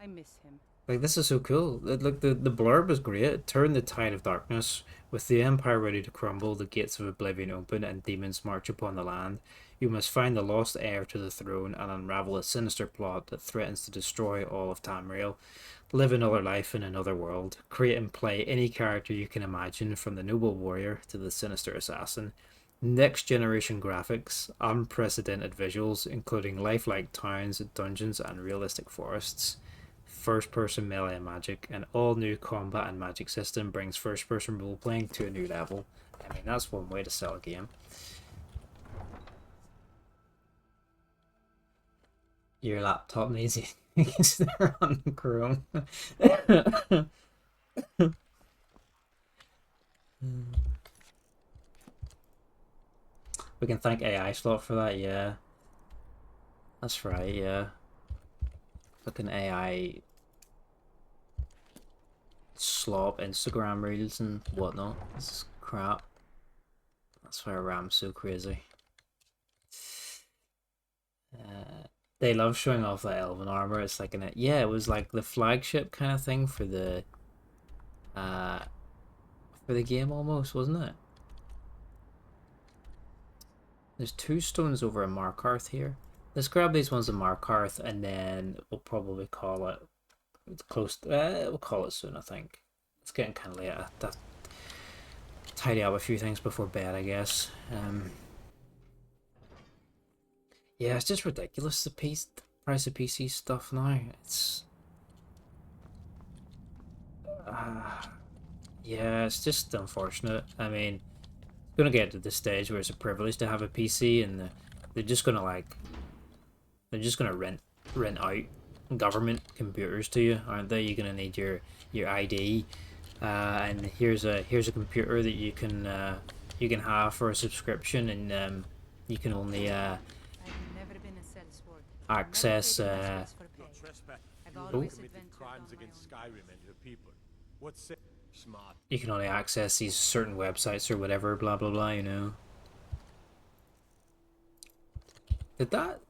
I miss him. Like, this is so cool. Look, the blurb is great. Turn the tide of darkness. With the Empire ready to crumble, the gates of oblivion open, and demons march upon the land. You must find the lost heir to the throne and unravel a sinister plot that threatens to destroy all of Tamriel. Live another life in another world. Create and play any character you can imagine, from the noble warrior to the sinister assassin. Next generation graphics, unprecedented visuals, including lifelike towns, dungeons, and realistic forests. First-person melee and magic, an all-new combat and magic system brings first-person role-playing to a new level. I mean, that's one way to sell a game. Your laptop needs you because they're on Chrome. We can thank AI Slot for that, yeah. That's right, yeah. Fucking AI slop Instagram reels and whatnot. This is crap. That's why RAM's so crazy. They love showing off that elven armor. It's like yeah, it was like the flagship kind of thing for the game almost, wasn't it? There's 2 stones over in Markarth here. Let's grab these ones in Markarth, and then we'll probably call it. It's close. We'll call it soon, I think. It's getting kind of late. I have to tidy up a few things before bed, I guess. Yeah, it's just ridiculous, the price of PC stuff now. It's yeah, it's just unfortunate. I mean, it's gonna get to the stage where it's a privilege to have a PC, and they're just gonna rent out government computers to you, aren't they? You're gonna need your ID, and here's a computer that you can have for a subscription, and you can only access. Crimes against Skyrim and your people. What's smart? You can only access these certain websites or whatever, blah blah blah. You know. Did that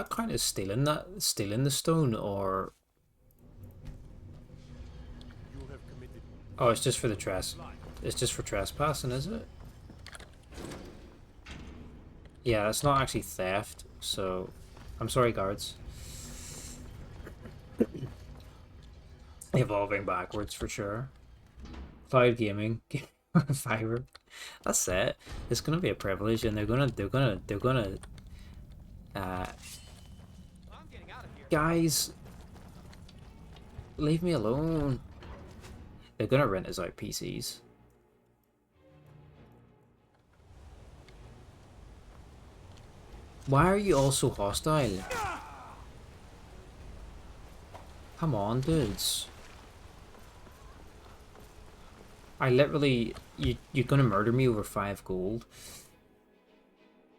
count as stealing the stone, or? Oh, it's just for the it's just for trespassing, is it? Yeah, it's not actually theft, so I'm sorry, guards. Evolving backwards for sure. Cloud gaming, fiber. That's it. It's gonna be a privilege, and they're gonna guys, leave me alone. They're gonna rent us out PCs. Why are you all so hostile? Come on, dudes. I literally, you're gonna murder me over 5 gold.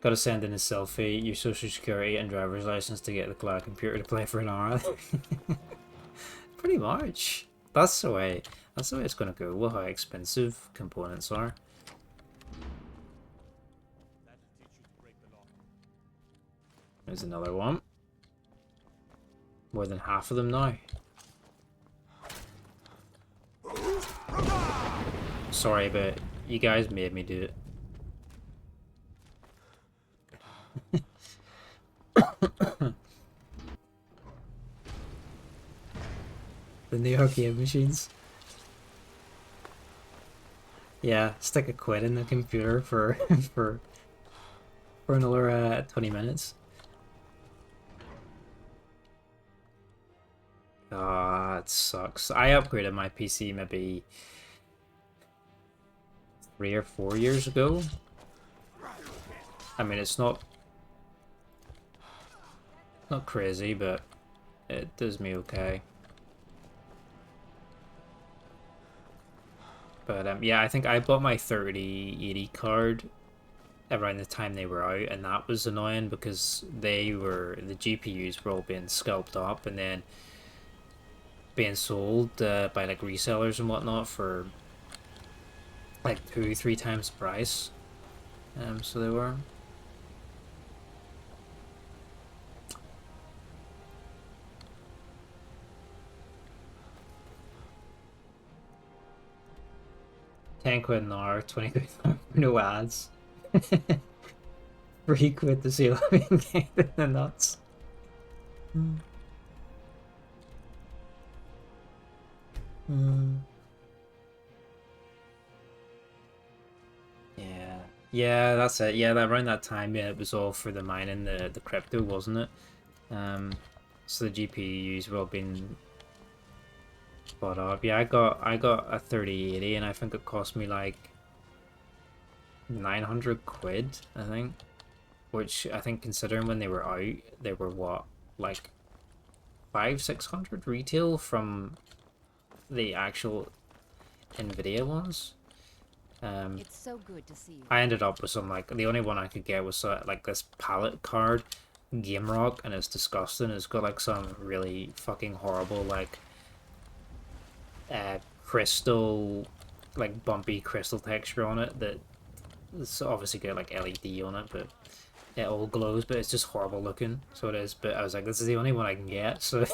Gotta send in a selfie, your social security and driver's license to get the cloud computer to play for an hour. Pretty much. That's the way it's gonna go with how expensive components are. There's another one. More than half of them now. Sorry, but you guys made me do it. The new arcade machines. Yeah, stick a quid in the computer for for another 20 minutes. Ah, it sucks. I upgraded my PC maybe 3 or 4 years ago. I mean, it's not crazy, but it does me okay. But yeah, I think I bought my 3080 card around the time they were out, and that was annoying because the GPUs were all being scalped up and then being sold by like resellers and whatnot for like 2-3 times the price. So they were. £10 an hour, 20 quid an hour, no ads. 3 quid to see a living game in the nuts. Yeah, that's it. Yeah, around that time, yeah, it was all for the mining, the crypto, wasn't it? So the GPUs were all being bought up. Yeah, I got a 3080, and I think it cost me like 900 quid, I think. Which I think, considering when they were out, they were what, like 500-600 retail from the actual Nvidia ones. It's so good to see you. I ended up with some, like, the only one I could get was like this palette card, Game Rock, and it's disgusting. It's got like some really fucking horrible like crystal, like bumpy crystal texture on it that it's obviously got like LED on it, but it all glows, but it's just horrible looking, so it is. But I was like, this is the only one I can get, so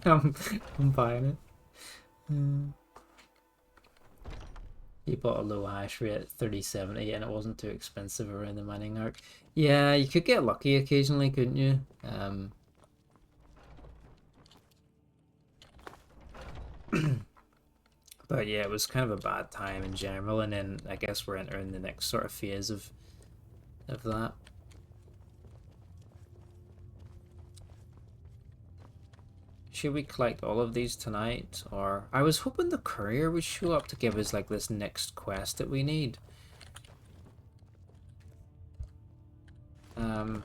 I'm buying it. You bought a low hash rate 3070 and it wasn't too expensive around the mining arc. Yeah, you could get lucky occasionally, couldn't you? But yeah, it was kind of a bad time in general, and then I guess we're entering the next sort of phase of that. Should we collect all of these tonight? Or I was hoping the courier would show up to give us like this next quest that we need. I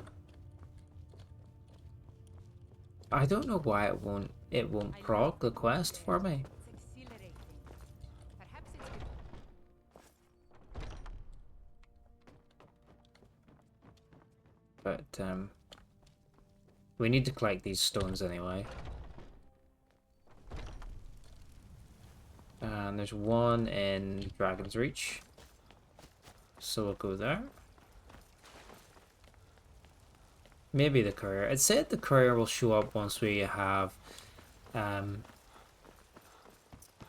don't know why it won't proc the quest for me. But we need to collect these stones anyway. And there's one in Dragon's Reach, so we'll go there. Maybe the courier. It said the courier will show up once we have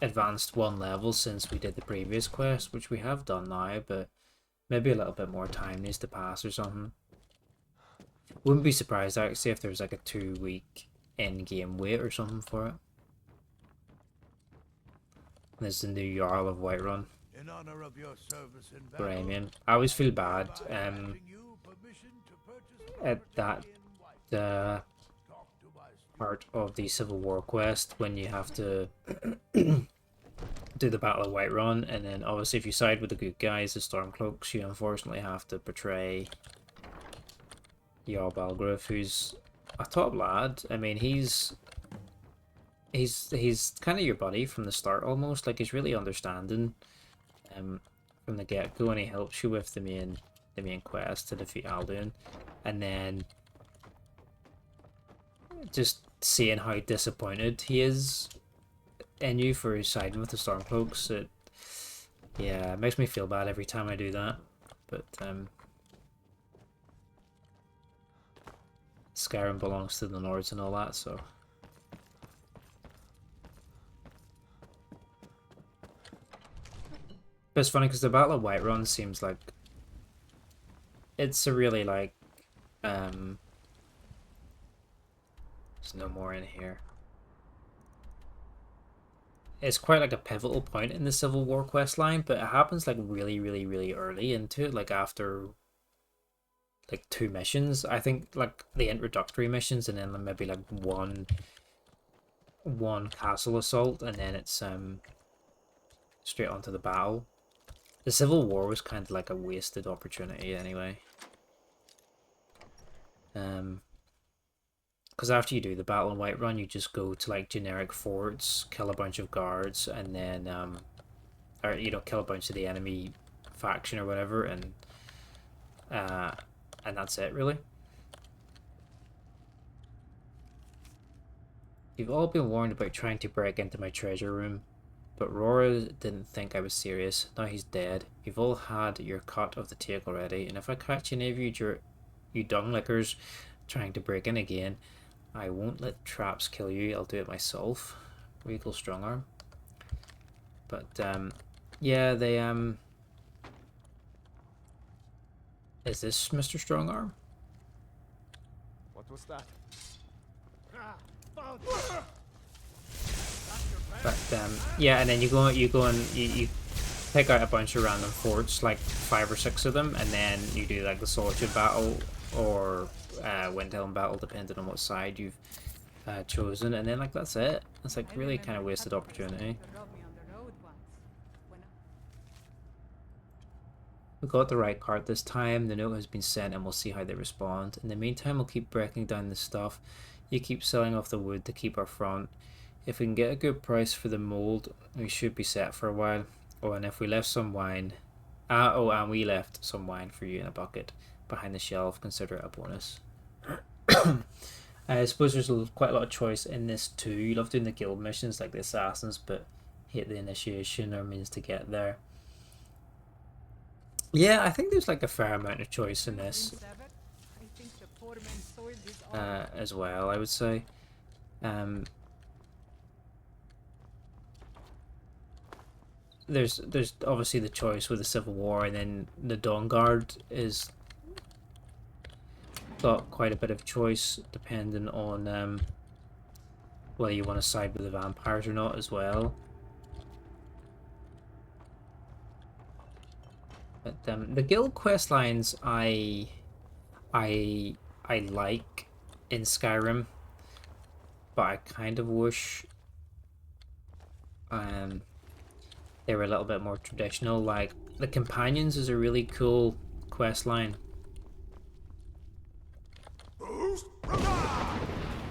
advanced 1 level since we did the previous quest, which we have done now, but maybe a little bit more time needs to pass or something. Wouldn't be surprised actually if there's like a 2-week in-game wait or something for it. There's the new Jarl of Whiterun. In honor of your service in battle, Bramian. I always feel bad at that part of the Civil War quest when you have to do the Battle of Whiterun, and then obviously if you side with the good guys, the Stormcloaks, you unfortunately have to portray Jarl Balgruuf, who's a top lad. I mean, he's kind of your buddy from the start almost. Like, he's really understanding from the get-go, and he helps you with the main quest to defeat Alduin, and then just seeing how disappointed he is in you for siding with the Stormcloaks, it makes me feel bad every time I do that. But Skyrim belongs to the Nords and all that, so. But it's funny because the Battle of Whiterun seems like it's a really like there's no more in here. It's quite like a pivotal point in the Civil War quest line, but it happens like really, really, really early into it, like after like 2 missions. I think like the introductory missions, and then maybe like one castle assault, and then it's straight onto the battle. The Civil War was kind of like a wasted opportunity anyway. Because after you do the battle in Whiterun, you just go to like generic forts, kill a bunch of guards, and then or you know, kill a bunch of the enemy faction or whatever, and that's it really. You've all been warned about trying to break into my treasure room, but Rora didn't think I was serious. Now he's dead. You've all had your cut of the cake already, and if I catch any of you dung lickers trying to break in again, I won't let traps kill you. I'll do it myself. Regal Strongarm. But yeah, they is this Mr. Strongarm? What was that? But yeah, and then you go and you pick out a bunch of random forts, like 5 or 6 of them, and then you do like the Solitude battle or Windhelm battle, depending on what side you've chosen, and then like that's it. It's like really kind of wasted opportunity. We got the right card this time. The note has been sent, and we'll see how they respond. In the meantime, we'll keep breaking down the stuff. You keep selling off the wood to keep our front. If we can get a good price for the mold, we should be set for a while. Oh, and if we left some wine, and we left some wine for you in a bucket behind the shelf, consider it a bonus. I suppose there's quite a lot of choice in this too. You love doing the guild missions like the assassins, but hate the initiation or means to get there. Yeah, I think there's like a fair amount of choice in this as well, I would say. There's obviously the choice with the Civil War, and then the Dawn Guard is got quite a bit of choice depending on whether you want to side with the vampires or not as well. But the guild quest lines I like in Skyrim, but I kind of wish they were a little bit more traditional. Like the Companions is a really cool quest line.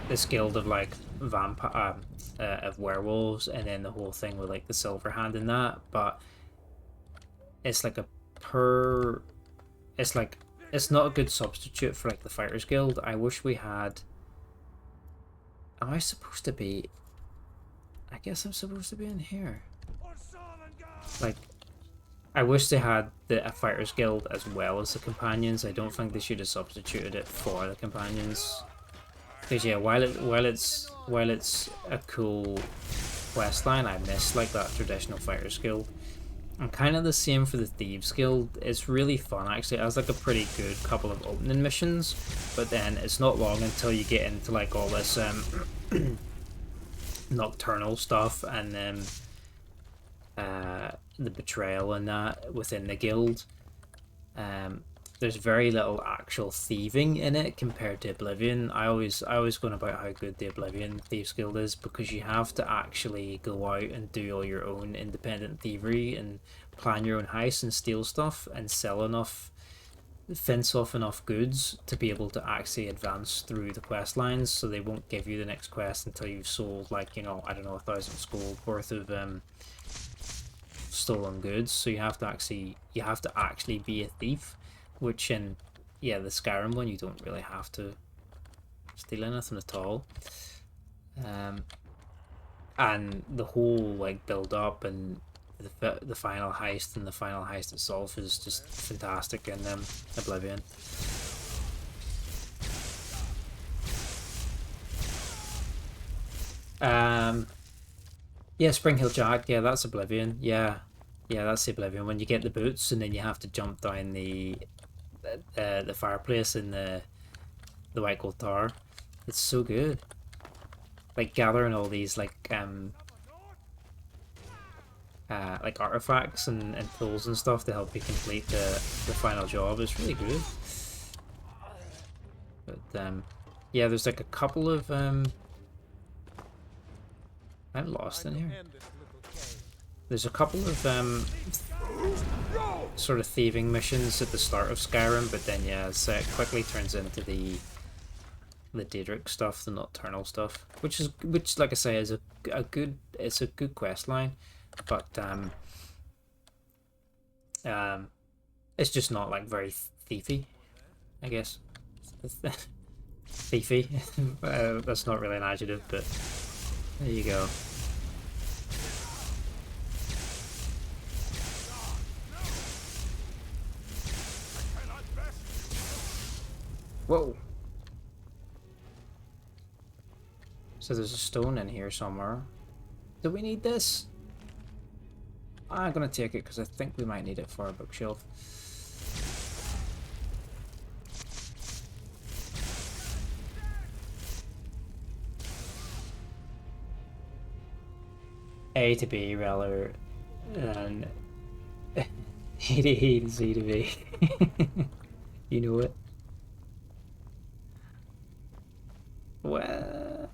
This guild of like vampire of werewolves, and then the whole thing with like the Silver Hand and that, but it's like it's not a good substitute for like the Fighters Guild. I wish we had. Am I supposed to be? I guess I'm supposed to be in here. Like, I wish they had a Fighters Guild as well as the Companions. I don't think they should have substituted it for the Companions. Because yeah, while it's a cool quest line, I miss like that traditional Fighters Guild. And kind of the same for the Thieves Guild. It's really fun actually. It has like a pretty good couple of opening missions, but then it's not long until you get into like all this nocturnal stuff, and then the betrayal and that within the guild. There's very little actual thieving in it compared to Oblivion. I always go on about how good the Oblivion Thieves Guild is, because you have to actually go out and do all your own independent thievery and plan your own heist and steal stuff and sell enough, fence off enough goods to be able to actually advance through the quest lines. So they won't give you the next quest until you've sold like, you know, I don't know, 1,000 gold worth of stolen goods, so you have to actually be a thief, which in the Skyrim one you don't really have to steal anything at all. And the whole like build up and the final heist and the final heist itself is just fantastic in Oblivion. Yeah, Spring Hill Jack, yeah, that's Oblivion. Yeah, that's the Oblivion. When you get the boots and then you have to jump down the fireplace in the White Gold Tower. It's so good. Like gathering all these like artifacts and tools and stuff to help you complete the final job is really good. But yeah, there's like a couple of I'm lost in here. There's a couple of sort of thieving missions at the start of Skyrim, but then yeah, it quickly turns into the Daedric stuff, the nocturnal stuff, which like I say is a good quest line, but it's just not like very thiefy, I guess. Thiefy. That's not really an adjective, but there you go. Whoa. So there's a stone in here somewhere. Do we need this? I'm gonna take it because I think we might need it for our bookshelf. A to B rather than A to E to Z to B. You know it. Well,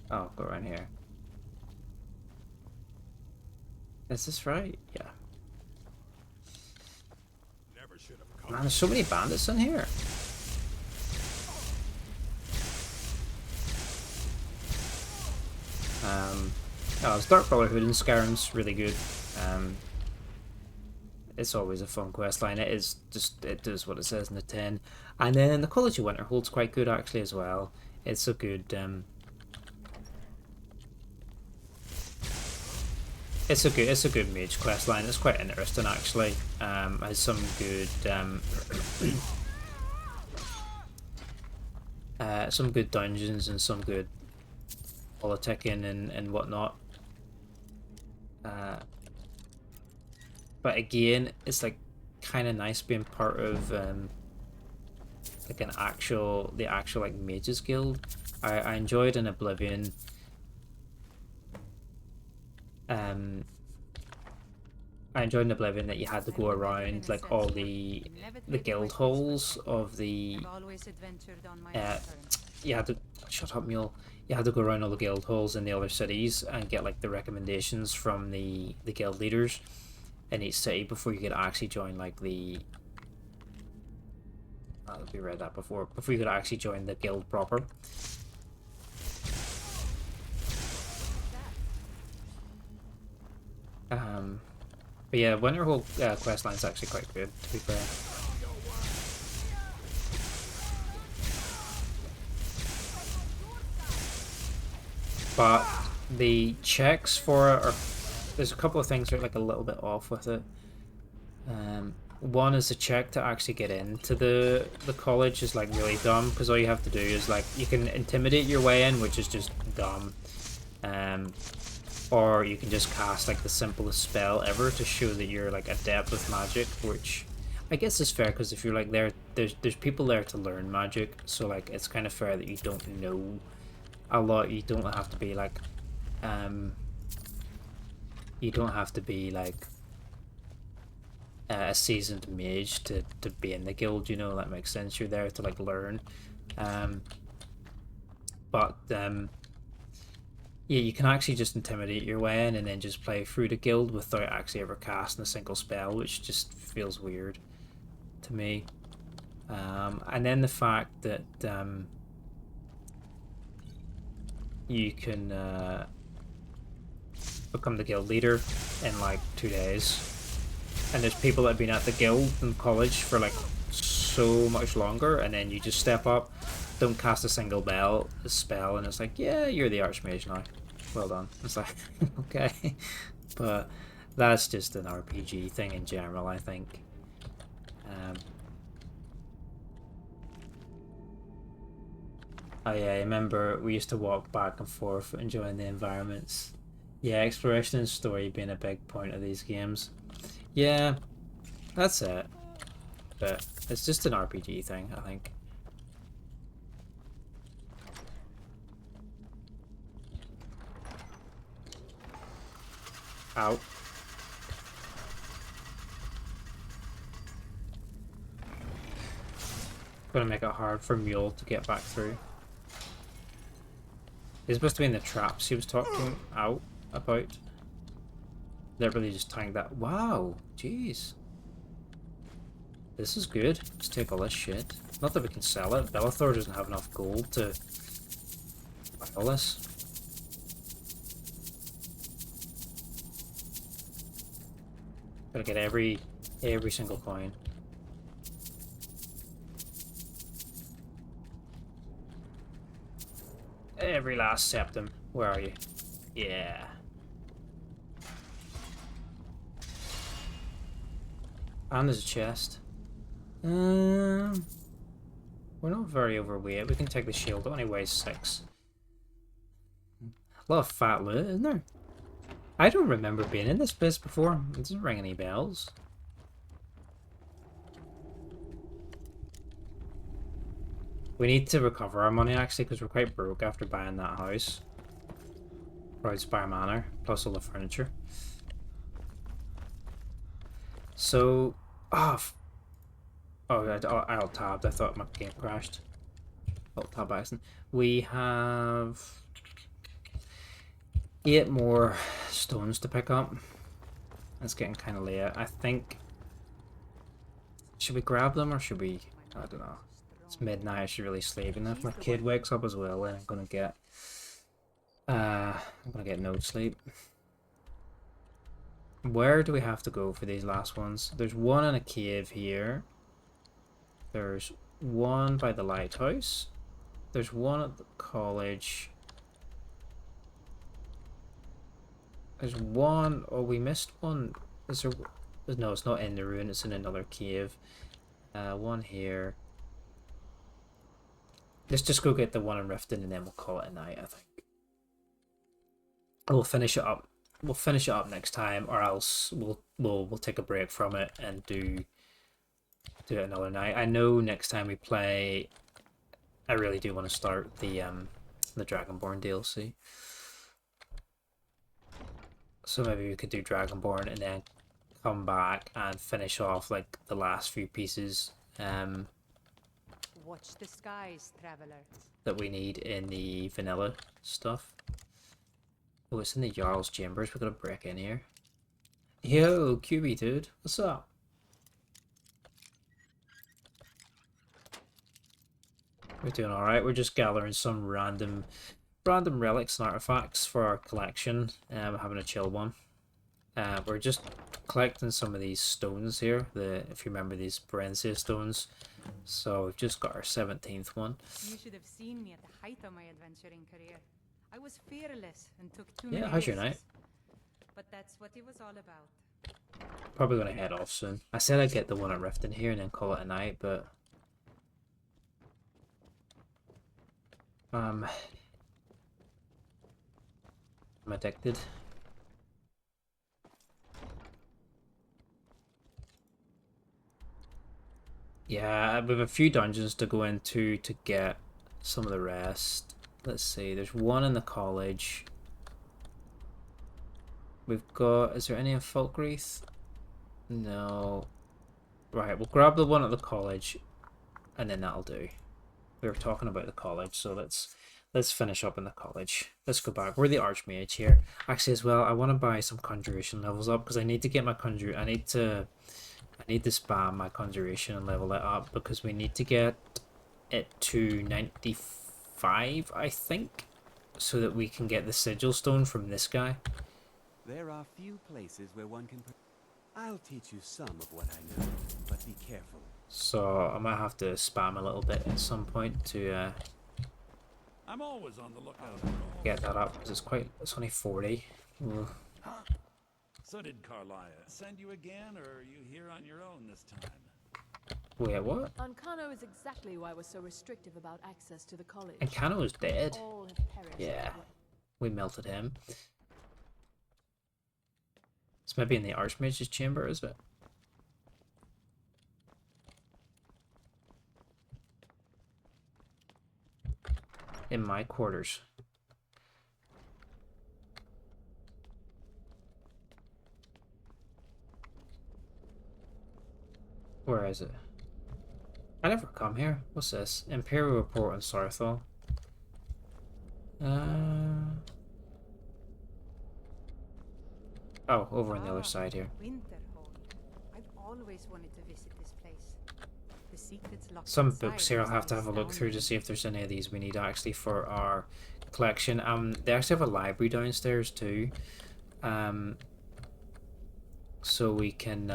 oh, go around here. Is this right? Yeah. Man, there's so many bandits in here. Oh, Dark Brotherhood in Skyrim's really good. It's always a fun quest line. It does what it says in the tin. And then the College of Winterhold's quite good actually as well. It's a good it's a good mage quest line. It's quite interesting actually. Has some good some good dungeons and some good politicking and whatnot. But again, it's like kind of nice being part of like the actual like mages guild. I enjoyed in Oblivion. I enjoyed in Oblivion that you had to go around like all the guild halls of the you had to shut up, mule. You had to go around all the guild halls in the other cities and get like the recommendations from the guild leaders in each city before you could actually join like the we read that before you could actually join the guild proper. But yeah, Winterhold questline is actually quite good, to be fair. But the checks for it are, there's a couple of things that are like a little bit off with it. One is the check to actually get into the college is like really dumb, because all you have to do is like you can intimidate your way in, which is just dumb. Or you can just cast like the simplest spell ever to show that you're like adept with magic, which I guess is fair, because if you're like there's people there to learn magic, so like it's kind of fair that you don't know a lot. You don't have to be like a seasoned mage to be in the guild, you know. That makes sense. You're there to like learn. Yeah, you can actually just intimidate your way in and then just play through the guild without actually ever casting a single spell, which just feels weird to me. And then the fact that you can become the guild leader in like 2 days. and there's people that have been at the guild in college for like so much longer, and then you just step up, don't cast a single spell, and it's like, yeah, you're the Archmage now. Well done. It's like, okay. But that's just an RPG thing in general, I think. Oh yeah, I remember we used to walk back and forth enjoying the environments. Yeah, exploration and story being a big point of these games. Yeah, that's it. But it's just an RPG thing, I think. Out. Gonna make it hard for Mule to get back through. It's supposed to be in the traps he was talking about. Literally just tying that. Wow, jeez. This is good. Let's take all this shit. Not that we can sell it. Bellathor doesn't have enough gold to buy all this. Gotta get every single coin. Every last septum. Where are you? Yeah. And there's a chest. We're not very overweight. We can take the shield. It only weighs 6. A lot of fat loot, isn't there? I don't remember being in this place before. It doesn't ring any bells. We need to recover our money actually, because we're quite broke after buying that house. Proudspire Manor, plus all the furniture. So, I alt-tabbed. I thought my game crashed. Alt-tab accident. We have 8 more stones to pick up. It's getting kind of late. I think... Should we grab them or should we... I don't know. It's midnight. I should really sleep. And if my kid wakes up as well, then I'm gonna get no sleep. Where do we have to go for these last ones? There's one in a cave here. There's one by the lighthouse. There's one at the college. There's one... Oh, we missed one. Is there... No, it's not in the ruin. It's in another cave. One here. Let's just go get the one in Riften and then we'll call it a night, I think. We'll finish it up. We'll finish it up next time, or else we'll take a break from it and do it another night. I know next time we play, I really do want to start the Dragonborn DLC. So maybe we could do Dragonborn and then come back and finish off like the last few pieces Watch the skies, traveler. that we need in the vanilla stuff. Oh, it's in the Jarl's Chambers. We're gonna break in here. Yo, QB dude, what's up? We're doing alright. We're just gathering some random relics and artifacts for our collection. We're having a chill one. We're just collecting some of these stones here. If you remember these Barensia stones. So we've just got our 17th one. You should have seen me at the height of my adventuring career. I was fearless and took too many How's your risks. night? But that's what it was all about. Probably gonna head off soon. I said I'd get the one at Riften here and then call it a night, but I'm addicted. Yeah, we have a few dungeons to go into to get some of the rest. Let's see, there's one in the college. We've got... Is there any in Falkreath? No. Right, we'll grab the one at the college and then that'll do. We were talking about the college, so let's finish up in the college. Let's go back. We're the Archmage here. Actually, as well, I want to buy some Conjuration levels up because I need to get my I need to spam my Conjuration and level it up because we need to get it to 95, I think, so that we can get the Sigil Stone from this guy. There are few places where one can... I'll teach you some of what I know, but be careful. So I might have to spam a little bit at some point to I'm always on the lookout. get that up, because it's only 40. Ugh. So did Carlia send you again, or are you here on your own this time? Wait, what? Ancano is exactly why we're so restrictive about access to the college. And Cano's dead. All have perished. Yeah, we melted him. It's maybe in the Archmage's chamber, is it? In my quarters. Where is it? I never come here. What's this? Imperial Report on Sarthal. Oh, over on the other side here. Winterhold. I've always wanted to visit this place. The secrets locked Some inside books here I'll have to have a look astounding. through to see if there's any of these we need actually for our collection. They actually have a library downstairs too. So we can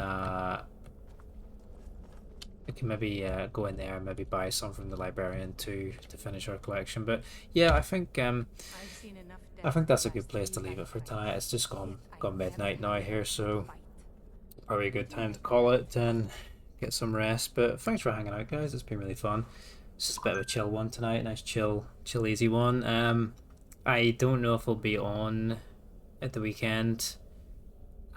maybe go in there and maybe buy some from the librarian too to finish our collection. But yeah, I think that's a good place to leave it for tonight. It's just gone midnight now here, so probably a good time to call it and get some rest. But thanks for hanging out, guys. It's been really fun. It's just a bit of a chill one tonight. Nice chill easy one. I don't know if I'll be on at the weekend.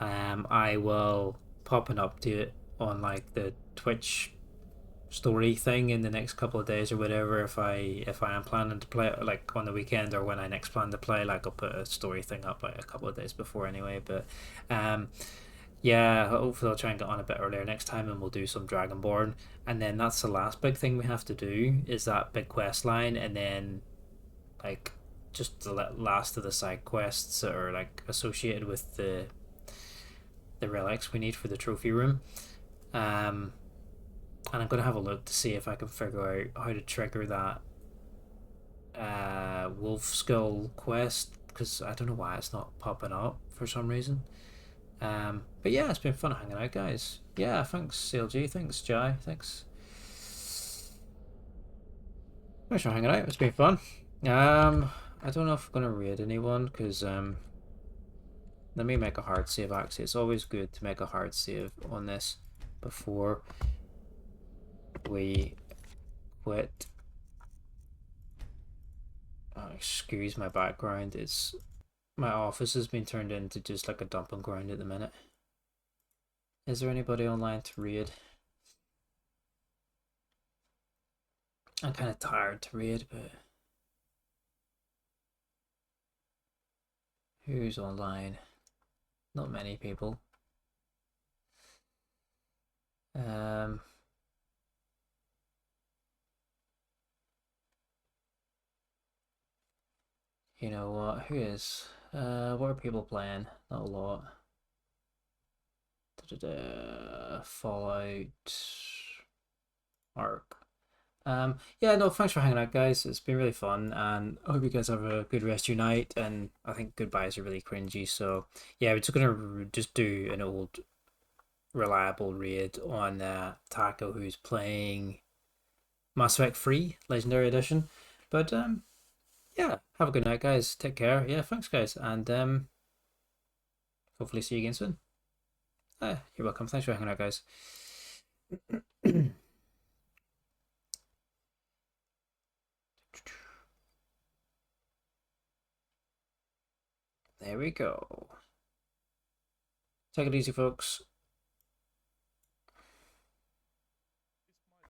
I will pop an update on like the Twitch story thing in the next couple of days or whatever. If I am planning to play it like on the weekend, or when I next plan to play, like I'll put a story thing up like a couple of days before anyway. But yeah, hopefully I'll try and get on a bit earlier next time, and we'll do some Dragonborn, and then that's the last big thing we have to do, is that big quest line, and then like just the last of the side quests that are like associated with the relics we need for the trophy room. And I'm going to have a look to see if I can figure out how to trigger that wolf skull quest, because I don't know why it's not popping up for some reason. But yeah, it's been fun hanging out, guys. Yeah, thanks CLG, thanks Jai, thanks for hanging out. It's been fun. I don't know if I'm going to raid anyone, because let me make a hard save. Actually, it's always good to make a hard save on this before we quit. Excuse my background. It's my office has been turned into just like a dumping ground at the minute. Is there anybody online to raid? I'm kind of tired to raid, but who's online? Not many people. You know what? Who is? What are people playing? Not a lot. Fallout Arc. Yeah, no, thanks for hanging out, guys. It's been really fun, and I hope you guys have a good rest of your night. And I think goodbyes are really cringy, so yeah, we're just gonna just do an old reliable raid on Taco, who's playing Mass Effect 3 Legendary Edition. But yeah, have a good night, guys. Take care. Yeah, thanks, guys, and hopefully see you again soon. You're welcome. Thanks for hanging out, guys. There we go. Take it easy, folks.